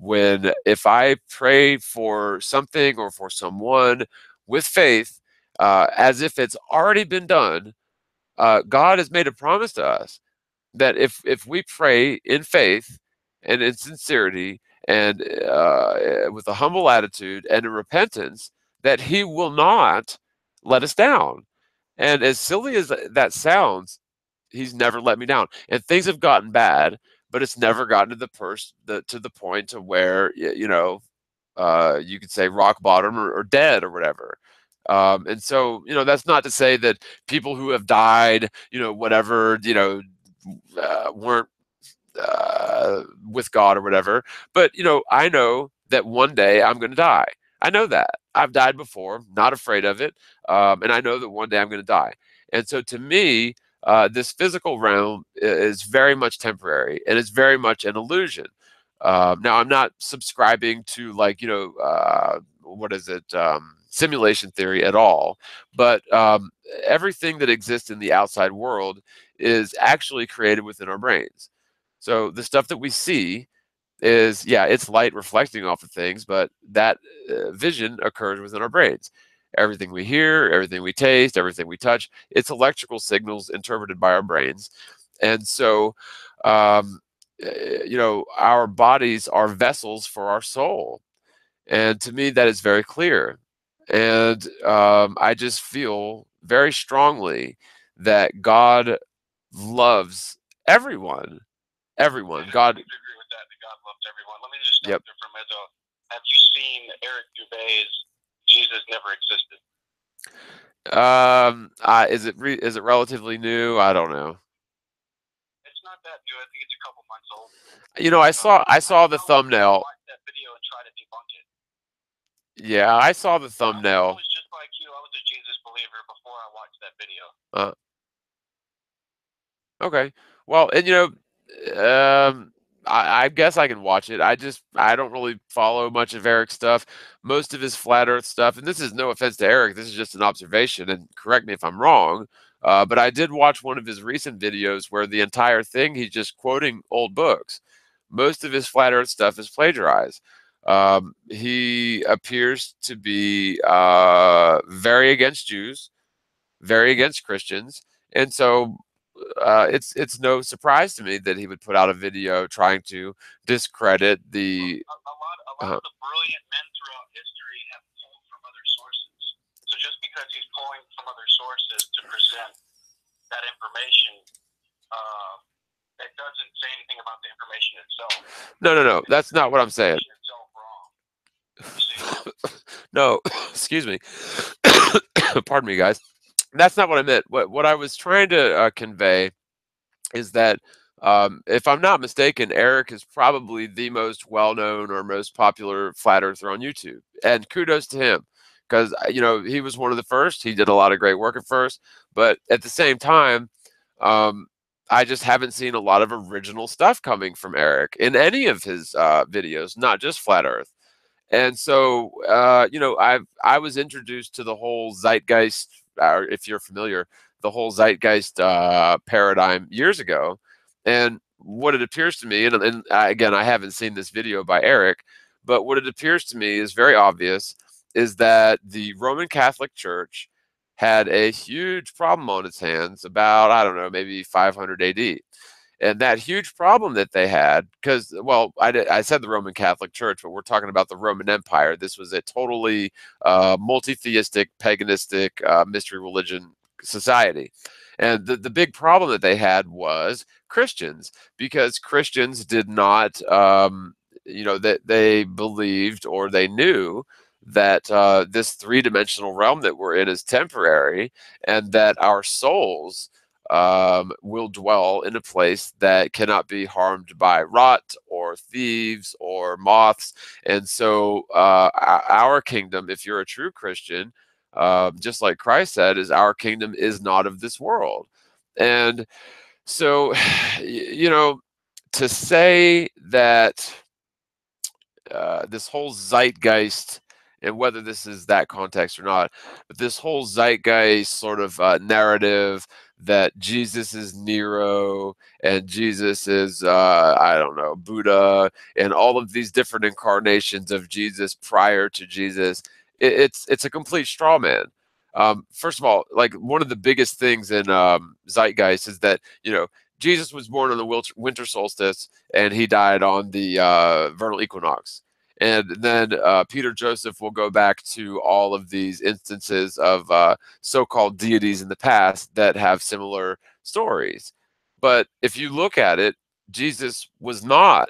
if I pray for something or for someone with faith, as if it's already been done, God has made a promise to us that if we pray in faith and in sincerity and with a humble attitude and in repentance, that He will not let us down. And as silly as that sounds, He's never let me down. And things have gotten bad, but it's never gotten to the point to where you could say rock bottom or dead or whatever. And so, that's not to say that people who have died, whatever, weren't with God or whatever. But, I know that one day I'm going to die. I know that. I've died before, not afraid of it. And I know that one day I'm going to die. And so to me, this physical realm is very much temporary, and it's very much an illusion. Now, I'm not subscribing to what is it, simulation theory at all, but everything that exists in the outside world is actually created within our brains. So the stuff that we see is, yeah, it's light reflecting off of things, but that vision occurs within our brains. Everything we hear, everything we taste, everything we touch, it's electrical signals interpreted by our brains. And so, our bodies are vessels for our soul. And to me, that is very clear. And I just feel very strongly that God loves everyone. Everyone. God. I agree with that God loves everyone. Let me just stop Yep. there for a minute, though. Have you seen Eric Dubé's Jesus Never Existed? Is it relatively new? I don't know. It's not that new. I think it's a couple months old. I saw the thumbnail. Watch that video and try to debunk it. Yeah, I saw the thumbnail. I was just like you. I was a Jesus believer before I watched that video. Okay. Well, and I guess I can watch it. I don't really follow much of Eric's stuff. Most of his flat Earth stuff, and this is no offense to Eric, this is just an observation, and correct me if I'm wrong. But I did watch one of his recent videos where the entire thing he's just quoting old books. Most of his flat Earth stuff is plagiarized. He appears to be very against Jews, very against Christians, and so it's no surprise to me that he would put out a video trying to discredit the. A lot of the brilliant men throughout history have pulled from other sources. So just because he's pulling from other sources to present that information, it doesn't say anything about the information itself. No. That's not what I'm saying. Itself wrong. No, excuse me. Pardon me, guys. That's not what I meant. What I was trying to convey is that if I'm not mistaken, Eric is probably the most well-known or most popular flat earther on YouTube, and kudos to him, because he was one of the first. He did a lot of great work at first, but at the same time, I just haven't seen a lot of original stuff coming from Eric in any of his videos, not just flat Earth. And so, I was introduced to the whole zeitgeist, if you're familiar, the whole zeitgeist paradigm years ago. And what it appears to me, and again, I haven't seen this video by Eric, but what it appears to me is very obvious, is that the Roman Catholic Church had a huge problem on its hands about, I don't know, maybe 500 AD. And that huge problem that they had, because, well, I said the Roman Catholic Church, but we're talking about the Roman Empire. This was a totally multi-theistic, paganistic, mystery religion society. And the big problem that they had was Christians, because Christians did not, that they believed or they knew that this three-dimensional realm that we're in is temporary, and that our souls will dwell in a place that cannot be harmed by rot or thieves or moths. And so our kingdom, if you're a true Christian, just like Christ said, is our kingdom is not of this world. And so, to say that this whole zeitgeist, and whether this is that context or not, but this whole zeitgeist sort of narrative that Jesus is Nero and Jesus is, I don't know, Buddha, and all of these different incarnations of Jesus prior to Jesus, it's a complete straw man. First of all, like one of the biggest things in zeitgeist is that Jesus was born on the winter solstice and he died on the vernal equinox. And then Peter Joseph will go back to all of these instances of so-called deities in the past that have similar stories. But if you look at it, Jesus was not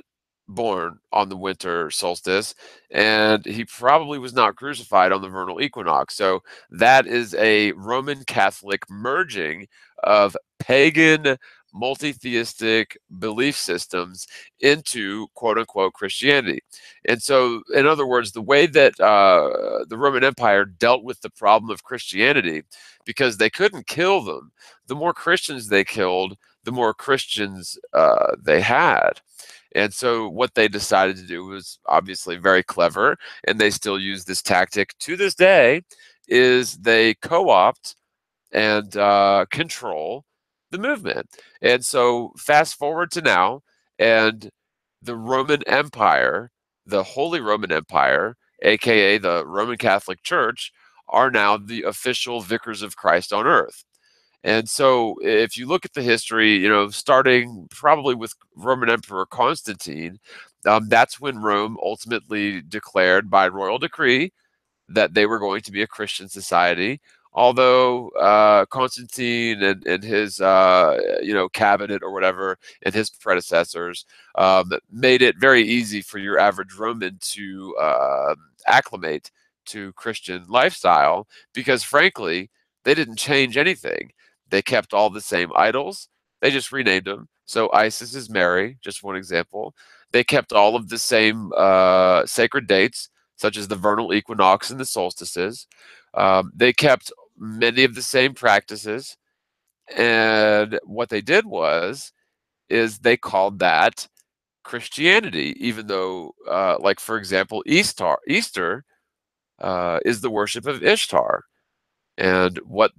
born on the winter solstice, and he probably was not crucified on the vernal equinox. So that is a Roman Catholic merging of pagan multi-theistic belief systems into quote unquote Christianity. And so, in other words, the way that the Roman Empire dealt with the problem of Christianity, because they couldn't kill them, the more Christians they killed, the more Christians they had. And so what they decided to do was obviously very clever, and they still use this tactic to this day, is they co-opt and control the movement. And so fast forward to now, and the Roman Empire, the Holy Roman Empire, aka the Roman Catholic Church, are now the official vicars of Christ on earth. And so if you look at the history, starting probably with Roman Emperor Constantine, that's when Rome ultimately declared by royal decree that they were going to be a Christian society. Although Constantine and his cabinet or whatever and his predecessors made it very easy for your average Roman to acclimate to Christian lifestyle, because frankly they didn't change anything. They kept all the same idols. They just renamed them. So Isis is Mary, just one example. They kept all of the same sacred dates, such as the vernal equinox and the solstices. They kept many of the same practices. And what they did is they called that Christianity, even though, like, for example, Easter is the worship of Ishtar. And what,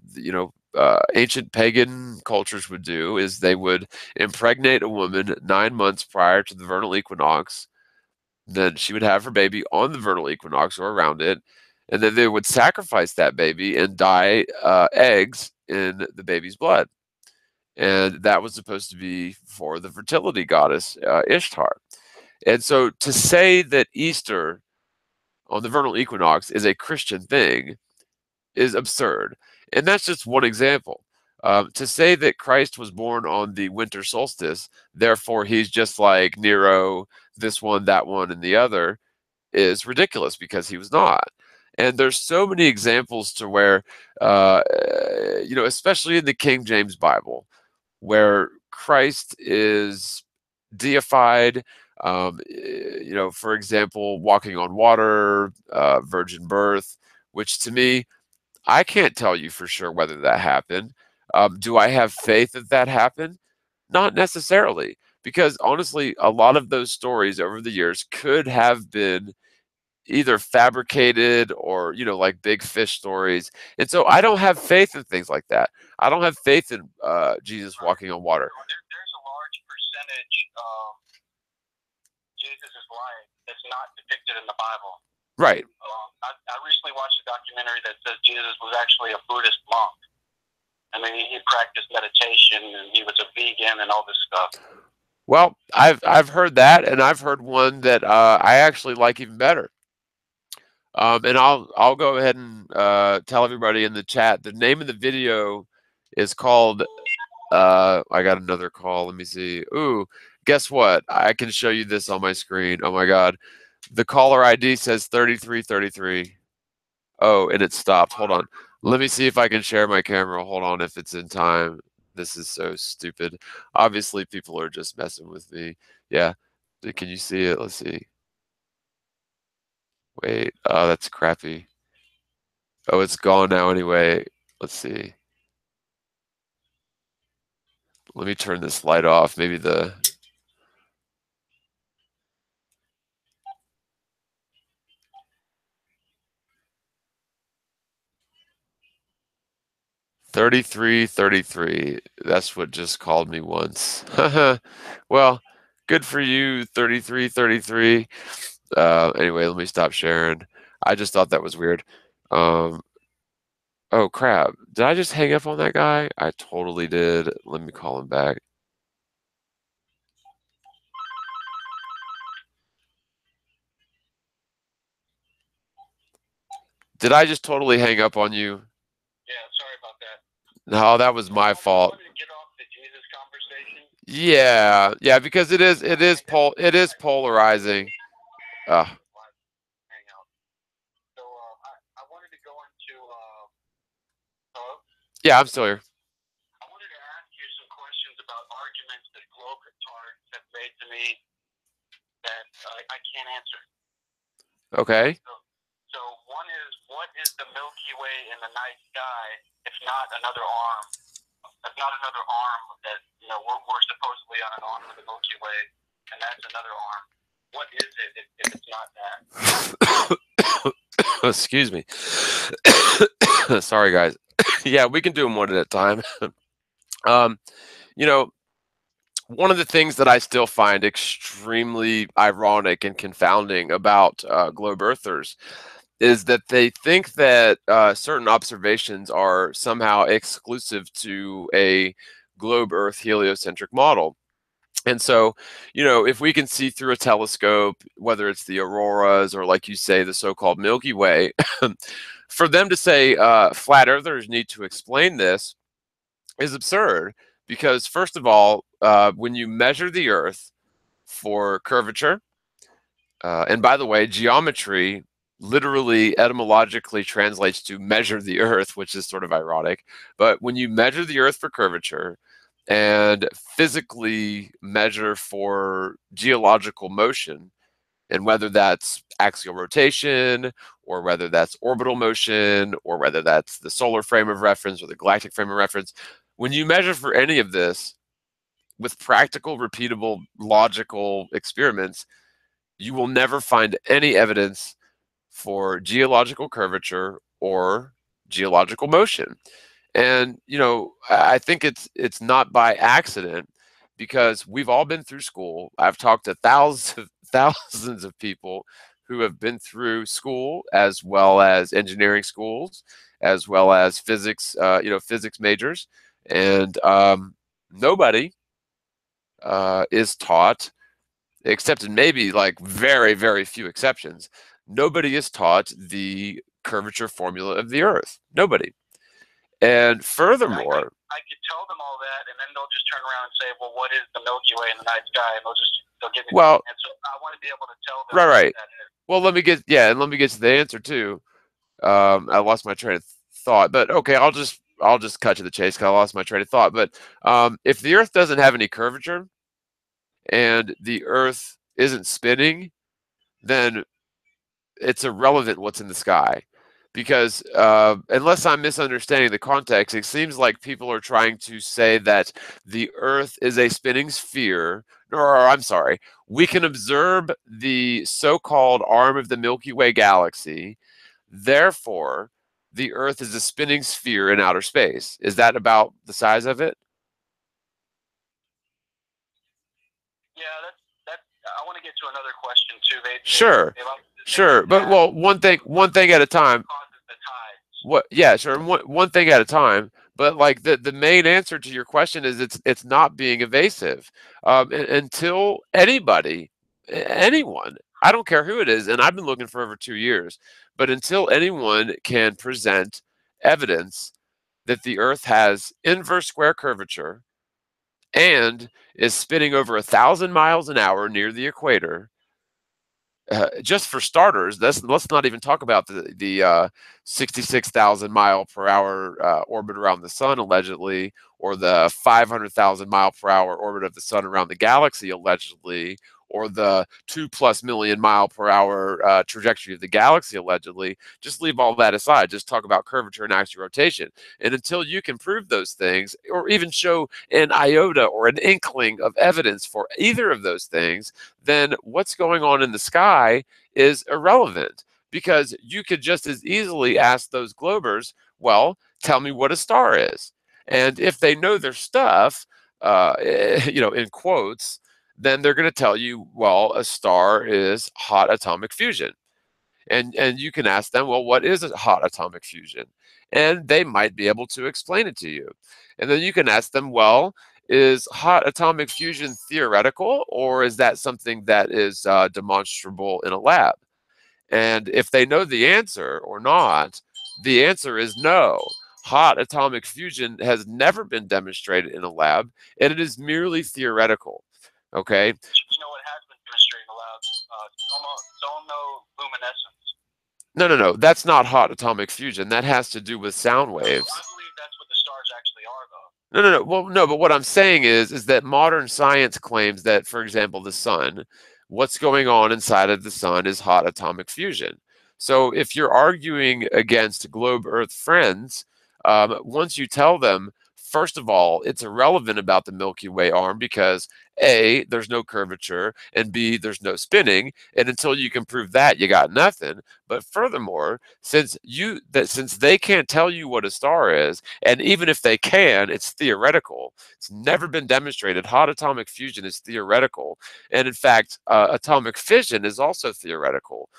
ancient pagan cultures would do is they would impregnate a woman 9 months prior to the vernal equinox. Then she would have her baby on the vernal equinox or around it. And then they would sacrifice that baby and dye eggs in the baby's blood. And that was supposed to be for the fertility goddess, Ishtar. And so to say that Easter on the vernal equinox is a Christian thing is absurd. And that's just one example. To say that Christ was born on the winter solstice, therefore he's just like Nero, this one, that one, and the other, is ridiculous, because he was not. And there's so many examples to where, especially in the King James Bible, where Christ is deified. For example, walking on water, virgin birth, which to me, I can't tell you for sure whether that happened. Do I have faith that that happened? Not necessarily, because honestly, a lot of those stories over the years could have been either fabricated or, like big fish stories. And so I don't have faith in things like that. I don't have faith in Jesus walking on water. There's a large percentage of Jesus' life that's not depicted in the Bible. Right. I recently watched a documentary that says Jesus was actually a Buddhist monk. I mean, he practiced meditation and he was a vegan and all this stuff. Well, I've heard that, and I've heard one that I actually like even better. And I'll go ahead and tell everybody in the chat, the name of the video is called I got another call. Let me see. Ooh, guess what? I can show you this on my screen. Oh my God. The caller ID says 3333. Oh, and it stopped. Hold on. Let me see if I can share my camera. Hold on, if it's in time. This is so stupid. Obviously, people are just messing with me. Yeah. Can you see it? Let's see. Wait. Oh, that's crappy. Oh, it's gone now anyway. Let's see. Let me turn this light off. Maybe the... $33.33. That's what just called me once. Well, good for you, $33.33. Anyway, let me stop sharing. I just thought that was weird. Oh, crap. Did I just hang up on that guy? I totally did. Let me call him back. Did I just totally hang up on you? Yeah, sorry about that. No, that was my fault. I wanted to get off the Jesus conversation. Yeah, because it is polarizing. Hangout. So I wanted to go into. Hello? Yeah, I'm still here. I wanted to ask you some questions about arguments that globetrotters have made to me that I can't answer. Okay. So one is, what is the Milky Way in the night sky if not another arm? If not another arm that, we're supposedly on an arm of the Milky Way, and that's another arm. What is it if it's not that? Excuse me. Sorry, guys. Yeah, we can do them one at a time. One of the things that I still find extremely ironic and confounding about globe earthers is that they think that certain observations are somehow exclusive to a globe Earth heliocentric model. And so, if we can see through a telescope, whether it's the auroras or, like you say, the so-called Milky Way, for them to say flat earthers need to explain this is absurd. Because first of all, when you measure the Earth for curvature, and by the way, geometry literally etymologically translates to measure the Earth, which is sort of ironic. But when you measure the Earth for curvature and physically measure for geological motion, and whether that's axial rotation or whether that's orbital motion or whether that's the solar frame of reference or the galactic frame of reference, when you measure for any of this with practical, repeatable, logical experiments, you will never find any evidence for geological curvature or geological motion. And I think it's not by accident, because we've all been through school. I've talked to thousands of people who have been through school, as well as engineering schools, as well as physics, physics majors, and nobody is taught, except in maybe like very, very few exceptions, nobody is taught the curvature formula of the Earth. Nobody. And furthermore, I could tell them all that, and then they'll just turn around and say, "Well, what is the Milky Way in the night sky?" And they'll give me. Well, and so I want to be able to tell them. right. That is. Well, let me get to the answer too. I lost my train of thought, but okay, I'll just cut to the chase because I lost my train of thought. But if the Earth doesn't have any curvature and the Earth isn't spinning, then it's irrelevant what's in the sky. Because unless I'm misunderstanding the context, it seems like people are trying to say that the Earth is a spinning sphere, or I'm sorry, we can observe the so-called arm of the Milky Way galaxy. Therefore, the Earth is a spinning sphere in outer space. Is that about the size of it? Yeah, that. I want to get to another question too. Sure. But well, one thing at a time. Yeah, sure. One thing at a time. But like the main answer to your question is it's not being evasive. Until anyone, I don't care who it is, and I've been looking for over 2 years, but until anyone can present evidence that the Earth has inverse square curvature and is spinning over 1,000 miles an hour near the equator, just for starters, let's not even talk about the 66,000 mile per hour orbit around the sun allegedly, or the 500,000 mile per hour orbit of the sun around the galaxy allegedly, or the 2+ million mile per hour trajectory of the galaxy allegedly. Just leave all that aside. Just talk about curvature and axial rotation. And until you can prove those things, or even show an iota or an inkling of evidence for either of those things, then what's going on in the sky is irrelevant. Because you could just as easily ask those globers, well, tell me what a star is. And if they know their stuff, in quotes, then they're going to tell you, well, a star is hot atomic fusion. And you can ask them, well, what is a hot atomic fusion? And they might be able to explain it to you. And then you can ask them, well, is hot atomic fusion theoretical, or is that something that is demonstrable in a lab? And if they know the answer or not, the answer is no. Hot atomic fusion has never been demonstrated in a lab, and it is merely theoretical. Okay? You know what has been demonstrated in the lab? Luminescence. No. That's not hot atomic fusion. That has to do with sound waves. I believe that's what the stars actually are, though. No. Well, no, but what I'm saying is that modern science claims that, for example, the sun, what's going on inside of the sun is hot atomic fusion. So if you're arguing against globe Earth friends, once you tell them, first of all, it's irrelevant about the Milky Way arm because A, there's no curvature, and B, there's no spinning, and until you can prove that, you got nothing. But furthermore, since they can't tell you what a star is, and even if they can, it's theoretical. It's never been demonstrated. Hot atomic fusion is theoretical, and in fact, atomic fission is also theoretical.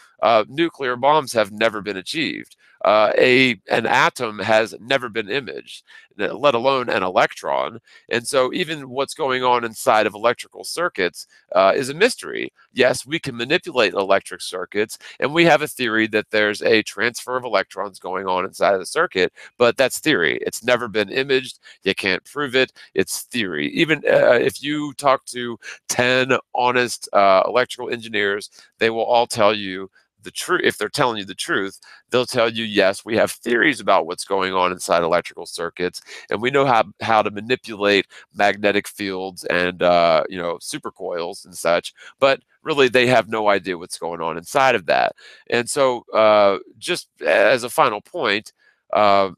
Nuclear bombs have never been achieved. An atom has never been imaged, let alone an electron. And so even what's going on inside of electrical circuits is a mystery. Yes, we can manipulate electric circuits, and we have a theory that there's a transfer of electrons going on inside of the circuit, but that's theory. It's never been imaged. You can't prove it. It's theory. Even if you talk to 10 honest electrical engineers, they will all tell you the truth. If they're telling you the truth, they'll tell you, yes, we have theories about what's going on inside electrical circuits, and we know how to manipulate magnetic fields and supercoils and such, but really they have no idea what's going on inside of that. And so just as a final point,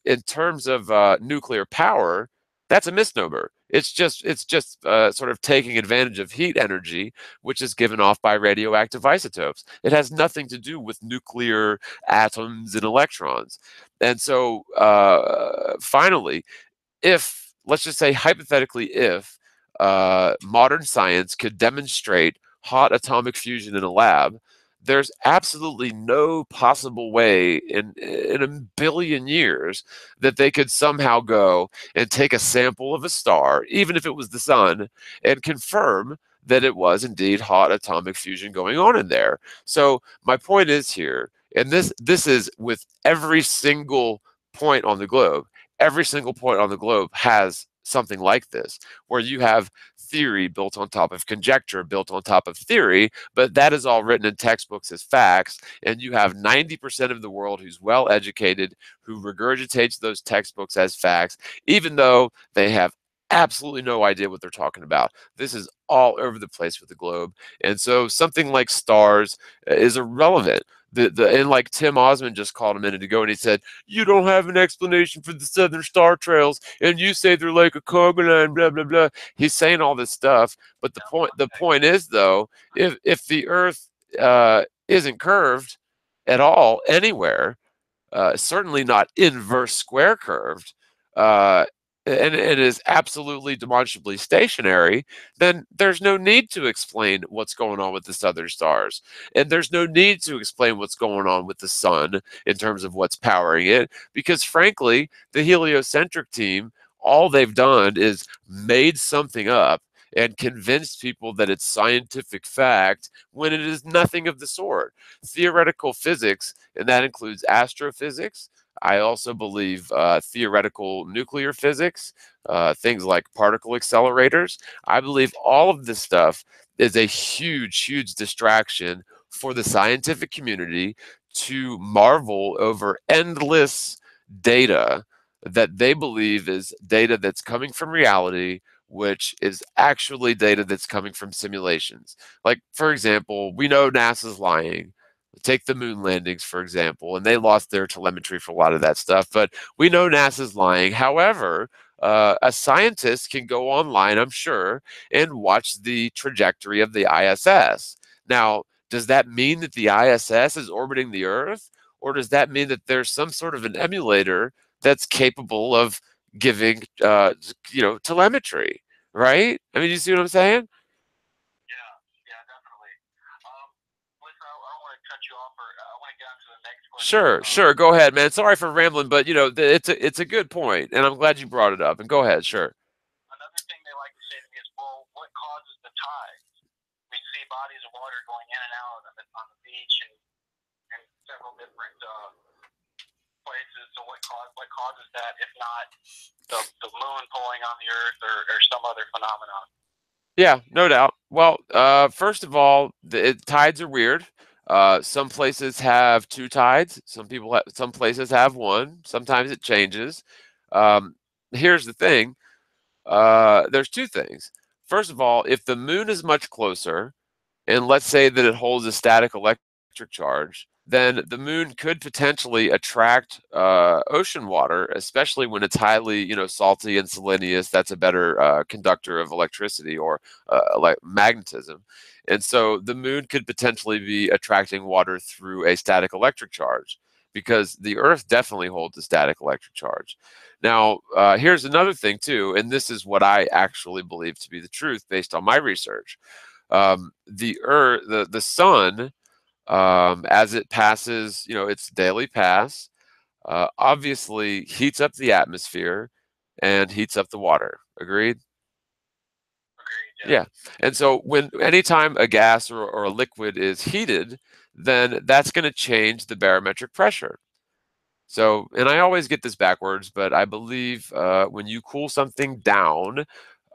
in terms of nuclear power, that's a misnomer. It's just sort of taking advantage of heat energy, which is given off by radioactive isotopes. It has nothing to do with nuclear atoms and electrons. And so, finally, if, let's just say hypothetically, if modern science could demonstrate hot atomic fusion in a lab, there's absolutely no possible way in a billion years that they could somehow go and take a sample of a star, even if it was the sun, and confirm that it was indeed hot atomic fusion going on in there. So my point is here, and this is with every single point on the globe. Every single point on the globe has something like this, where you have theory built on top of conjecture, built on top of theory, but that is all written in textbooks as facts. And you have 90% of the world who's well educated, who regurgitates those textbooks as facts, even though they have absolutely no idea what they're talking about. This is all over the place with the globe. And so something like stars is irrelevant. And like Tim Osman just called a minute ago, and he said, you don't have an explanation for the southern star trails, and you say they're like a carbon line, blah blah blah. He's saying all this stuff, but the point is, though, if the Earth isn't curved at all anywhere, certainly not inverse square curved, and it is absolutely demonstrably stationary, then there's no need to explain what's going on with the southern stars. And there's no need to explain what's going on with the sun in terms of what's powering it, because frankly, the heliocentric team, all they've done is made something up and convinced people that it's scientific fact when it is nothing of the sort. Theoretical physics, and that includes astrophysics. I also believe theoretical nuclear physics, things like particle accelerators. I believe all of this stuff is a huge, huge distraction for the scientific community to marvel over endless data that they believe is data that's coming from reality, which is actually data that's coming from simulations. Like, for example, we know NASA's lying. Take the moon landings, for example, and they lost their telemetry for a lot of that stuff, but we know NASA's lying. However, a scientist can go online, I'm sure, and watch the trajectory of the ISS. Now, does that mean that the ISS is orbiting the Earth? Or does that mean that there's some sort of an emulator that's capable of giving, telemetry, right? I mean, you see what I'm saying? Yeah, definitely. I don't want to cut you off, or I want to get onto Sure. Go ahead, man. Sorry for rambling, but it's a good point, and I'm glad you brought it up. And go ahead, sure. Another thing they like to say to me is, well, what causes the tides? We see bodies of water going in and out on the beach and several different places. So what causes that, if not the moon pulling on the earth or some other phenomenon? Yeah, no doubt. Well, first of all, tides are weird. Some places have two tides. Some places have one. Sometimes it changes. Um, Here's the thing. There's two things. First of all, if the moon is much closer, and let's say that it holds a static electric charge, then the moon could potentially attract ocean water, especially when it's highly, salty and salinous. That's a better conductor of electricity or magnetism. And so the moon could potentially be attracting water through a static electric charge because the Earth definitely holds a static electric charge. Now, here's another thing too, and this is what I actually believe to be the truth based on my research. The sun, as it passes, its daily pass, obviously heats up the atmosphere and heats up the water. Agreed? Agreed. Yeah. And so anytime a gas or a liquid is heated, then that's going to change the barometric pressure. So, and I always get this backwards, but I believe when you cool something down,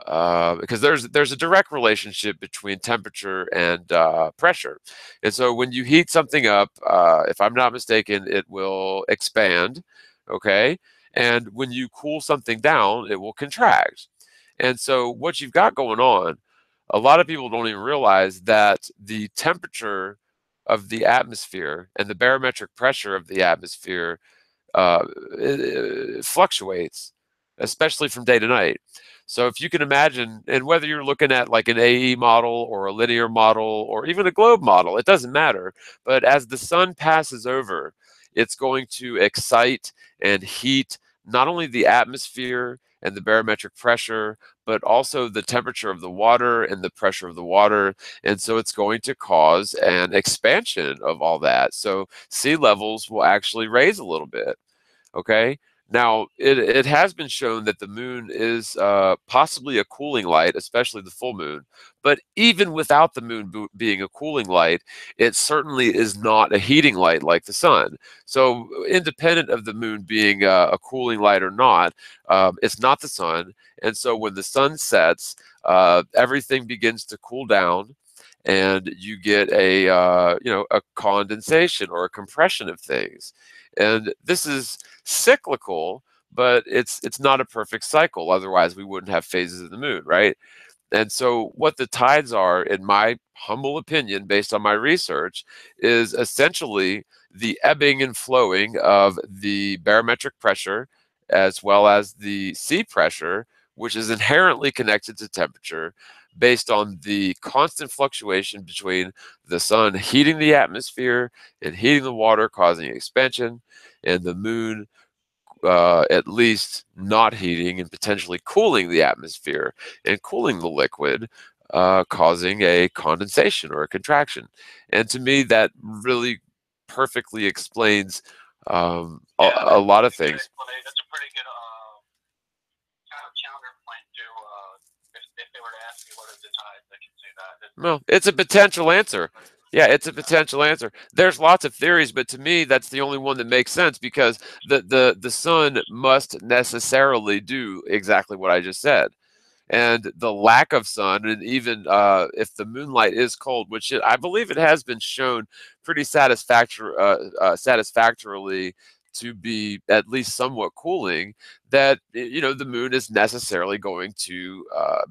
because there's a direct relationship between temperature and pressure. And so when you heat something up, if I'm not mistaken, it will expand, okay? And when you cool something down, it will contract. And so what you've got going on, a lot of people don't even realize that the temperature of the atmosphere and the barometric pressure of the atmosphere it fluctuates, especially from day to night. So if you can imagine, and whether you're looking at like an AE model or a linear model or even a globe model, it doesn't matter. But as the sun passes over, it's going to excite and heat not only the atmosphere and the barometric pressure, but also the temperature of the water and the pressure of the water. And so it's going to cause an expansion of all that. So sea levels will actually raise a little bit. Okay. Now, it has been shown that the moon is possibly a cooling light, especially the full moon. But even without the moon being a cooling light, it certainly is not a heating light like the sun. So, independent of the moon being a cooling light or not, it's not the sun. And so, when the sun sets, everything begins to cool down, and you get a condensation or a compression of things. And this is cyclical, but it's not a perfect cycle. Otherwise, we wouldn't have phases of the moon, right? And so, what the tides are, in my humble opinion, based on my research, is essentially the ebbing and flowing of the barometric pressure as well as the sea pressure, which is inherently connected to temperature based on the constant fluctuation between the sun heating the atmosphere and heating the water, causing expansion, and the moon at least not heating and potentially cooling the atmosphere and cooling the liquid, causing a condensation or a contraction. And to me, that really perfectly explains a lot of things. That's a pretty good kind of counterpoint to if they were to ask me what is the tide, I can say that. Well, it's a potential answer. Yeah, it's a potential answer. There's lots of theories, but to me, that's the only one that makes sense because the sun must necessarily do exactly what I just said. And the lack of sun, and even if the moonlight is cold, which I believe it has been shown pretty satisfactorily to be at least somewhat cooling, that the moon is necessarily going to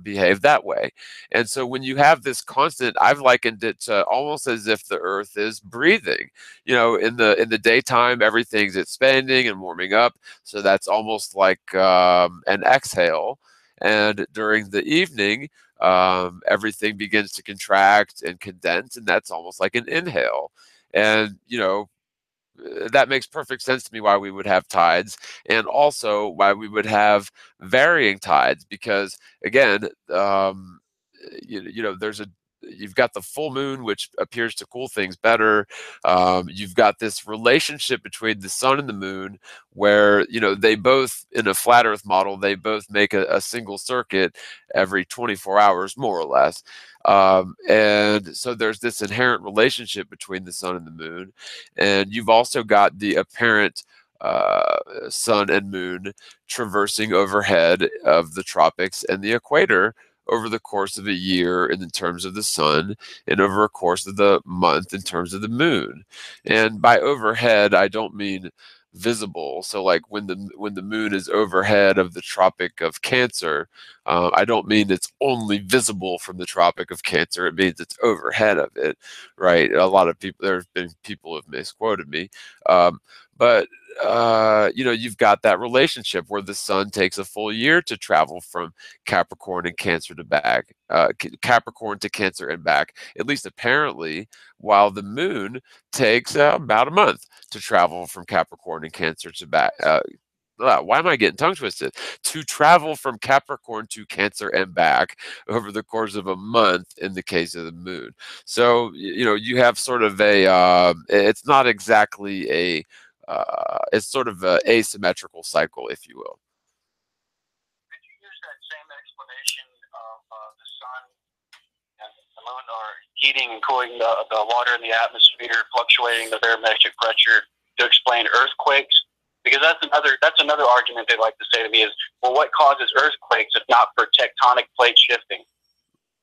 behave that way. And so when you have this constant, I've likened it to almost as if the Earth is breathing. In the daytime, everything's expanding and warming up, so that's almost like an exhale. And during the evening, everything begins to contract and condense, and that's almost like an inhale. And that makes perfect sense to me why we would have tides, and also why we would have varying tides, because again, there's you've got the full moon, which appears to cool things better. You've got this relationship between the sun and the moon, where they both, in a flat Earth model, they both make a single circuit every 24 hours, more or less. And so there's this inherent relationship between the sun and the moon, and you've also got the apparent sun and moon traversing overhead of the tropics and the equator over the course of a year in terms of the sun, and over a course of the month in terms of the moon. And by overhead, I don't mean visible. So like when the moon is overhead of the Tropic of Cancer, I don't mean it's only visible from the Tropic of Cancer. It means it's overhead of it, right? A lot of people, there have been people who have misquoted me, but you've got that relationship where the sun takes a full year to travel from Capricorn and Cancer to back, Capricorn to Cancer and back, at least apparently, while the moon takes about a month to travel from Capricorn and Cancer to back. Why am I getting tongue twisted? To travel from Capricorn to Cancer and back over the course of a month in the case of the moon. So, you have sort of it's not exactly it's sort of an asymmetrical cycle, if you will. Could you use that same explanation of the sun and the moon are heating and cooling the water in the atmosphere, fluctuating the barometric pressure, to explain earthquakes? Because that's another argument they like to say to me is, well, what causes earthquakes if not for tectonic plate shifting?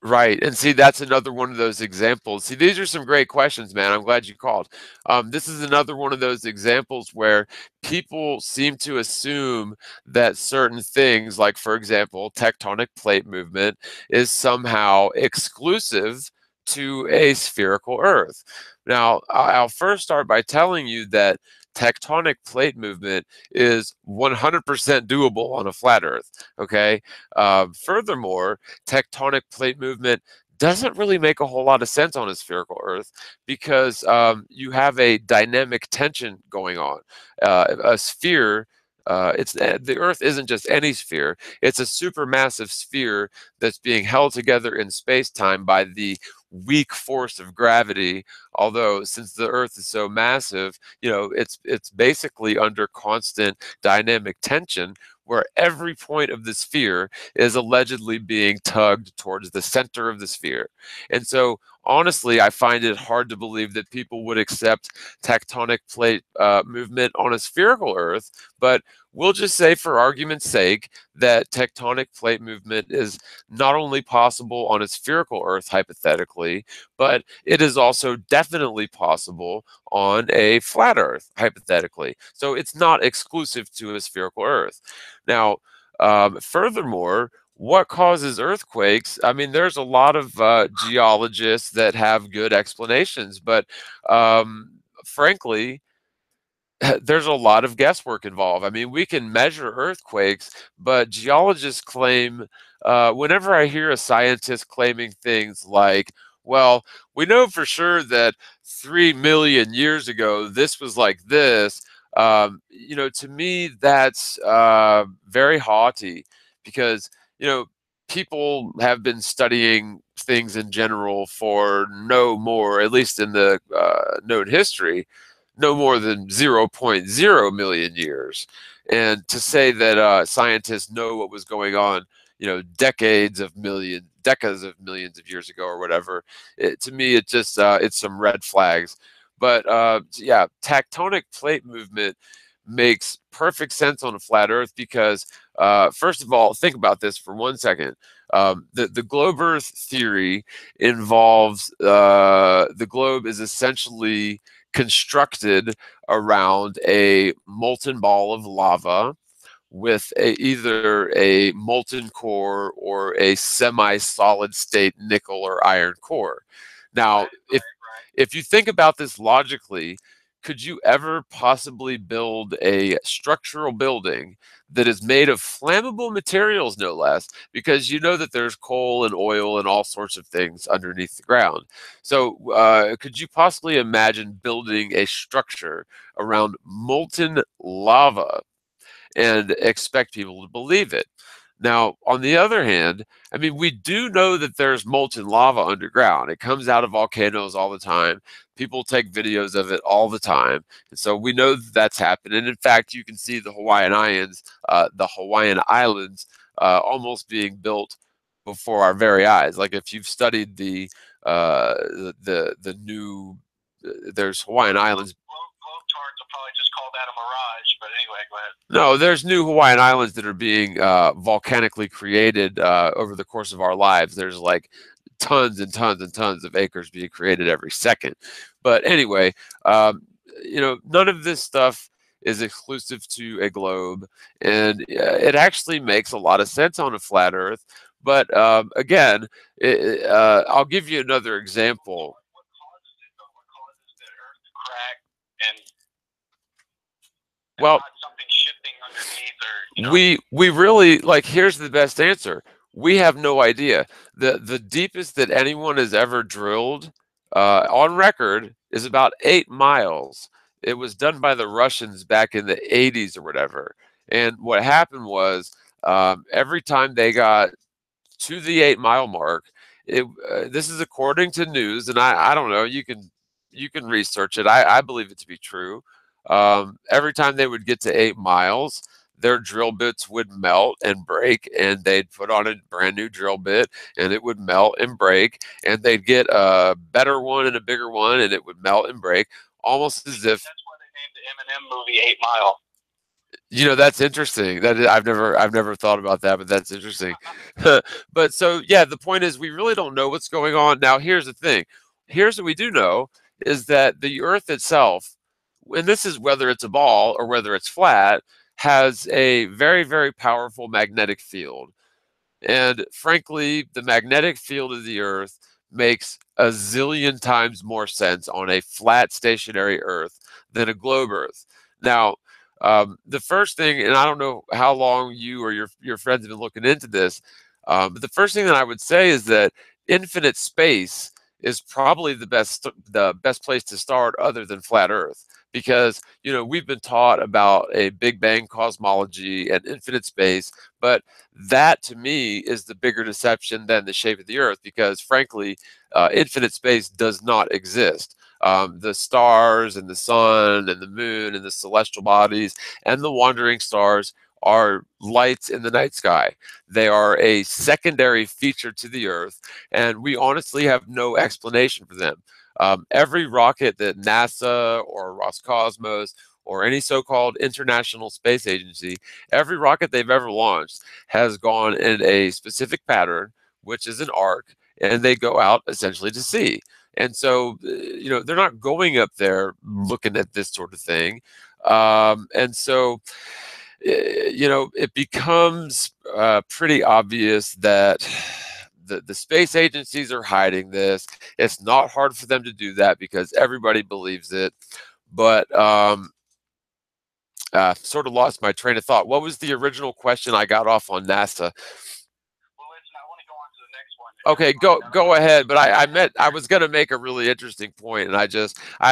Right. And see, that's another one of those examples. See, these are some great questions, man. I'm glad you called. This is another one of those examples where people seem to assume that certain things, like, for example, tectonic plate movement, is somehow exclusive to a spherical Earth. Now, I'll first start by telling you that tectonic plate movement is 100% doable on a flat Earth. Okay. Furthermore, tectonic plate movement doesn't really make a whole lot of sense on a spherical Earth, because you have a dynamic tension going on. A sphere, the Earth isn't just any sphere. It's a supermassive sphere that's being held together in space-time by the weak force of gravity. Although, since the Earth is so massive, it's basically under constant dynamic tension, where every point of the sphere is allegedly being tugged towards the center of the sphere. And so, honestly, I find it hard to believe that people would accept tectonic plate movement on a spherical Earth, but we'll just say, for argument's sake, that tectonic plate movement is not only possible on a spherical Earth, hypothetically, but it is also definitely possible on a flat Earth, hypothetically. So it's not exclusive to a spherical Earth. Now, furthermore, what causes earthquakes? I mean, there's a lot of geologists that have good explanations, but frankly, there's a lot of guesswork involved. I mean, we can measure earthquakes, but geologists claim, whenever I hear a scientist claiming things like, well, we know for sure that 3 million years ago, this was like this, to me, that's very haughty, because, people have been studying things in general for no more, at least in the known history, no more than 0.0 million years. And to say that scientists know what was going on, decades of millions of years ago or whatever, to me, it just it's some red flags. But yeah, tectonic plate movement makes perfect sense on a flat Earth, because first of all, think about this for 1 second. The globe Earth theory involves the globe is essentially constructed around a molten ball of lava with either a molten core or a semi-solid state nickel or iron core. Now, if you think about this logically, could you ever possibly build a structural building that is made of flammable materials, no less, because you know that there's coal and oil and all sorts of things underneath the ground? So could you possibly imagine building a structure around molten lava and expect people to believe it? Now, on the other hand, I mean, we do know that there's molten lava underground. It comes out of volcanoes all the time. People take videos of it all the time. And so we know that that's happened. And in fact, you can see the Hawaiian Islands almost being built before our very eyes. Like if you've studied the new, there's Hawaiian Islands. Globetrotters will probably just call that a mirage, but anyway, go ahead. No, there's new Hawaiian Islands that are being volcanically created over the course of our lives. There's like tons and tons and tons of acres being created every second. But anyway, you know, none of this stuff is exclusive to a globe, and it actually makes a lot of sense on a flat Earth. But again, I'll give you another example. What causes it, though? What causes the Earth to crack and well, not something shifting underneath, or you know? we really, like, here's the best answer. We have no idea. The deepest that anyone has ever drilled on record is about 8 miles. It was done by the Russians back in the 80s or whatever. And what happened was every time they got to the 8 mile mark, this is according to news, and I don't know, you can research it. I believe it to be true. Every time they would get to 8 miles, their drill bits would melt and break, and they'd put on a brand new drill bit, and it would melt and break, and they'd get a better one and a bigger one, and it would melt and break, almost as if. That's why they named the Eminem movie 8 Mile. You know, that's interesting. I've never thought about that, but that's interesting. But so yeah, the point is we really don't know what's going on. Now, here's the thing. Here's what we do know is that the Earth itself, and this is whether it's a ball or whether it's flat, has a very, very powerful magnetic field. And frankly, the magnetic field of the Earth makes a zillion times more sense on a flat stationary Earth than a globe Earth. Now, the first thing, and I don't know how long you or your friends have been looking into this, but the first thing that I would say is that infinite space is probably the best place to start other than flat Earth, because you know we've been taught about a Big Bang cosmology and infinite space, but that to me is the bigger deception than the shape of the Earth, because frankly, infinite space does not exist. The stars and the sun and the moon and the celestial bodies and the wandering stars are lights in the night sky. They are a secondary feature to the Earth, and we honestly have no explanation for them. Every rocket that NASA or Roscosmos or any so-called International Space Agency, every rocket they've ever launched has gone in a specific pattern, which is an arc, and they go out essentially to sea. And so, you know, they're not going up there looking at this sort of thing. And so, you know, it becomes pretty obvious that the space agencies are hiding this. It's not hard for them to do that because everybody believes it. But sort of lost my train of thought. What was the original question? I got off on NASA. Okay, go ahead. But I was gonna make a really interesting point, and I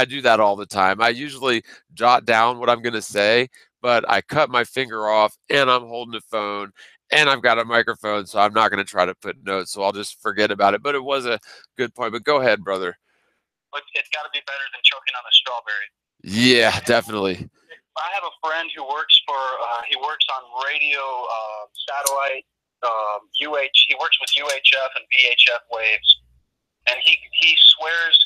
do that all the time. I usually jot down what I'm gonna say, but I cut my finger off, and I'm holding a phone, and I've got a microphone, so I'm not gonna try to put notes. So I'll just forget about it. But it was a good point. But go ahead, brother. It's got to be better than choking on a strawberry. Yeah, definitely. I have a friend who works on radio, satellite. He works with UHF and VHF waves, and he swears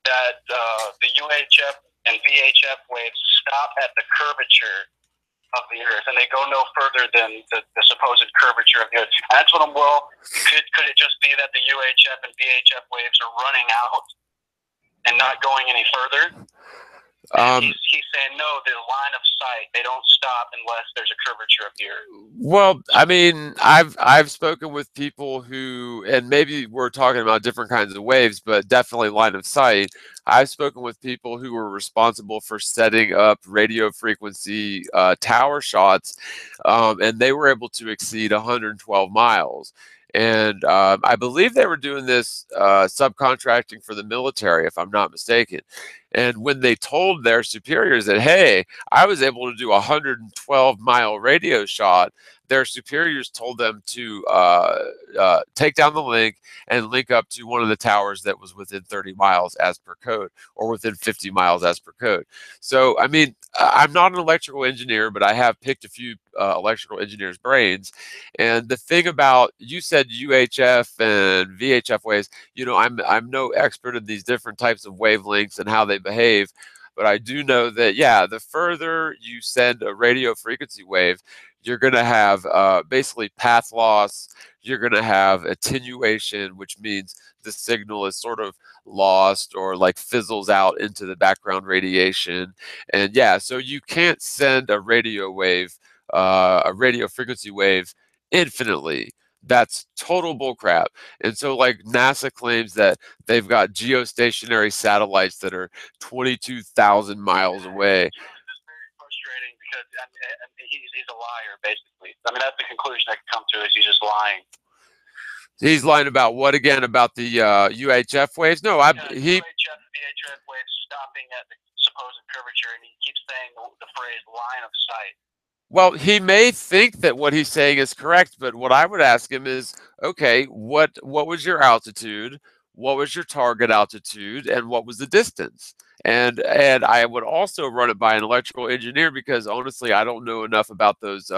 that the UHF and VHF waves stop at the curvature of the Earth, and they go no further than the supposed curvature of the Earth. And that's what I'm. Well, could it just be that the UHF and VHF waves are running out and not going any further? He's saying no, the line of sight, they don't stop unless there's a curvature of the Earth. Well, I mean, I've spoken with people who, and maybe we're talking about different kinds of waves, but definitely line of sight. I've spoken with people who were responsible for setting up radio frequency tower shots, and they were able to exceed 112 miles. And I believe they were doing this subcontracting for the military, if I'm not mistaken. And when they told their superiors that, hey, I was able to do a 112-mile radio shot, their superiors told them to take down the link and link up to one of the towers that was within 30 miles as per code, or within 50 miles as per code. So, I mean, I'm not an electrical engineer, but I have picked a few electrical engineers' brains. And the thing about, you said UHF and VHF waves, I'm no expert in these different types of wavelengths and how they behave. But I do know that, yeah, the further you send a radio frequency wave, you're going to have basically path loss. You're going to have attenuation, which means the signal is sort of lost or like fizzles out into the background radiation. And yeah, so you can't send a radio wave, a radio frequency wave infinitely. That's total bullcrap. And so like NASA claims that they've got geostationary satellites that are 22,000 miles away. Frustrating because he's a liar, basically. I mean, that's the conclusion I can come to, is he's just lying. He's lying about what again? About the UHF waves? No, UHF, VHF waves stopping at the supposed curvature, and he keeps saying the phrase "line of sight." Well, he may think that what he's saying is correct, but what I would ask him is, okay, what was your altitude? What was your target altitude? And what was the distance? And I would also run it by an electrical engineer, because honestly, I don't know enough about those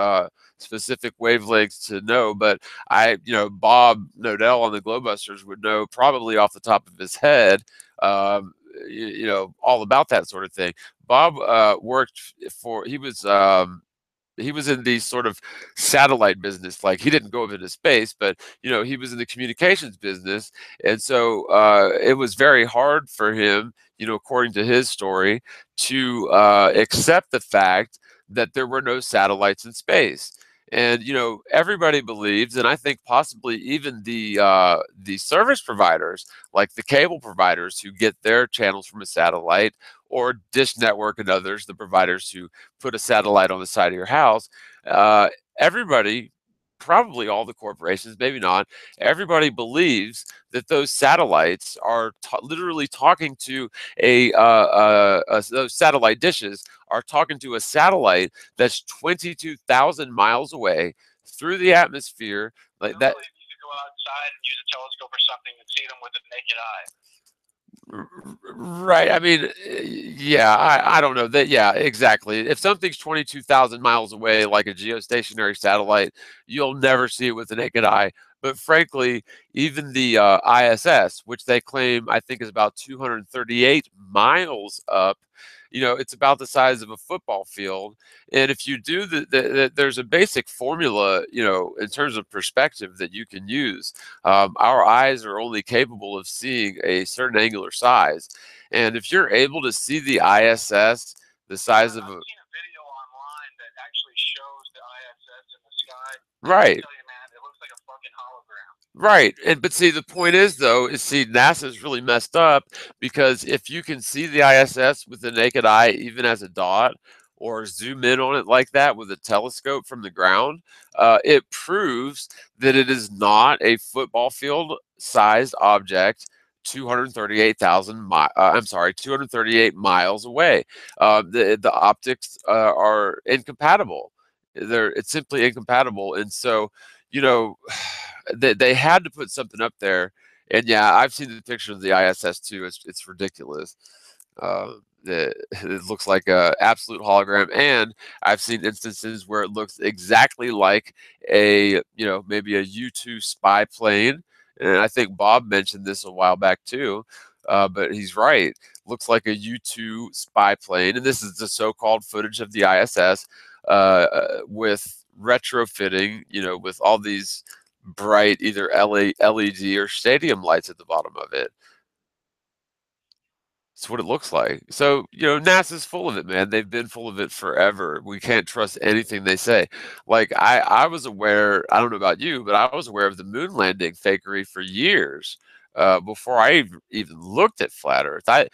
specific wavelengths to know. But Bob Nodell on the Globebusters would know probably off the top of his head, all about that sort of thing. Bob worked for, he was in the sort of satellite business. Like, he didn't go up into space, but he was in the communications business. And so it was very hard for him, according to his story, to accept the fact that there were no satellites in space. And everybody believes, and I think possibly even the service providers, like the cable providers who get their channels from a satellite, or Dish Network and others, the providers who put a satellite on the side of your house, everybody, probably all the corporations, maybe not, everybody believes that those satellites are literally talking to those satellite dishes are talking to a satellite that's 22,000 miles away through the atmosphere. Like that. You could go outside and use a telescope or something and see them with the naked eye. Right. I mean, yeah, I don't know that. Yeah, exactly. If something's 22,000 miles away, like a geostationary satellite, you'll never see it with the naked eye. But frankly, even the ISS, which they claim, I think, is about 238 miles up, it's about the size of a football field. And if you do there's a basic formula, in terms of perspective that you can use. Our eyes are only capable of seeing a certain angular size. And if you're able to see the ISS, the size of I've seen a video online that actually shows the ISS in the sky. Right. I tell you, man, it looks like a fucking hologram. Right. But see, the point is, though, NASA's really messed up, because if you can see the ISS with the naked eye, even as a dot, or zoom in on it like that with a telescope from the ground, it proves that it is not a football field sized object 238 miles away. The optics are incompatible. It's simply incompatible. And so, they had to put something up there. And yeah, I've seen the picture of the ISS too. It's ridiculous. It looks like a absolute hologram, and I've seen instances where it looks exactly like a maybe a U-2 spy plane. And I think Bob mentioned this a while back too, but he's right. Looks like a U-2 spy plane, and this is the so-called footage of the ISS with retrofitting, with all these bright either LED or stadium lights at the bottom of it. It's what it looks like. So, NASA's full of it, man. They've been full of it forever. We can't trust anything they say. Like, I was aware, I don't know about you, but I was aware of the moon landing fakery for years before I even looked at flat Earth. I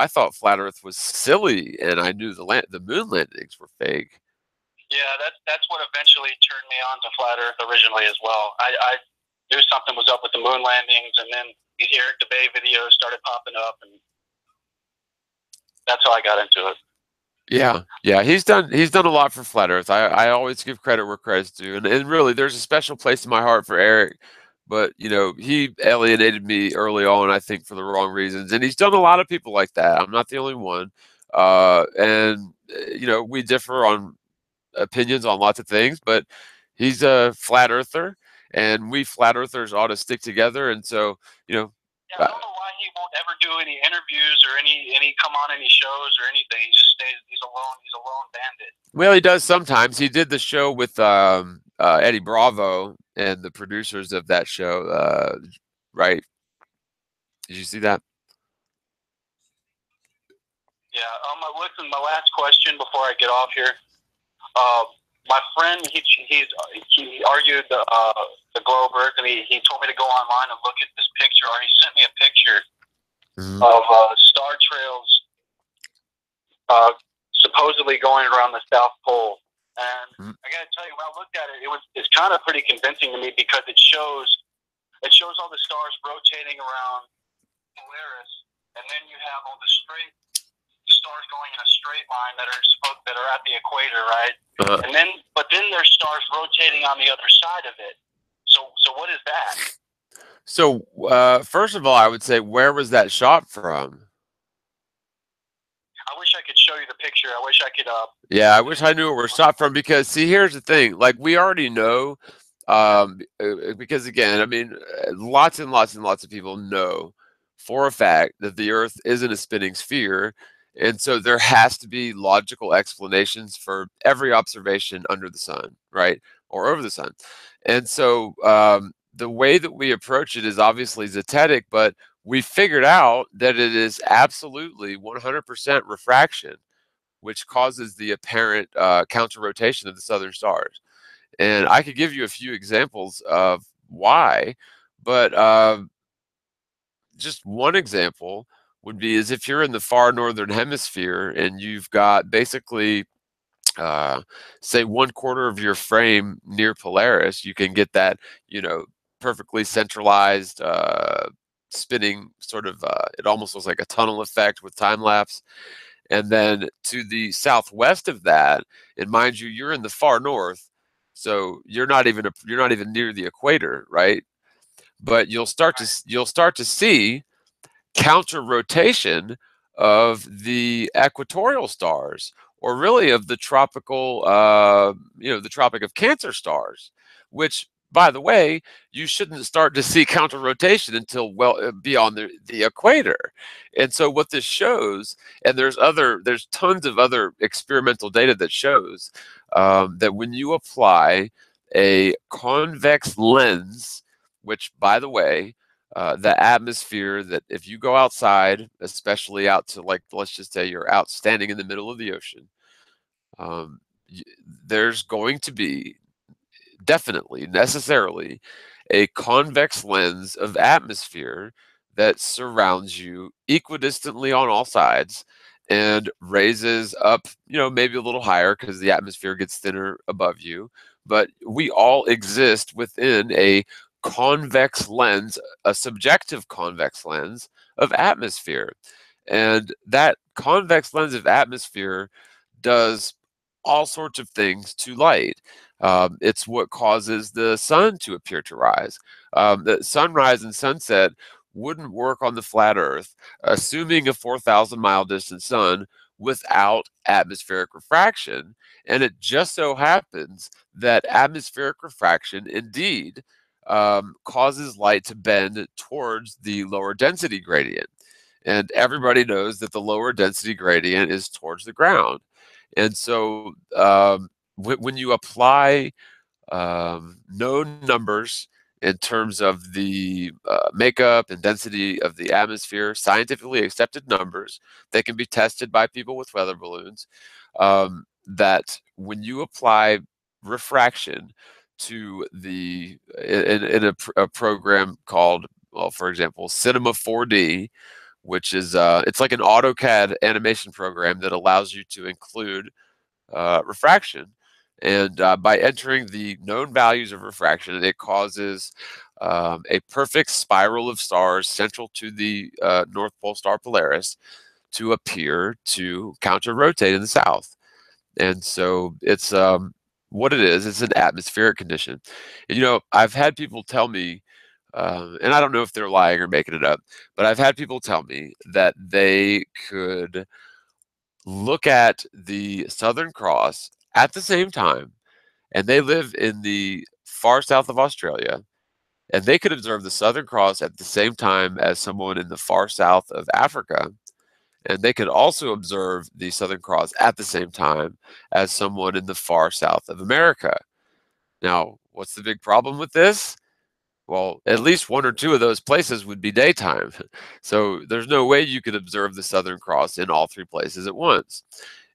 thought flat Earth was silly, and I knew the moon landings were fake. Yeah, that's what eventually turned me on to flat Earth originally as well. I knew something was up with the moon landings, and then these Eric DeBay videos started popping up, and that's how I got into it. Yeah, he's done a lot for Flat Earth. I always give credit where credit's due, and really, there's a special place in my heart for Eric. But he alienated me early on, I think, for the wrong reasons, and he's done a lot of people like that. I'm not the only one, and we differ on opinions on lots of things, but he's a flat earther, and we flat earthers ought to stick together. And so, Yeah, I don't know why he won't ever do any interviews or any come on any shows or anything. He just stays. He's a lone bandit. well, he does sometimes. He did the show with Eddie Bravo and the producers of that show, right? Did you see that? Yeah. Listen, my last question before I get off here. My friend, he argued the globe Earth, and he told me to go online and look at this picture, or he sent me a picture of star trails supposedly going around the South Pole. And I got to tell you, when I looked at it, it's kind of pretty convincing to me, because it shows all the stars rotating around Polaris, and then you have all the stars going in a straight line that are at the equator, right? But then there's stars rotating on the other side of it. So what is that? So first of all, I would say, where was that shot from? I wish I could show you the picture. I wish I could. Yeah, I wish I knew where we're shot from, because see, here's the thing. Like, we already know, because again, I mean, lots and lots and lots of people know for a fact that the Earth isn't a spinning sphere. And so there has to be logical explanations for every observation under the sun, right? Or over the sun. And so the way that we approach it is obviously zetetic, but we figured out that it is absolutely 100% refraction, which causes the apparent counter-rotation of the southern stars. And I could give you a few examples of why, but just one example would be is if you're in the far northern hemisphere and you've got basically say 1/4 of your frame near Polaris, you can get that perfectly centralized spinning sort of it almost looks like a tunnel effect with time lapse. And then to the southwest of that, and mind you, you're in the far north, so you're not even near the equator, right? But you'll start to see counter rotation of the equatorial stars, or really of the tropical, the Tropic of Cancer stars, which, by the way, you shouldn't start to see counter rotation until well beyond the equator. And so what this shows, and there's tons of other experimental data that shows that when you apply a convex lens, which, by the way, the atmosphere, that if you go outside, especially out to, like, let's just say you're out standing in the middle of the ocean, there's going to be definitely, necessarily, a convex lens of atmosphere that surrounds you equidistantly on all sides and raises up, maybe a little higher because the atmosphere gets thinner above you. But we all exist within a convex lens, a subjective convex lens of atmosphere. And that convex lens of atmosphere does all sorts of things to light. It's what causes the sun to appear to rise. The sunrise and sunset wouldn't work on the flat Earth, assuming a 4,000-mile distant sun, without atmospheric refraction. And it just so happens that atmospheric refraction indeed causes light to bend towards the lower density gradient. And everybody knows that the lower density gradient is towards the ground. And so when you apply known numbers in terms of the makeup and density of the atmosphere, scientifically accepted numbers that can be tested by people with weather balloons, that when you apply refraction to in a program called, well, for example, Cinema 4D, which is it's like an AutoCAD animation program that allows you to include refraction. And by entering the known values of refraction, it causes a perfect spiral of stars central to the North Pole star Polaris to appear to counter-rotate in the south. And so it's what it is. It's an atmospheric condition. And I've had people tell me, and I don't know if they're lying or making it up, but I've had people tell me that they could look at the Southern Cross at the same time, and they live in the far south of Australia, and they could observe the Southern Cross at the same time as someone in the far south of Africa. And they could also observe the Southern Cross at the same time as someone in the far south of America. Now, what's the big problem with this? Well, at least one or two of those places would be daytime. So there's no way you could observe the Southern Cross in all three places at once.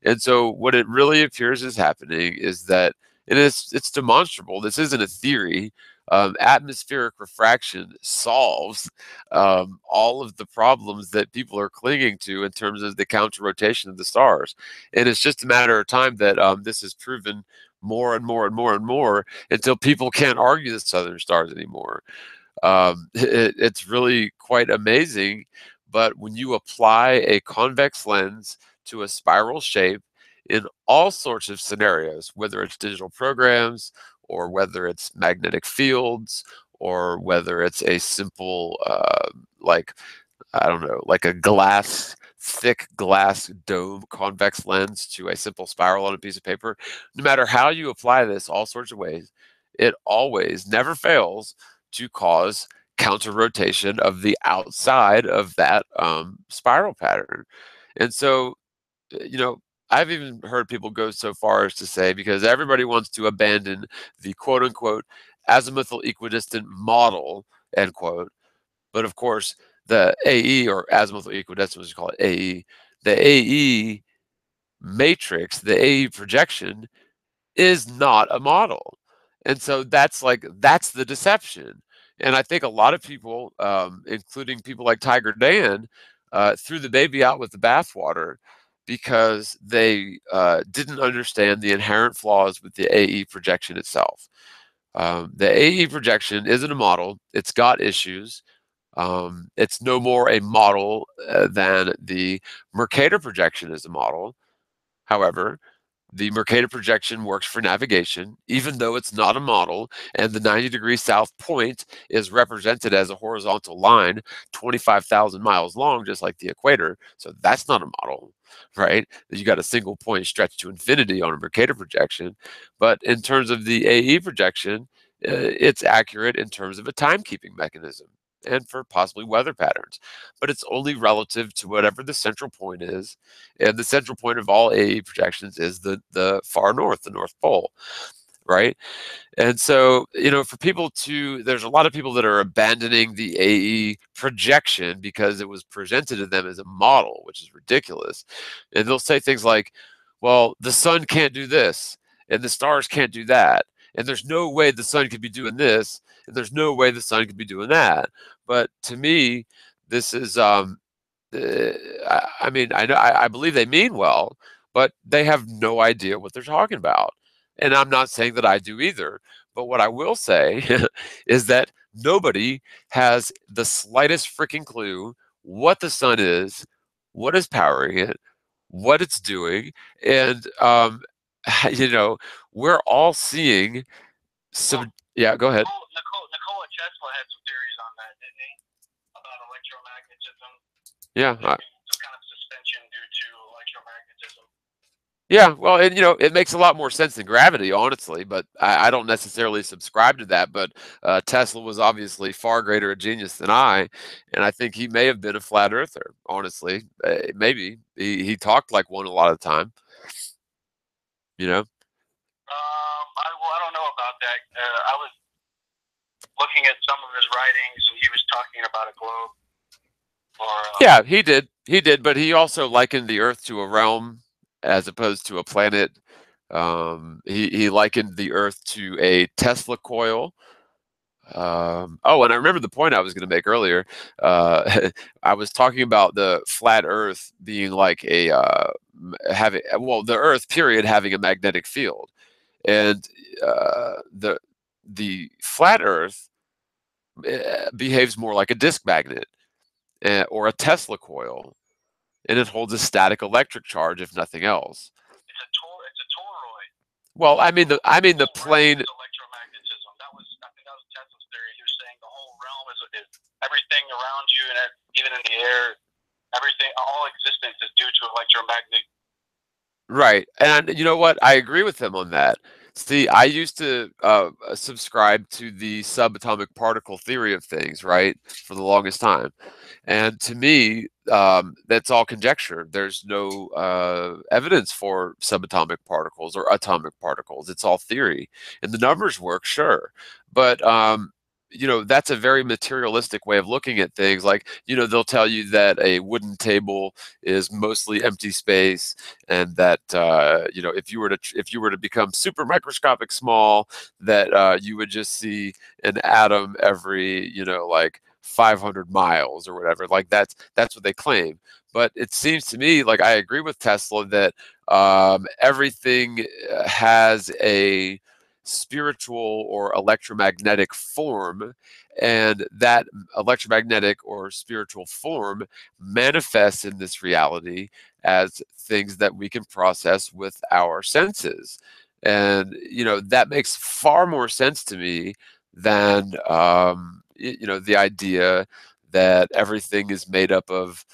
And so what it really appears is happening is that, and it's demonstrable, this isn't a theory, atmospheric refraction solves all of the problems that people are clinging to in terms of the counter rotation of the stars. And it's just a matter of time that this is proven more and more and more and more until people can't argue the southern stars anymore. It's really quite amazing. But when you apply a convex lens to a spiral shape in all sorts of scenarios, whether it's digital programs or whether it's magnetic fields or whether it's a simple, like, I don't know, like a thick glass dome convex lens to a simple spiral on a piece of paper, no matter how you apply this all sorts of ways, it always never fails to cause counter rotation of the outside of that spiral pattern. And so, I've even heard people go so far as to say, because everybody wants to abandon the quote unquote azimuthal equidistant model, end quote. But of course, the AE, or azimuthal equidistant, as you call it, AE, the AE matrix, the AE projection is not a model. And so that's the deception. And I think a lot of people, including people like Tiger Dan, threw the baby out with the bathwater because they didn't understand the inherent flaws with the AE projection itself. The AE projection isn't a model. It's got issues. It's no more a model than the Mercator projection is a model. However, the Mercator projection works for navigation, even though it's not a model, and the 90-degree south point is represented as a horizontal line 25,000 miles long, just like the equator. So that's not a model, right? You got a single point stretched to infinity on a Mercator projection. But in terms of the AE projection, it's accurate in terms of a timekeeping mechanism and for possibly weather patterns, but it's only relative to whatever the central point is. And the central point of all AE projections is the far north, the North Pole, right? And so, there's a lot of people that are abandoning the AE projection because it was presented to them as a model, which is ridiculous. And they'll say things like, well, the sun can't do this, and the stars can't do that, and there's no way the sun could be doing this, and there's no way the sun could be doing that. But to me, this is, I mean, I believe they mean well, but they have no idea what they're talking about. And I'm not saying that I do either. But what I will say is that nobody has the slightest freaking clue what the sun is, what is powering it, what it's doing. And, we're all seeing some. Yeah, go ahead. Nikola Tesla had some theories on that, didn't he? About electromagnetism. Yeah. Some kind of suspension due to electromagnetism. Yeah, well, and it makes a lot more sense than gravity, honestly, but I don't necessarily subscribe to that. But Tesla was obviously far greater a genius than I, and I think he may have been a flat earther, honestly. Maybe. He talked like one a lot of the time, I don't know about that. I was looking at some of his writings, and he was talking about a globe. Yeah, he did, but he also likened the Earth to a realm as opposed to a planet. He likened the Earth to a Tesla coil. And I remember the point I was going to make earlier. I was talking about the flat Earth being like the Earth period having a magnetic field, and the flat Earth behaves more like a disk magnet or a Tesla coil. and it holds a static electric charge, if nothing else. It's a toroid. Well, I mean the plane. Electromagnetism. I think that was Tesla's theory. He was saying the whole realm is everything around you, and even in the air, everything, all existence is due to electromagnetic. Right, and you know what? I agree with him on that. See, I used to subscribe to the subatomic particle theory of things, right, for the longest time. And to me, that's all conjecture. There's no evidence for subatomic particles or atomic particles. It's all theory. And the numbers work, sure. But that's a very materialistic way of looking at things. Like, they'll tell you that a wooden table is mostly empty space, and that if you were to become super microscopic small, that you would just see an atom every 500 miles or whatever. Like that's what they claim. But it seems to me like I agree with Tesla that everything has a spiritual or electromagnetic form, and that electromagnetic or spiritual form manifests in this reality as things that we can process with our senses. And that makes far more sense to me than the idea that everything is made up of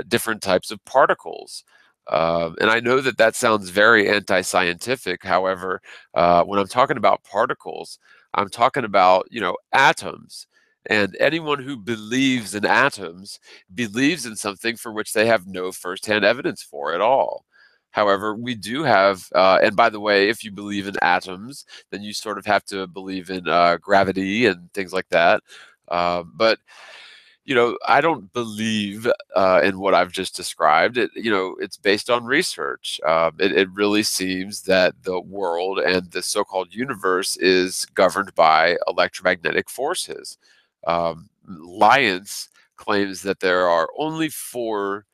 different types of particles. And I know that sounds very anti-scientific. However, when I'm talking about particles, I'm talking about, atoms. And anyone who believes in atoms believes in something for which they have no firsthand evidence for at all. However, we do have, and by the way, if you believe in atoms, then you sort of have to believe in gravity and things like that. But I don't believe in what I've just described. It's based on research. It really seems that the world and the so-called universe is governed by electromagnetic forces. Lions claims that there are only four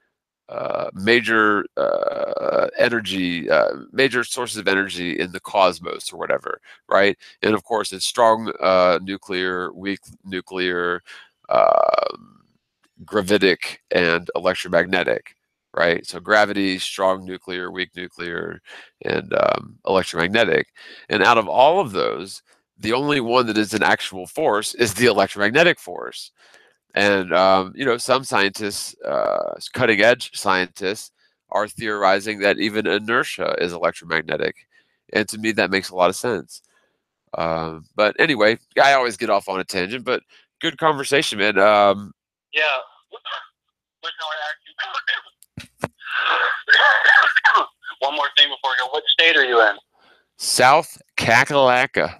major major sources of energy in the cosmos or whatever, right? And of course, it's strong nuclear, weak nuclear, gravitic, and electromagnetic, right? So gravity, strong nuclear, weak nuclear, and electromagnetic. And out of all of those, the only one that is an actual force is the electromagnetic force. And some scientists, cutting edge scientists, are theorizing that even inertia is electromagnetic. And to me, that makes a lot of sense. But anyway, I always get off on a tangent, but good conversation, man. Yeah. Wait, no, I asked you. One more thing before we go. What state are you in? South Kakalaka.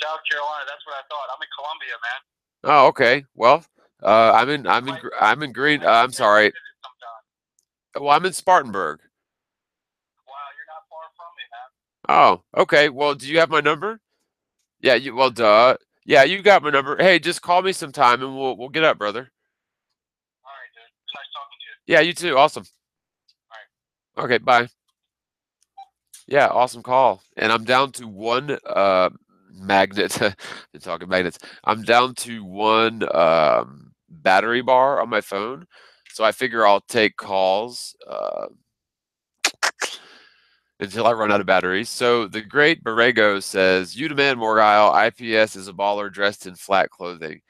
South Carolina. That's what I thought. I'm in Columbia, man. Oh, okay. Well, I'm in Green. I'm sorry. Well, I'm in Spartanburg. Wow, you're not far from me, man. Oh, okay. Well, do you have my number? Yeah. Well, duh. Yeah, you got my number. Hey, just call me sometime and we'll get up, brother. All right, dude. It's nice talking to you. Yeah, you too. Awesome. All right. Okay, bye. Yeah, awesome call. And I'm down to one magnet. Been talking magnets. I'm down to one battery bar on my phone, so I figure I'll take calls until I run out of batteries. So the great Borrego says, "You demand Morgile. IPS is a baller dressed in flat clothing."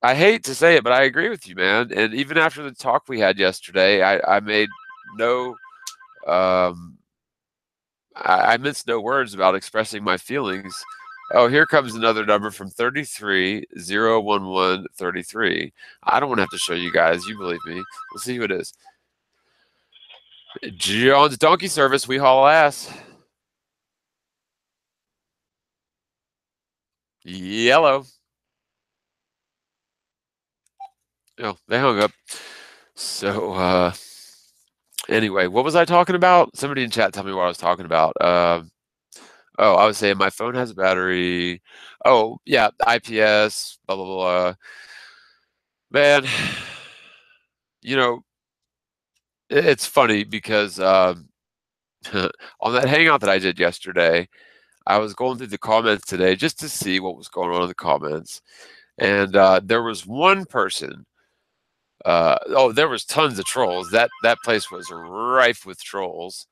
I hate to say it, but I agree with you, man. And even after the talk we had yesterday, I made no I minced no words about expressing my feelings. Oh, here comes another number from 3301133. I don't want to have to show you guys. You believe me. Let's see who it is. John's Donkey Service. We haul ass. Yellow. Oh, they hung up. So, anyway, what was I talking about? Somebody in chat tell me what I was talking about. Oh, I was saying my phone has a battery. Oh, yeah, IPS, blah, blah, blah. Man, it's funny because on that hangout that I did yesterday, I was going through the comments today just to see what was going on in the comments. And there was one person Oh, there was tons of trolls. That place was rife with trolls.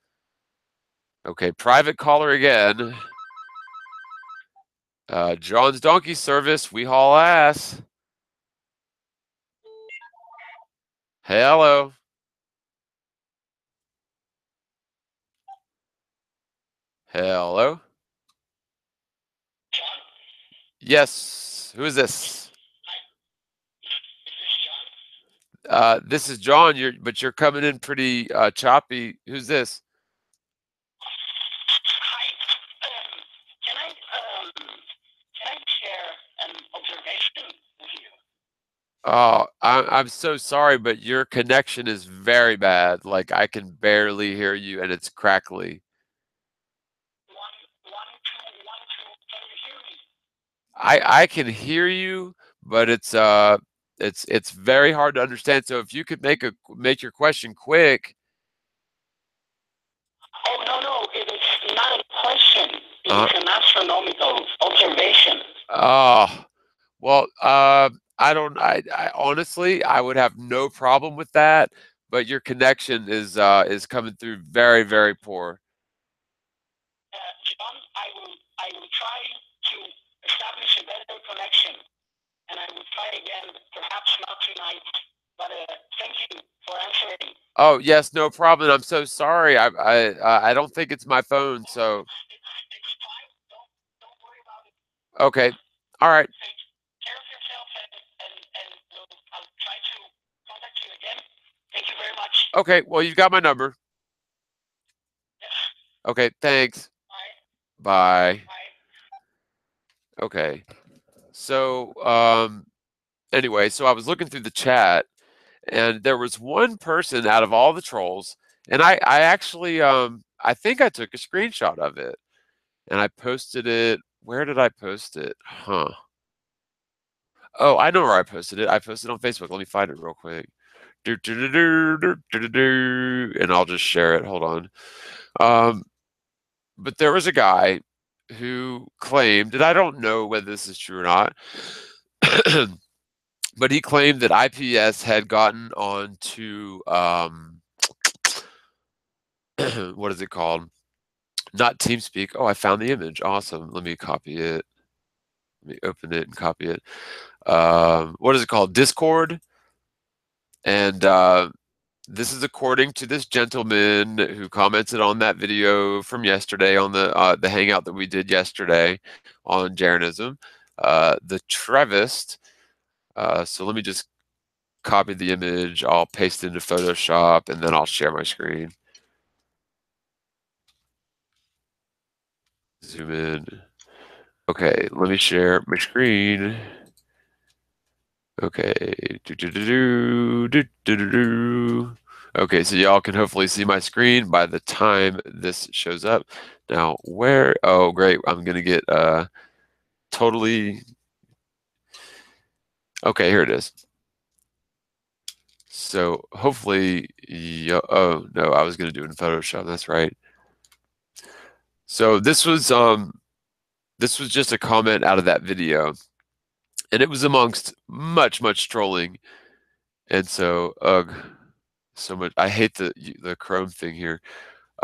Okay, private caller again. John's Donkey Service, we haul ass. Hello. Hello. Yes. Who is this? This is John. But you're coming in pretty choppy. Who's this? Hi. Can I share an observation with you? Oh, I'm so sorry, but your connection is very bad. Like I can barely hear you, and it's crackly. 1, 1, 2, 1, 2. Can you hear me? I can hear you, but it's very hard to understand. So if you could make your question quick. Oh no, it is not a question. It is an astronomical observation. Oh, well, I honestly, I would have no problem with that, but your connection is coming through very, very poor. John, I will try to establish a better connection, and I will try again, perhaps not tonight, but thank you for answering. Oh, yes, no problem. I'm so sorry. I don't think it's my phone, so. It's fine. Don't worry about it. Okay. All right. Take care of yourself, and I'll try to contact you again. Thank you very much. Okay, well, you've got my number. Yes. Okay, thanks. Bye. Bye. Okay. So, anyway, so I was looking through the chat, and there was one person out of all the trolls, and I actually, I think I took a screenshot of it, and I posted it. Where did I post it? Huh. Oh, I know where I posted it. I posted it on Facebook. Let me find it real quick. And I'll just share it. Hold on. But there was a guy who claimed, and I don't know whether this is true or not, but he claimed that IPS had gotten on to what is it called? Not TeamSpeak. Oh, I found the image. Awesome. Let me copy it. Let me open it and copy it. What is it called? Discord. And this is according to this gentleman who commented on that video from yesterday on the hangout that we did yesterday on Jeranism. The Trevist. So let me just copy the image. I'll paste it into Photoshop, and then I'll share my screen. Zoom in. Okay, let me share my screen. Okay. Okay, so y'all can hopefully see my screen by the time this shows up. Now, where? Oh, great. I'm going to get totally. Okay, here it is. So hopefully, oh no, I was going to do it in Photoshop. That's right. So this was just a comment out of that video, and it was amongst much trolling. And so, ugh, so much. I hate the Chrome thing here.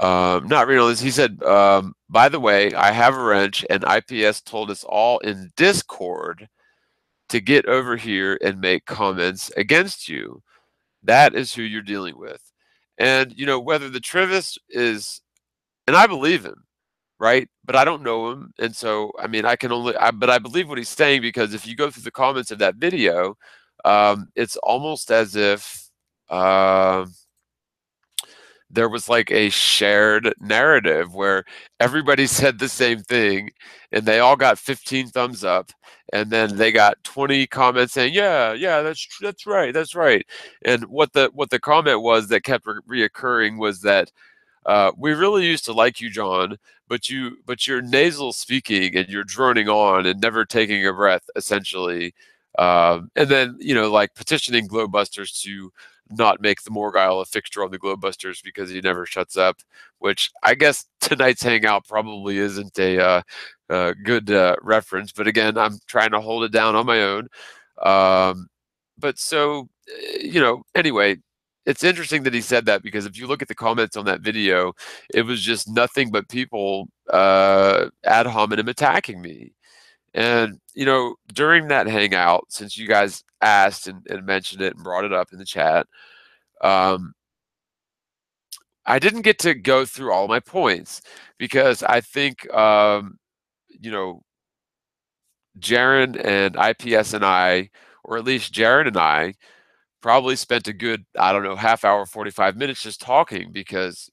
Not real. He said, by the way, I have a wrench, and IPS told us all in Discord to get over here and make comments against you. That is who you're dealing with. And, whether the Trivis is, and I believe him, right? But I don't know him. And so, I mean, but I believe what he's saying, because if you go through the comments of that video, it's almost as if there was like a shared narrative where everybody said the same thing and they all got 15 thumbs up, and then they got 20 comments saying, yeah, that's right. And what the comment was that kept reoccurring was that we really used to like you, John, but you're nasal speaking and you're droning on and never taking a breath, essentially. And then, like petitioning Globebusters to not make the Morgile a fixture on the Globebusters because he never shuts up, which I guess tonight's hangout probably isn't a good reference. But again, I'm trying to hold it down on my own. but so, anyway, it's interesting that he said that, because if you look at the comments on that video, it was just nothing but people ad hominem attacking me. And, during that hangout, since you guys asked and mentioned it and brought it up in the chat, I didn't get to go through all my points, because I think, Jaron and IPS and I, or at least Jaron and I, probably spent a good, I don't know, half hour, 45 minutes just talking, because,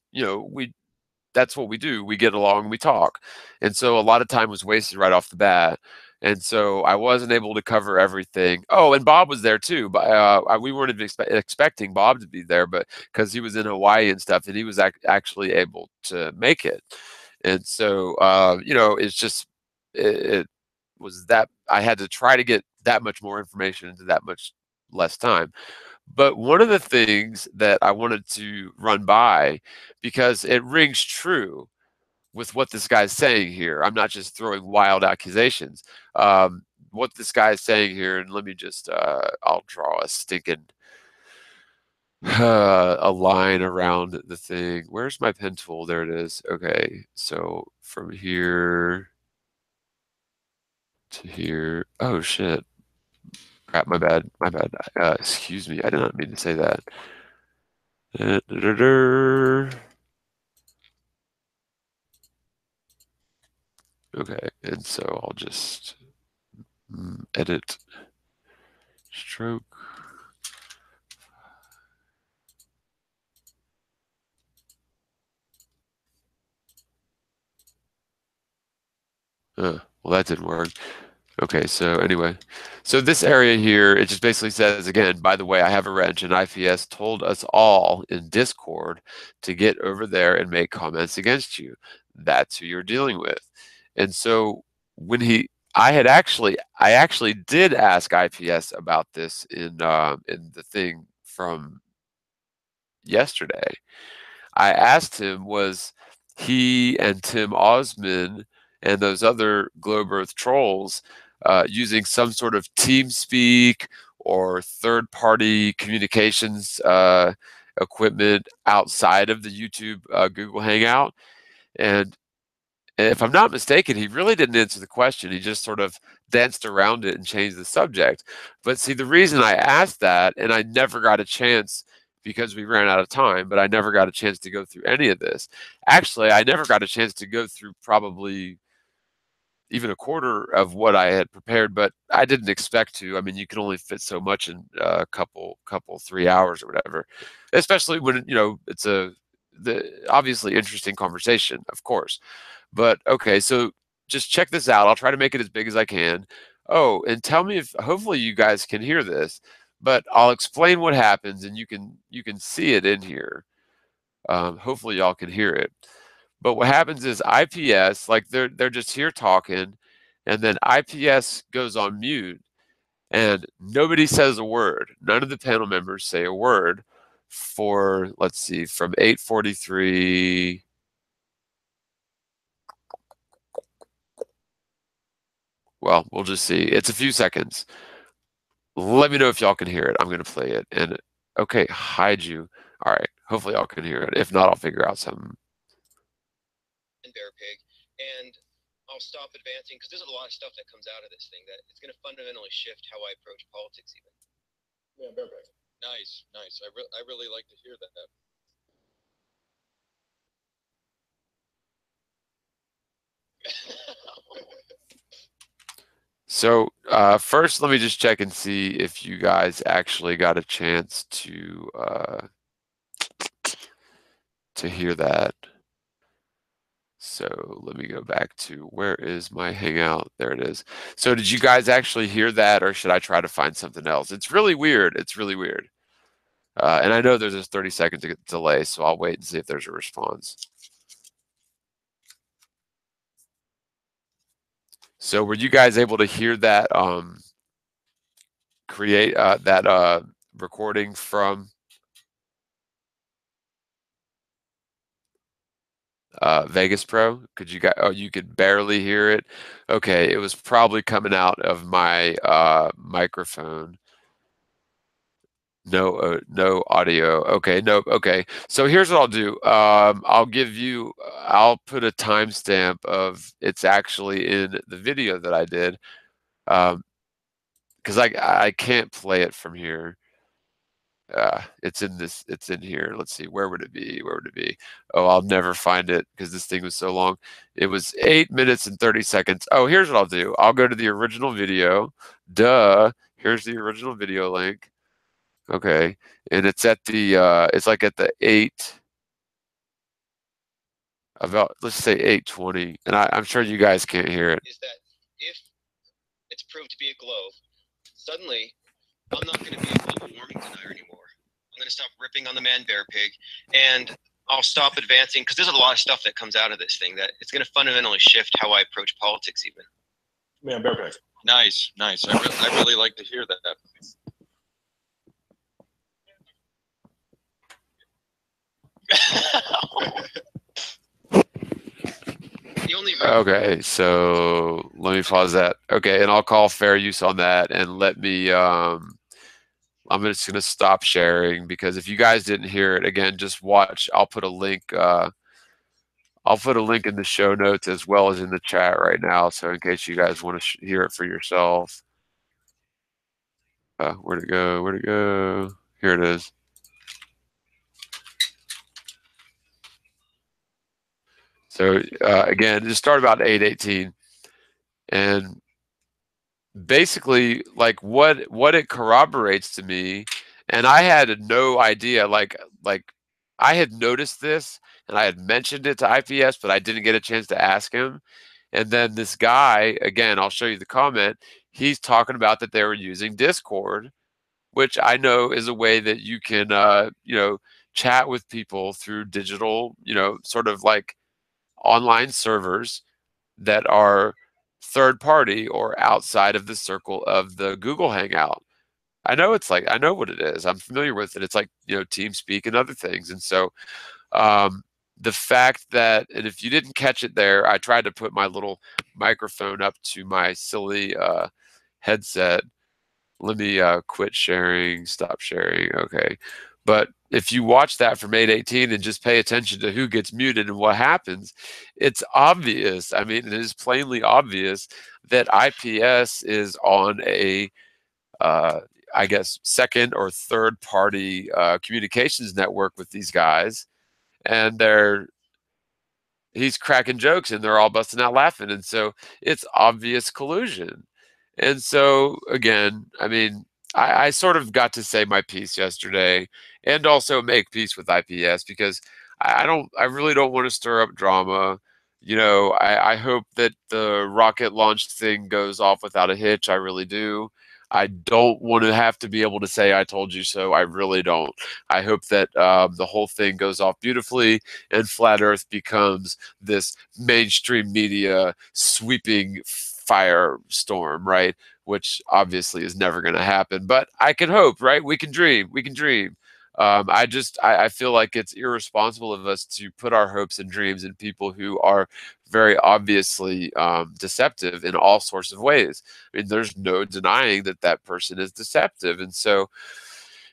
that's what we do. We get along and we talk. And so a lot of time was wasted right off the bat. And so I wasn't able to cover everything. Oh, and Bob was there too, but we weren't even expecting Bob to be there, but because he was in Hawaii and stuff, and he was actually able to make it. And so, it's just, it was that I had to try to get that much more information into that much less time. But one of the things that I wanted to run by, because it rings true with what this guy's saying here. I'm not just throwing wild accusations. What this guy is saying here, and let me just, I'll draw a stinking a line around the thing. Where's my pen tool? There it is. Okay, so from here to here. Oh shit. Crap, my bad. My bad. Excuse me. I did not mean to say that. Okay, and so I'll just edit stroke. Well, that didn't work. Okay, so anyway, so this area here, it just basically says, again, by the way, I have a wrench, and IPS told us all in Discord to get over there and make comments against you. That's who you're dealing with. And so when I actually did ask IPS about this in the thing from yesterday. I asked him, was he and Tim Osman and those other Globe Earth trolls using some sort of TeamSpeak or third-party communications equipment outside of the YouTube Google Hangout? And if I'm not mistaken, he really didn't answer the question. He just sort of danced around it and changed the subject. But see, the reason I asked that, and I never got a chance, because we ran out of time, but I never got a chance to go through any of this. Actually, I never got a chance to go through probably even a quarter of what I had prepared, but I didn't expect to. I mean, you can only fit so much in a couple 3 hours or whatever, especially when, it's the obviously interesting conversation, of course. But okay, so just check this out. I'll try to make it as big as I can. Oh, and tell me if, hopefully you guys can hear this, but I'll explain what happens, and you can see it in here. Hopefully y'all can hear it. But what happens is IPS, like they're just here talking, and then IPS goes on mute, and nobody says a word. None of the panel members say a word for, let's see, from 8:43. Well, we'll just see. It's a few seconds. Let me know if y'all can hear it. I'm going to play it. And okay, hide you. All right. Hopefully y'all can hear it. If not, I'll figure out something. And Bear Pig, and I'll stop advancing, because there's a lot of stuff that comes out of this thing that it's going to fundamentally shift how I approach politics even. Yeah, Bear Pig. Nice. I really like to hear that. So first, let me just check and see if you guys actually got a chance to hear that. So let me go back to, where is my Hangout? There it is. So did you guys actually hear that, or should I try to find something else? It's really weird. It's really weird. And I know there's a 30-second delay, so I'll wait and see if there's a response. So were you guys able to hear that that recording from Vegas Pro? Could you guys, oh, you could barely hear it? Okay, it was probably coming out of my microphone. No audio. Okay, nope. Okay, so here's what I'll do. I'll put a timestamp of it's actually in the video that I did, because I can't play it from here. It's in here. Let's see, where would it be? Where would it be? Oh, I'll never find it because this thing was so long. It was 8 minutes and 30 seconds. Oh, here's what I'll do. I'll go to the original video. Duh. Here's the original video link. Okay. And it's at it's like at the let's say 8:20. And I'm sure you guys can't hear it. Is that if it's proved to be a globe, suddenly I'm not going to be a global warming denier anymore. I'm going to stop ripping on the man bear pig, and I'll stop advancing, because there's a lot of stuff that comes out of this thing that it's going to fundamentally shift how I approach politics even. Man bear pig. Nice. I really like to hear that. Okay, so let me pause that. Okay, and I'll call fair use on that, and let me I'm just gonna stop sharing, because if you guys didn't hear it, again, just watch. I'll put a link in the show notes as well as in the chat right now, so in case you guys want to hear it for yourself. Where'd it go? Where'd it go? Here it is. So again, just start about 8:18, and basically, like what it corroborates to me, and I had no idea. Like I had noticed this, and I had mentioned it to IPS, but I didn't get a chance to ask him. And then this guy, again, I'll show you the comment. He's talking about that they were using Discord, which I know is a way that you can, chat with people through digital, sort of like online servers that are third party or outside of the circle of the Google Hangout. I know what it is. I'm familiar with it. It's like, TeamSpeak and other things. And so the fact that, and if you didn't catch it there, I tried to put my little microphone up to my silly headset. Let me quit sharing, stop sharing. Okay. But if you watch that from 8:18 and just pay attention to who gets muted and what happens, it's obvious. I mean, it is plainly obvious that IPS is on a, I guess, second or third party communications network with these guys. And he's cracking jokes and they're all busting out laughing. And so it's obvious collusion. And so, again, I mean, I sort of got to say my piece yesterday and also make peace with IPS, because I really don't want to stir up drama. I hope that the rocket launch thing goes off without a hitch. I really do. I don't want to have to be able to say I told you so. I really don't. I hope that the whole thing goes off beautifully and Flat Earth becomes this mainstream media sweeping firestorm, right? Which obviously is never going to happen. But I can hope, right? We can dream. We can dream. I feel like it's irresponsible of us to put our hopes and dreams in people who are very obviously deceptive in all sorts of ways. I mean, there's no denying that that person is deceptive. And so,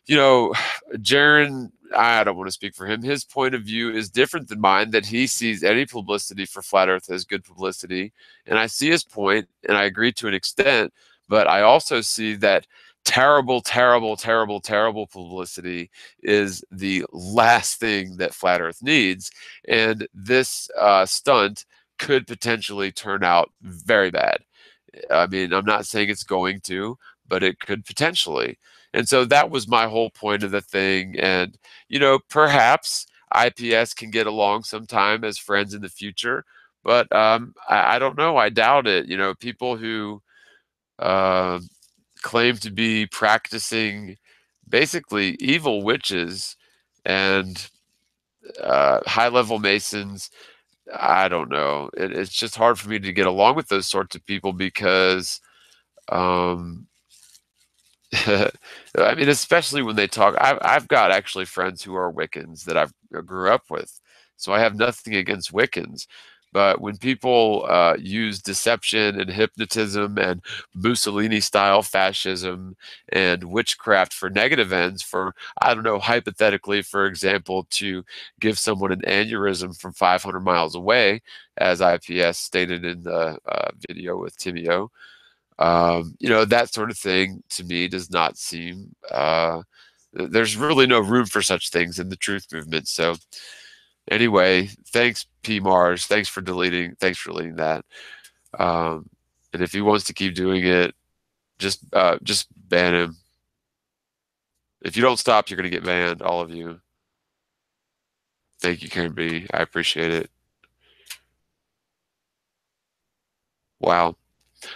Jaron, I don't want to speak for him. His point of view is different than mine, that he sees any publicity for Flat Earth as good publicity. And I see his point, and I agree to an extent, but I also see that terrible, terrible, terrible, terrible publicity is the last thing that Flat Earth needs. And this stunt could potentially turn out very bad. I mean, I'm not saying it's going to, but it could potentially. And so that was my whole point of the thing. And, perhaps IPS can get along sometime as friends in the future, but I don't know. I doubt it. People who claim to be practicing basically evil witches and high-level Masons, I don't know. It's just hard for me to get along with those sorts of people, because I mean, especially when they talk. I've got actually friends who are Wiccans that I grew up with, so I have nothing against Wiccans, But when people use deception and hypnotism and Mussolini-style fascism and witchcraft for negative ends, for, I don't know, hypothetically, for example, to give someone an aneurysm from 500 miles away, as IPS stated in the video with Timio, you know, that sort of thing to me does not seem, there's really no room for such things in the truth movement. So anyway, thanks, P. Mars. Thanks for deleting that. And if he wants to keep doing it, just ban him. If you don't stop, you're going to get banned, all of you. Thank you, Karen B. I appreciate it. Wow.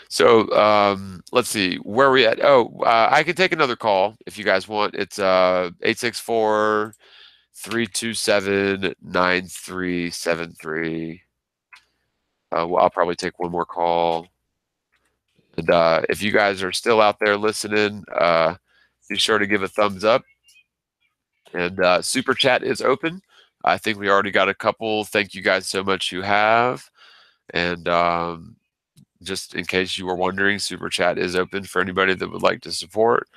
So let's see, where are we at? Oh, I can take another call if you guys want. It's 864-327-9373. Well, I'll probably take one more call. And if you guys are still out there listening, be sure to give a thumbs up. And Super Chat is open. I think we already got a couple. Thank you guys so much who have. And just in case you were wondering, Super Chat is open for anybody that would like to support.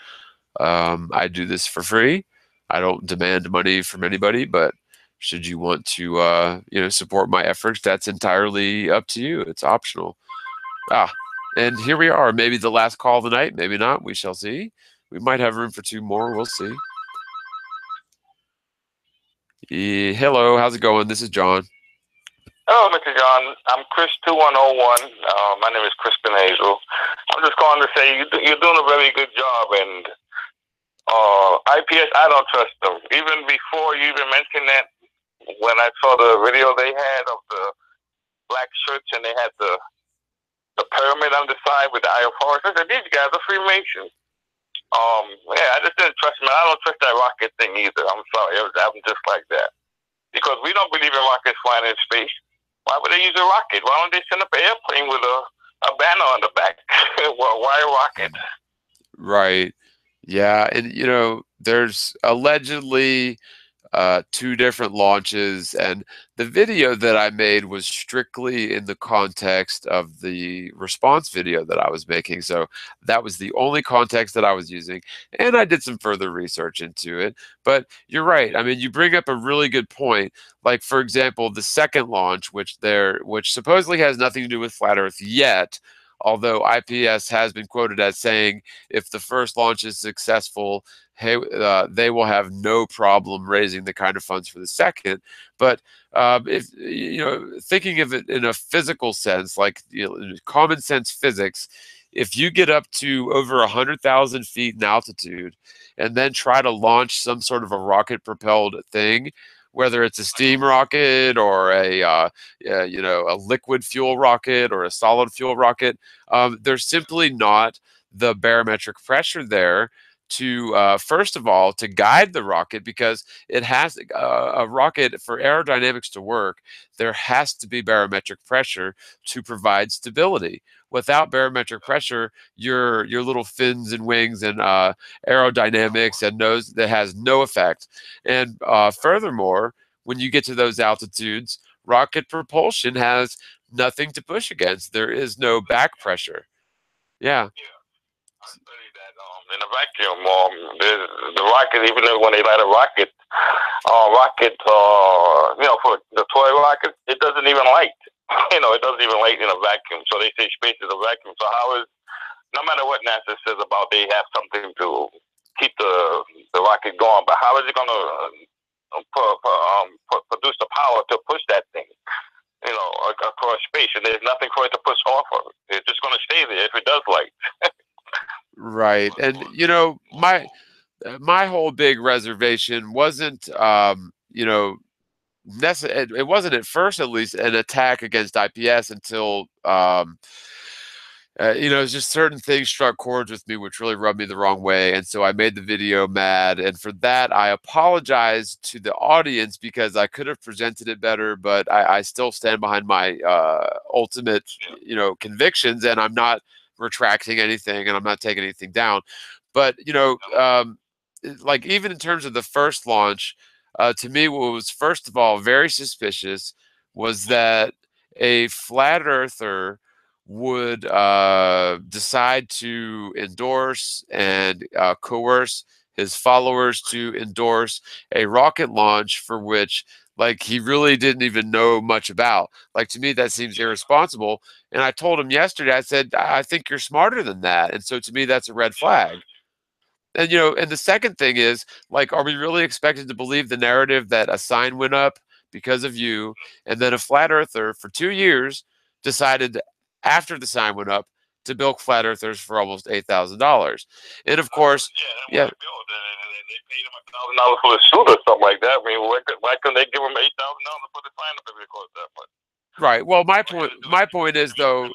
I do this for free. I don't demand money from anybody, but should you want to, you know, support my efforts, that's entirely up to you. It's optional. And here we are. Maybe the last call of the night. Maybe not. We shall see. We might have room for two more. We'll see. Hello. How's it going? This is John. Hello, Mr. John. I'm Chris 2101. My name is Kristen Hazel. I'm just calling to say you're doing a very good job, and IPS, I don't trust them. Even before you even mentioned that, when I saw the video they had of the black shirts and they had the pyramid on the side with the Eye of Horus, I said, these guys are Freemasons. Yeah, I just didn't trust them. I don't trust that rocket thing either. I'm sorry. I'm just like that. Because we don't believe in rockets flying in space. Why would they use a rocket? Why don't they send up an airplane with a banner on the back? Well, why a rocket? Right. Yeah. And, you know, there's allegedly 2 different launches, and the video that I made was strictly in the context of the response video that I was making. So that was the only context that I was using, and I did some further research into it. But you're right. I mean, you bring up a really good point. Like, for example, the second launch, which supposedly has nothing to do with flat Earth yet, although IPS has been quoted as saying if the first launch is successful, hey, they will have no problem raising the kind of funds for the second. But if you know, thinking of it in a physical sense, like, you know, common sense physics, if you get up to over 100,000 feet in altitude and then try to launch some sort of a rocket-propelled thing, whether it's a steam rocket or a you know, a liquid fuel rocket or a solid fuel rocket, there's simply not the barometric pressure there to first of all to guide the rocket, because it has a rocket, for aerodynamics to work, there has to be barometric pressure to provide stability. Without barometric pressure, your little fins and wings and aerodynamics and nose, that has no effect. And furthermore, when you get to those altitudes, rocket propulsion has nothing to push against. There is no back pressure. Yeah. I studied that in a vacuum. The rocket, even when they light a rocket, you know, for the toy rocket, it doesn't even light. You know, it doesn't even light in a vacuum. So they say space is a vacuum. So how is, no matter what NASA says about they have something to keep the rocket going, but how is it going to produce the power to push that thing, you know, across space? And there's nothing for it to push off of it. It's just going to stay there if it does light. Right. And, you know, my whole big reservation wasn't, you know, it wasn't at first, at least, an attack against IPS until, you know, just certain things struck chords with me, which really rubbed me the wrong way. And so I made the video mad. And for that, I apologize to the audience, because I could have presented it better, but I still stand behind my ultimate, you know, convictions, and I'm not retracting anything, and I'm not taking anything down. But, you know, like, even in terms of the first launch, to me, what was, first of all, very suspicious was that a flat earther would decide to endorse and coerce his followers to endorse a rocket launch for which, like, he really didn't even know much about. Like, to me, that seems irresponsible. And I told him yesterday, I said, I think you're smarter than that. And so to me, that's a red flag. And, and the second thing is, like, are we really expected to believe the narrative that a sign went up because of you, and then a flat earther for 2 years decided after the sign went up to bilk flat earthers for almost $8,000? And of course, yeah. They paid him $1,000 for a suit or something like that. I mean, why couldn't they give him $8,000 for the sign up if it cost that much? Right. Well, my point is, though.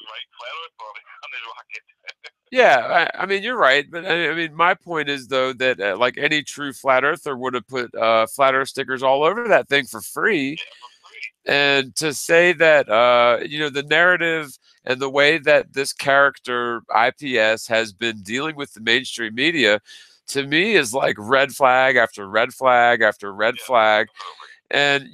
Yeah, I mean, you're right, but I mean, my point is, though, that like any true flat earther would have put flat earth stickers all over that thing for free. And to say that, the narrative and the way that this character IPS has been dealing with the mainstream media, to me, is like red flag after red flag after red flag. And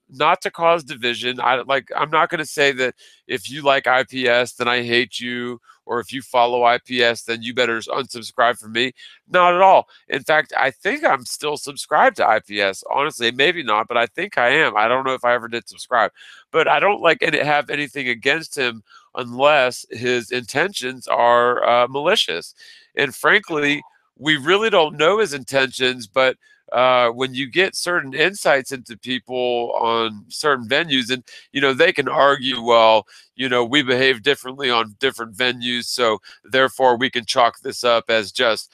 not to cause division, I'm not going to say that if you like IPS then I hate you, or if you follow IPS then you better unsubscribe from me. Not at all. In fact, I think I'm still subscribed to IPS, honestly. Maybe not, but I think I am. I don't know if I ever did subscribe, but I don't have anything against him unless his intentions are malicious. And frankly, we really don't know his intentions, but when you get certain insights into people on certain venues, and they can argue, well, we behave differently on different venues, so therefore we can chalk this up as just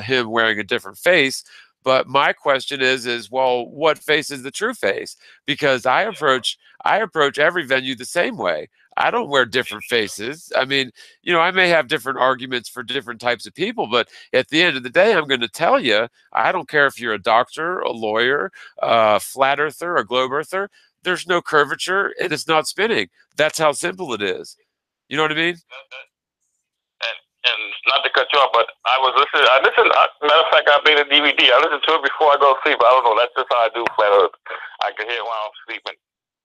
him wearing a different face. But my question is, well, what face is the true face? Because I approach every venue the same way. I don't wear different faces. I mean, I may have different arguments for different types of people, but at the end of the day, I'm going to tell you, I don't care if you're a doctor, a lawyer, a flat earther, a globe earther. There's no curvature and it's not spinning. That's how simple it is. You know what I mean? And not to cut you off, but I listened, matter of fact, I made a DVD. I listen to it before I go to sleep. I don't know. That's just how I do flat earth. I can hear it while I'm sleeping.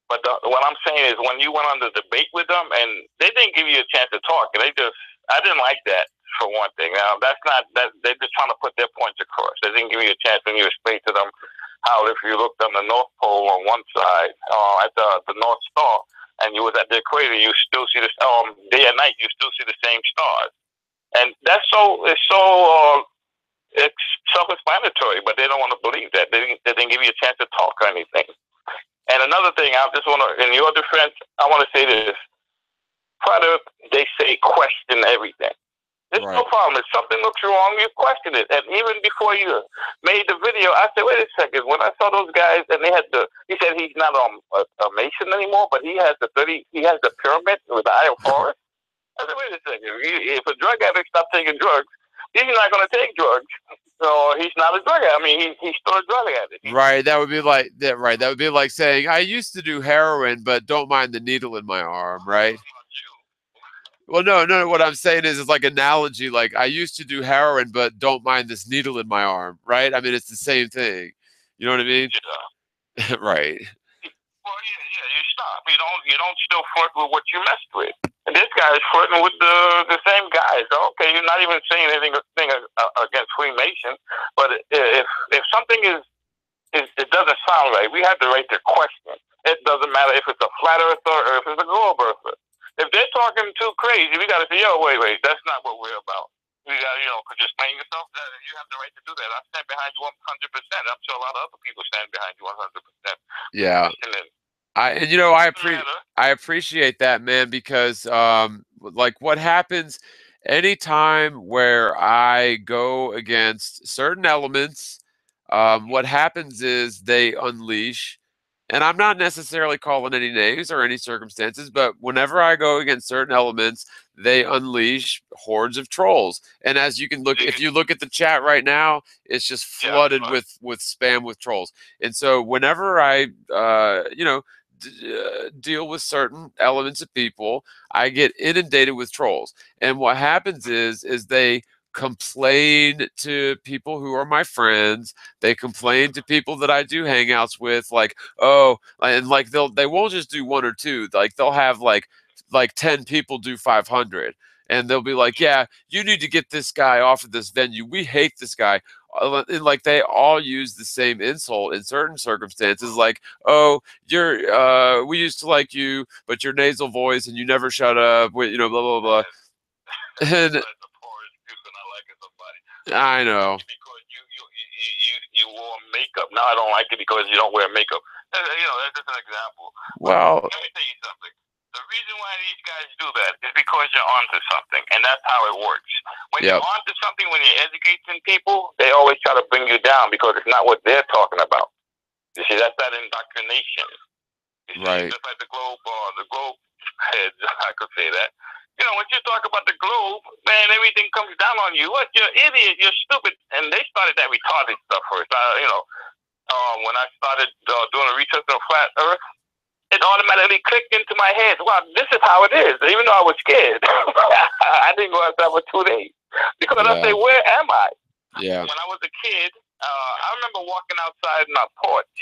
But what I'm saying is, when you went on the debate with them, and they didn't give you a chance to talk, I didn't like that, for one thing. Now, that's not, that they're just trying to put their points across. They didn't give you a chance when you explained to them how, if you looked on the North Pole on one side, at the North Star, and you was at the equator, you still see the day and night, you still see the same stars. And it's self-explanatory, but they don't want to believe that. They didn't give you a chance to talk or anything. And another thing, I just want to, in your defense, I want to say this. Flat Earth, they say question everything. There's no problem. If something looks wrong, you question it. And even before you made the video, I said, wait a second. When I saw those guys, and he said he's not a Mason anymore, but he has the pyramid with the Eye of Horus. I said, wait a second. If a drug addict stops taking drugs, he's not going to take drugs. So he's not a drug addict. I mean, he's still a drug addict. Right. That would be like that. Right. That would be like saying, I used to do heroin, but don't mind the needle in my arm. Right. Well, no. What I'm saying is, it's like analogy. Like, I used to do heroin, but don't mind this needle in my arm. Right. I mean, it's the same thing. You know what I mean? Yeah. Right. Well, yeah. You stop. You don't still flirt with what you messed with. And this guy is flirting with the same guys. Okay, you're not even saying anything against Freemason, but if something it doesn't sound right, we have the right to question. It doesn't matter if it's a flat earther or if it's a globe earther. If they're talking too crazy, we got to say, yo, wait, that's not what we're about. You got to, could you explain yourself? You have the right to do that. I stand behind you 100%. I'm sure a lot of other people stand behind you 100%. Yeah. I appreciate that, man, because like, what happens anytime where I go against certain elements, what happens is they unleash, and I'm not necessarily calling any names or any circumstances, but whenever I go against certain elements, they unleash hordes of trolls. And as you can look, if you look at the chat right now, it's just flooded with spam with trolls. And so whenever I deal with certain elements of people, I get inundated with trolls. And what happens is they complain to people who are my friends. They complain to people that I do hangouts with, like, oh, and like they won't just do one or two. Like they'll have like 10 people do 500, and they'll be like, yeah, you need to get this guy off of this venue. We hate this guy. And like they all use the same insult in certain circumstances, like, oh, we used to like you, but your nasal voice and you never shut up, blah blah blah. And I know. Because you wore makeup. Now I don't like it because you don't wear makeup. That's just an example. Well, let me tell you something. The reason why these guys do that is because you're onto something, and that's how it works. When you're onto something, when you're educating people, they always try to bring you down because it's not what they're talking about. You see, that's that indoctrination. You see, right. just like the globe heads, I could say that. When you talk about the globe, man, everything comes down on you. What? You're an idiot. You're stupid. And they started that retarded stuff first. When I started doing the research on flat Earth, it automatically clicked into my head. Wow, this is how it is. Even though I was scared, I didn't go outside for 2 days because I say, where am I? Yeah. When I was a kid, I remember walking outside in our porch,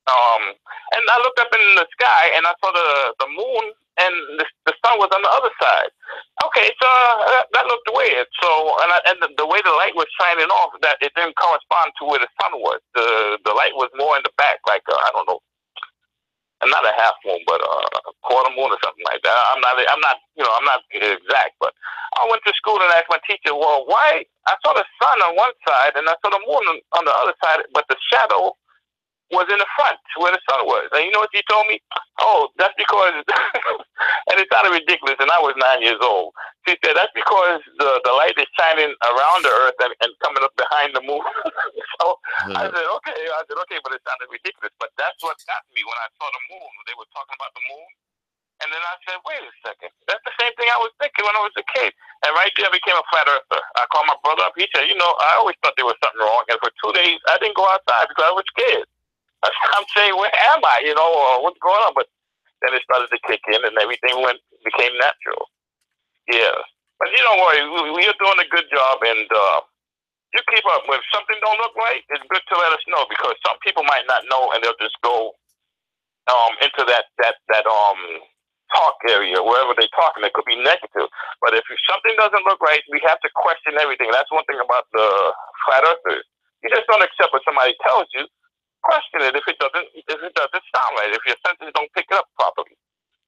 and I looked up in the sky and I saw the moon and the sun was on the other side. Okay, so that looked weird. So and the way the light was shining off, that it didn't correspond to where the sun was. The light was more in the back, like I don't know. Not a half moon, but a quarter moon or something like that. I'm not exact, but I went to school and asked my teacher, well, why? I saw the sun on one side and I saw the moon on the other side, but the shadow was in the front where the sun was. And you know what she told me? Oh, that's because, and it sounded ridiculous, and I was 9 years old. She said, that's because the light is shining around the earth and coming up behind the moon. So I said, okay, but it sounded ridiculous. But that's what got me when I saw the moon. They were talking about the moon. And then I said, wait a second. That's the same thing I was thinking when I was a kid. And right there I became a flat earther. I called my brother up. He said, I always thought there was something wrong. And for 2 days, I didn't go outside because I was scared. I'm saying, where am I? What's going on? But then it started to kick in, and everything became natural. Yeah, but you don't worry. You're doing a good job, and you keep up. If something don't look right, it's good to let us know because some people might not know, and they'll just go into that talk area wherever they're talking. It could be negative, but if something doesn't look right, we have to question everything. That's one thing about the flat earthers. You just don't accept what somebody tells you. Question it if it doesn't sound right, if your senses don't pick it up properly.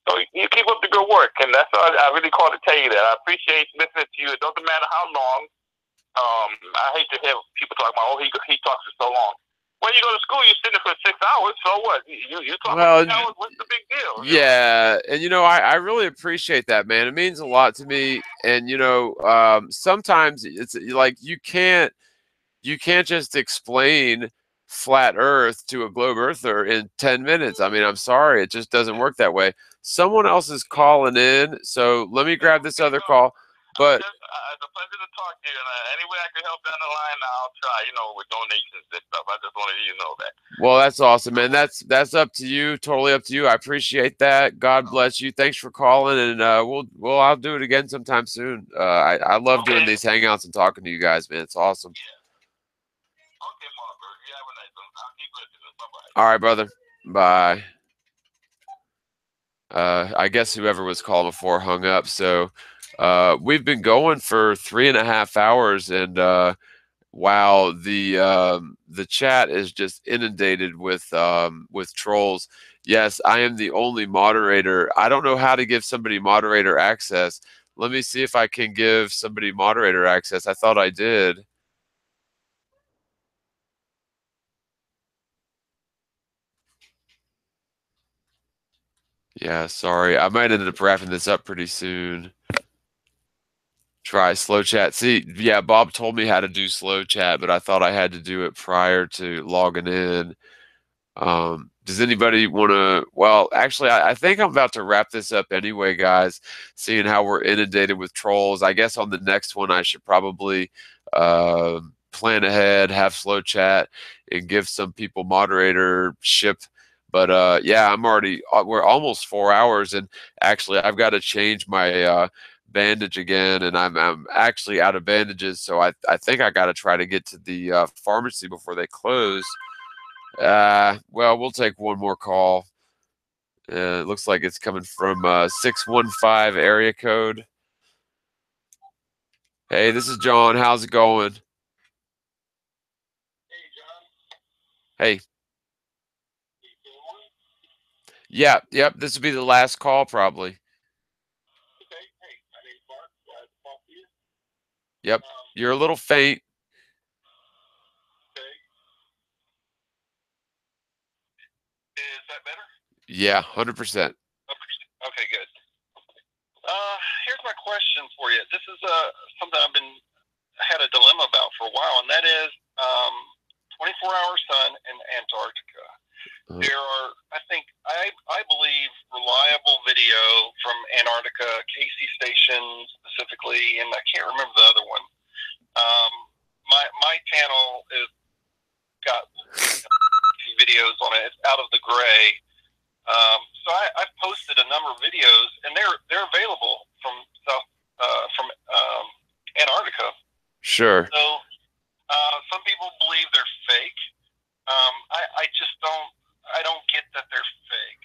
So you keep up the good work, and that's all I really called to tell you that. I appreciate listening to you. It doesn't matter how long. I hate to hear people talk about, he talks for so long. When you go to school, you're sitting for 6 hours, so what? You talk for 6 hours, what's the big deal? Yeah, and I really appreciate that, man. It means a lot to me, and sometimes it's like you can't just explain flat earth to a globe earther in 10 minutes. I mean, I'm sorry, it just doesn't work that way. Someone else is calling in, so let me grab this other call. But it's a pleasure to talk to you, and any way I can help down the line, I'll try, with donations and stuff. I just wanted you to know that. Well, that's awesome, man. That's up to you, totally up to you. I appreciate that. God bless you. Thanks for calling, and I'll do it again sometime soon. I love doing these hangouts and talking to you guys, man. It's awesome. Okay, Margaret. You have a nice one. I'll keep listening. Bye-bye. All right, brother. Bye. I guess whoever was calling before hung up. So we've been going for 3.5 hours, and wow, the chat is just inundated with trolls. Yes, I am the only moderator. I don't know how to give somebody moderator access. Let me see if I can give somebody moderator access. I thought I did. Yeah, sorry. I might end up wrapping this up pretty soon. Try slow chat. See, yeah, Bob told me how to do slow chat, but I thought I had to do it prior to logging in. Does anybody want to? Well, actually, I think I'm about to wrap this up anyway, guys, seeing how we're inundated with trolls. I guess on the next one, I should probably plan ahead, have slow chat, and give some people moderatorship. But yeah, we're almost 4 hours, and actually I've got to change my bandage again, and I'm actually out of bandages, so I think I got to try to get to the pharmacy before they close. Well, we'll take one more call. It looks like it's coming from 615 area code. Hey, this is John. How's it going? Hey, John. Hey. Yeah, yep. This will be the last call, probably. Okay. Hey, my name's Mark. Glad to talk to you. Yep. You're a little faint. Okay. Is that better? Yeah, 100%. Okay, good. Here's my question for you. This is something had a dilemma about for a while, and that is 24-hour sun in Antarctica. There are, I believe, reliable video from Antarctica, Casey Station specifically, and I can't remember the other one. My channel is got videos on it. It's Out of the Gray. So I've posted a number of videos, and they're available from Antarctica. Sure. So some people believe they're fake. I just don't get that they're fake.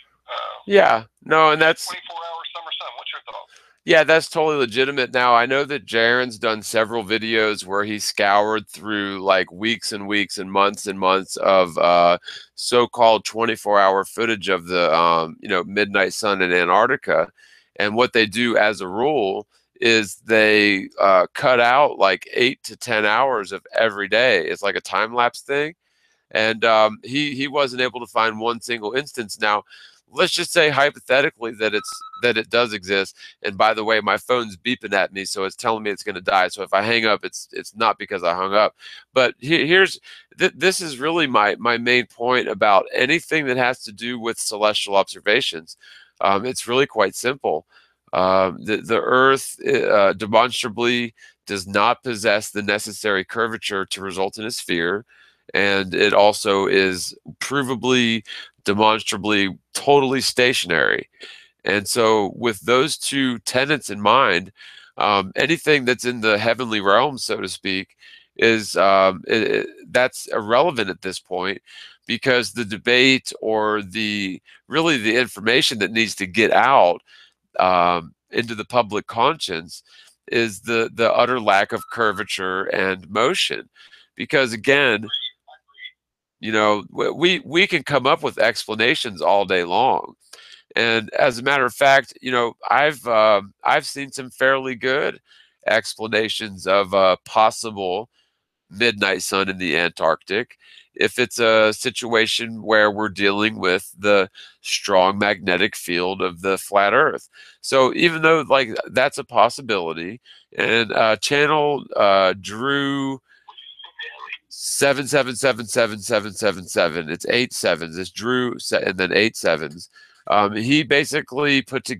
Yeah. No, and that's 24-hour summer sun. What's your thoughts? Yeah, that's totally legitimate. Now, I know that Jaron's done several videos where he scoured through like weeks and weeks and months of so-called 24-hour footage of the midnight sun in Antarctica. And what they do as a rule is they cut out like 8 to 10 hours of every day. It's like a time lapse thing. And he wasn't able to find one single instance. Now, let's just say hypothetically that it does exist. And by the way, my phone's beeping at me, so it's telling me it's going to die. So if I hang up, it's not because I hung up. But this is really my main point about anything that has to do with celestial observations. It's really quite simple. The Earth demonstrably does not possess the necessary curvature to result in a sphere. And it also is provably, demonstrably, totally stationary. And so with those two tenets in mind, anything that's in the heavenly realm, so to speak, is that's irrelevant at this point, because the debate or really the information that needs to get out into the public conscience is the utter lack of curvature and motion. Because again, we can come up with explanations all day long. And as a matter of fact, I've seen some fairly good explanations of a possible midnight sun in the Antarctic if it's a situation where we're dealing with the strong magnetic field of the flat Earth. So even though like that's a possibility, and channel Drew 7777777. It's 8 sevens. It's Drew and then 8 sevens. He basically he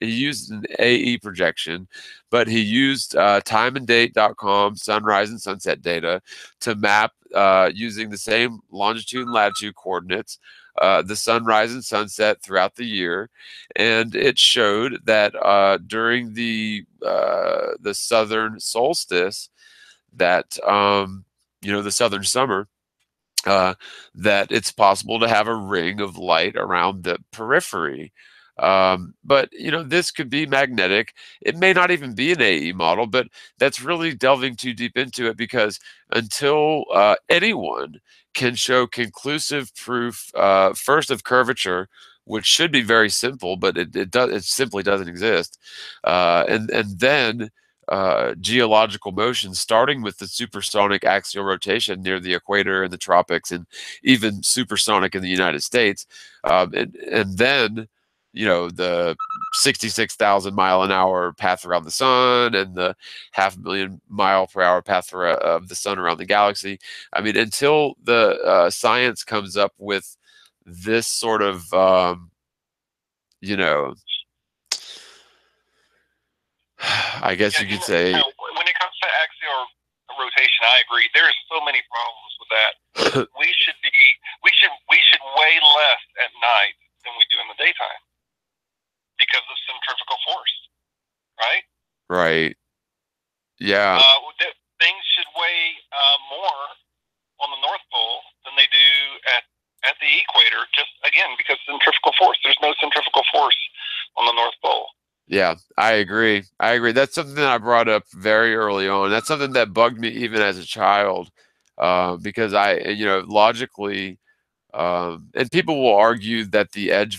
used an AE projection, but he used timeanddate.com sunrise and sunset data to map using the same longitude and latitude coordinates the sunrise and sunset throughout the year. And it showed that during the southern solstice, that the southern summer, that it's possible to have a ring of light around the periphery. But this could be magnetic. It may not even be an AE model, but that's really delving too deep into it, because until anyone can show conclusive proof, first of curvature, which should be very simple, but it simply doesn't exist, and then geological motion, starting with the supersonic axial rotation near the equator and the tropics, and even supersonic in the United States, and then the 66,000 mile an hour path around the sun, and the 500,000 mile per hour path of the sun around the galaxy. I mean, until the science comes up with this sort of I guess you could say, when it comes to axial rotation, I agree. There's so many problems with that. we should weigh less at night than we do in the daytime because of centrifugal force, right? Right. Yeah. Things should weigh more on the North Pole than they do at the equator. Just again because centrifugal force. There's no centrifugal force on the North Pole. Yeah, I agree. I agree. That's something that I brought up very early on. That's something that bugged me even as a child, because logically, and people will argue that the edge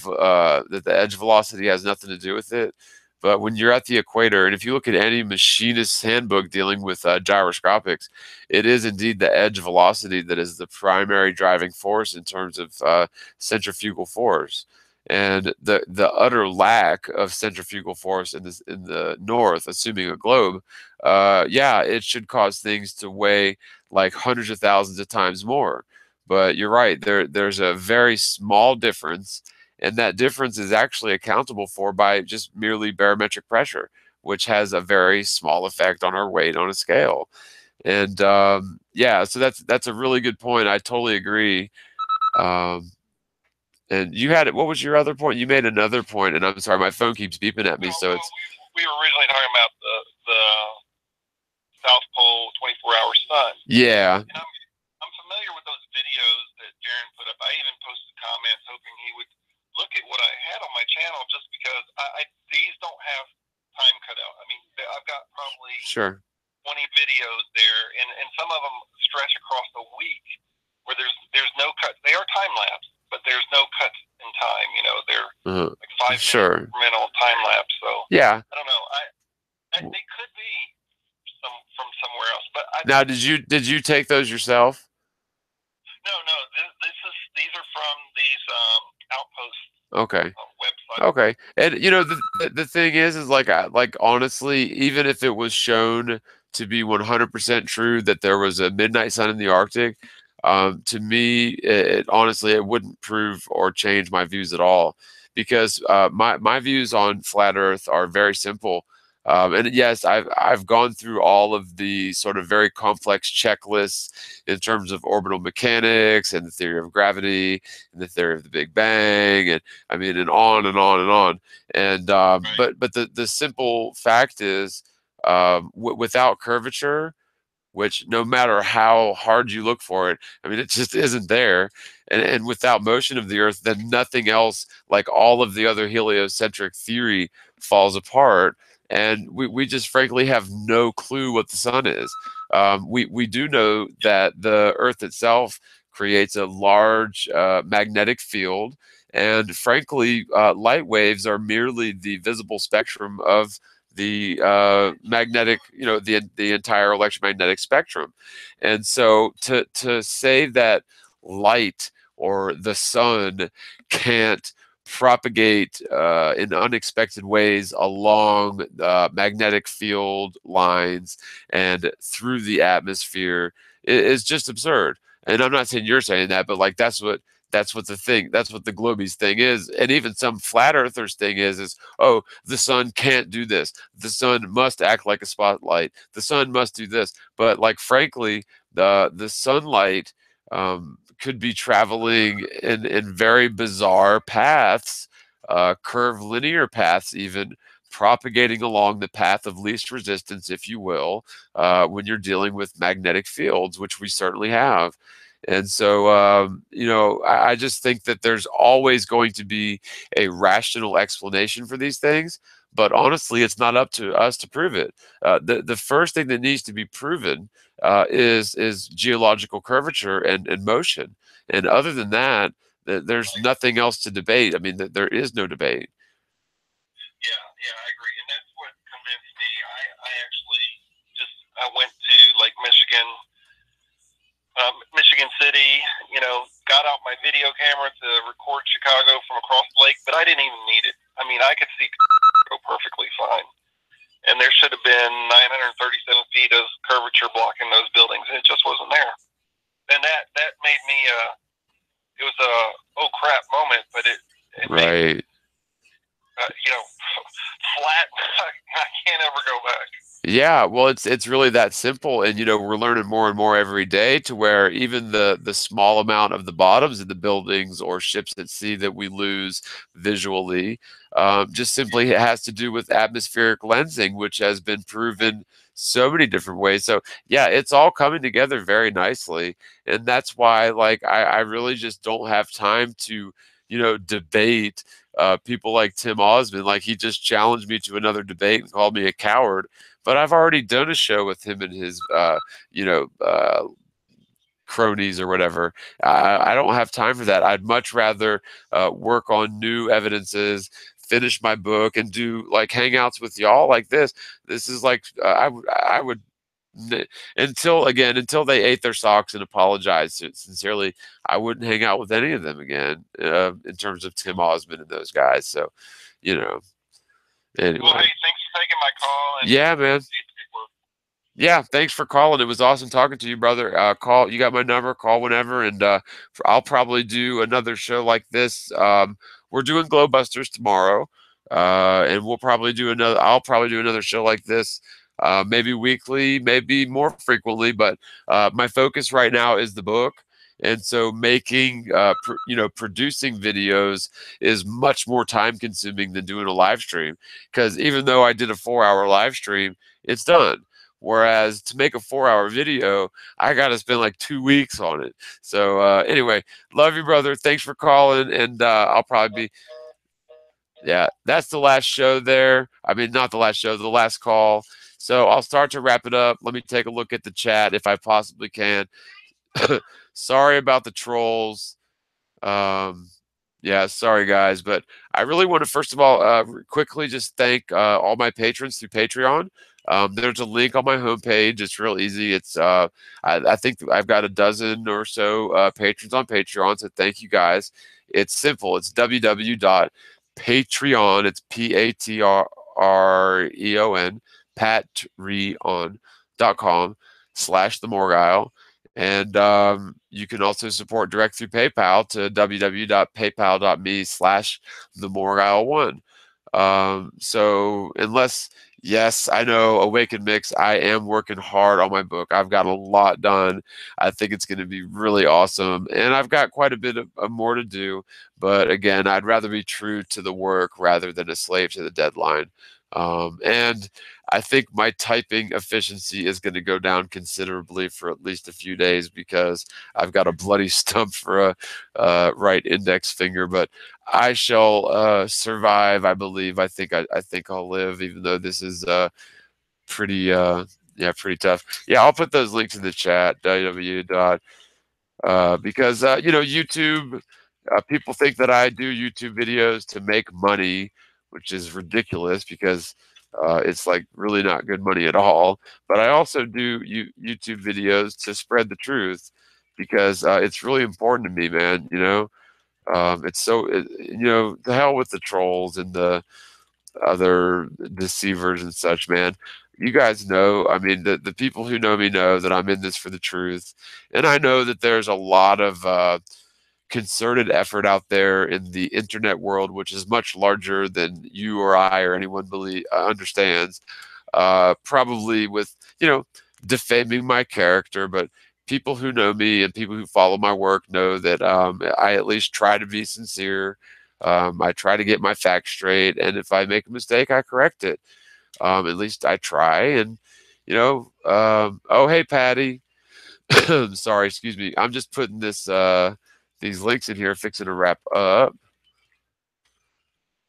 velocity has nothing to do with it. But when you're at the equator, and if you look at any machinist's handbook dealing with gyroscopics, it is indeed the edge velocity that is the primary driving force in terms of centrifugal force. And the utter lack of centrifugal force in the north, assuming a globe, yeah, it should cause things to weigh like hundreds of thousands of times more. But you're right, there's a very small difference, and that difference is actually accountable for by just merely barometric pressure, which has a very small effect on our weight on a scale. And yeah, so that's a really good point. I totally agree. And you had it. What was your other point? You made another point, and I'm sorry, my phone keeps beeping at me. So it's. We were originally talking about the South Pole 24-hour sun. Yeah. And I'm familiar with those videos that Jaron put up. I even posted comments hoping he would look at what I had on my channel, just because these don't have time cut out. I mean, I've got probably 20 videos there, and some of them stretch across a week where there's no cut. They are time lapse, but there's no cuts in time. You know, they're like 5 minute incremental time lapse. So yeah, I don't know. They could be from somewhere else. But now, did you take those yourself? No. These are from these outposts. Okay. Website. Okay. And the thing is like honestly, even if it was shown to be 100% true that there was a midnight sun in the Arctic, to me, honestly, it wouldn't prove or change my views at all, because my views on flat Earth are very simple. And yes, I've gone through all of the sort of very complex checklists in terms of orbital mechanics and the theory of gravity and the theory of the Big Bang, and I mean, and on and on and on. And but the simple fact is, without curvature, which no matter how hard you look for it, I mean, it just isn't there. And without motion of the Earth, then nothing else, like all of the other heliocentric theory, falls apart. And we just frankly have no clue what the sun is. We do know that the Earth itself creates a large magnetic field. And frankly, light waves are merely the visible spectrum of the magnetic, the entire electromagnetic spectrum. And so to say that light or the sun can't propagate in unexpected ways along magnetic field lines and through the atmosphere is just absurd. And I'm not saying you're saying that, but like that's what the globies thing is. And even some flat earthers thing is, oh, the sun can't do this, the sun must act like a spotlight, the sun must do this. But like frankly, the sunlight could be traveling in very bizarre paths, curved linear paths, even propagating along the path of least resistance, if you will, when you're dealing with magnetic fields, which we certainly have. And so, I just think that there's always going to be a rational explanation for these things. But honestly, it's not up to us to prove it. The first thing that needs to be proven is geological curvature and motion. And other than that, there's nothing else to debate. I mean, there is no debate. Yeah, I agree. And that's what convinced me. I went to Lake Michigan, Michigan City, got out my video camera to record Chicago from across the lake, but I didn't even need it. I mean, I could see Chicago perfectly fine. And there should have been 937 feet of curvature blocking those buildings, and it just wasn't there. And that made me, it was a, oh crap moment, but it right. Made, flat, I can't ever go back. Yeah, well, it's really that simple, and we're learning more and more every day to where even the small amount of the bottoms in the buildings or ships at sea that we lose visually, just simply has to do with atmospheric lensing, which has been proven so many different ways. So yeah, it's all coming together very nicely, and that's why like I really just don't have time to debate people like Tim Osman. Like he just challenged me to another debate and called me a coward. But I've already done a show with him and his, cronies or whatever. I don't have time for that. I'd much rather work on new evidences, finish my book, and do like hangouts with y'all like this. This is like I would until they ate their socks and apologized sincerely. I wouldn't hang out with any of them again in terms of Tim Osman and those guys. So, anyway. Well, hey, thanks for taking my call. And yeah, man. Yeah, thanks for calling. It was awesome talking to you, brother. Call. You got my number. Call whenever, and I'll probably do another show like this. We're doing Glowbusters tomorrow, and we'll probably do another. I'll probably do another show like this, maybe weekly, maybe more frequently. But my focus right now is the book, and so making, producing videos is much more time consuming than doing a live stream. Because even though I did a 4-hour live stream, it's done. Whereas to make a 4-hour video, I got to spend like 2 weeks on it. So anyway, love you, brother. Thanks for calling. And I'll probably be, yeah, that's the last show there. I mean, not the last show, the last call. So I'll start to wrap it up. Let me take a look at the chat if I possibly can. Sorry about the trolls. Yeah, sorry guys, but I really want to first of all quickly just thank all my patrons through Patreon. There's a link on my homepage. It's real easy. It's I think I've got a dozen or so patrons on Patreon, so thank you guys. It's simple. It's www.patreon. It's Patreon, patreon.com/TheMorgile. And you can also support direct through PayPal to www.paypal.me/TheMorgile1. So unless, yes, I know Awaken Mix, I am working hard on my book. I've got a lot done. I think it's going to be really awesome. And I've got quite a bit of more to do. But again, I'd rather be true to the work rather than a slave to the deadline. And I think my typing efficiency is going to go down considerably for at least a few days because I've got a bloody stump for a right index finger. But I shall survive. I believe. I think I'll live, even though this is pretty pretty tough. Yeah, I'll put those links in the chat. Because YouTube. People think that I do YouTube videos to make money, which is ridiculous because it's like really not good money at all. But I also do YouTube videos to spread the truth because it's really important to me, man. It's so, the hell with the trolls and the other deceivers and such, man. You guys know, I mean, the people who know me know that I'm in this for the truth. And I know that there's a lot of concerted effort out there in the internet world, which is much larger than you or I or anyone understands, probably with, defaming my character. But people who know me and people who follow my work know that I at least try to be sincere. I try to get my facts straight. And if I make a mistake, I correct it. At least I try. And, oh, hey, Patty. Sorry, excuse me. I'm just putting these links in here, fixing to wrap up.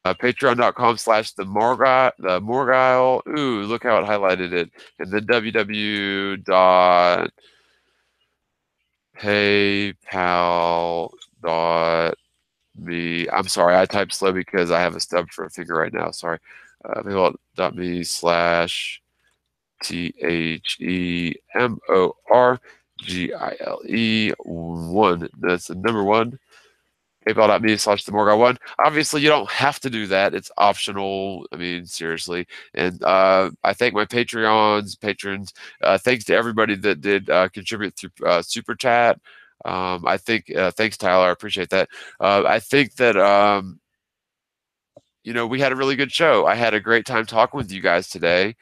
Patreon.com/TheMorgile. Ooh, look how it highlighted it. And then www.paypal.me. I'm sorry, I typed slow because I have a stub for a finger right now. Sorry. PayPal.me/TheMorgile1. That's the number one. PayPal.me/TheMorgile1. Obviously, you don't have to do that. It's optional. I mean, seriously. And I thank my patrons. Thanks to everybody that did contribute through Super Chat. I think, thanks, Tyler. I appreciate that. I think that, we had a really good show. I had a great time talking with you guys today.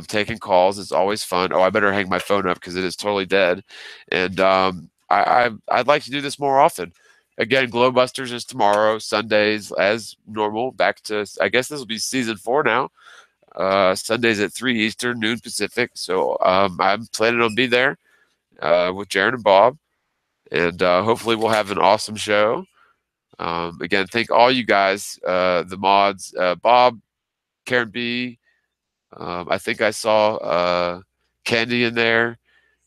taking calls. It's always fun. Oh, I better hang my phone up because it is totally dead. And I'd like to do this more often. Again, Glowbusters is tomorrow, Sundays as normal. Back to, I guess this will be season 4 now. Sundays at 3 Eastern, noon Pacific. So I'm planning on being there with Jaron and Bob. And hopefully we'll have an awesome show. Again, thank all you guys, the mods, Bob, Karen B. I think I saw Candy in there.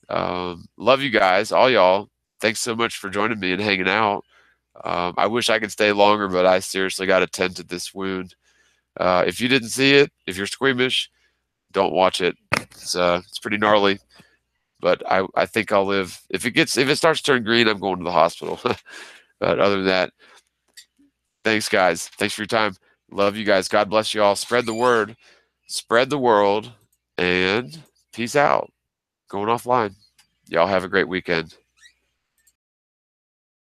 Love you guys, all y'all. Thanks so much for joining me and hanging out. I wish I could stay longer, but I seriously got to tend to this wound. If you didn't see it, if you're squeamish, don't watch it. It's pretty gnarly, but I think I'll live. If it starts to turn green, I'm going to the hospital. But other than that, thanks guys. Thanks for your time. Love you guys. God bless you all. Spread the word, spread the world, and peace out. Going offline. Y'all have a great weekend.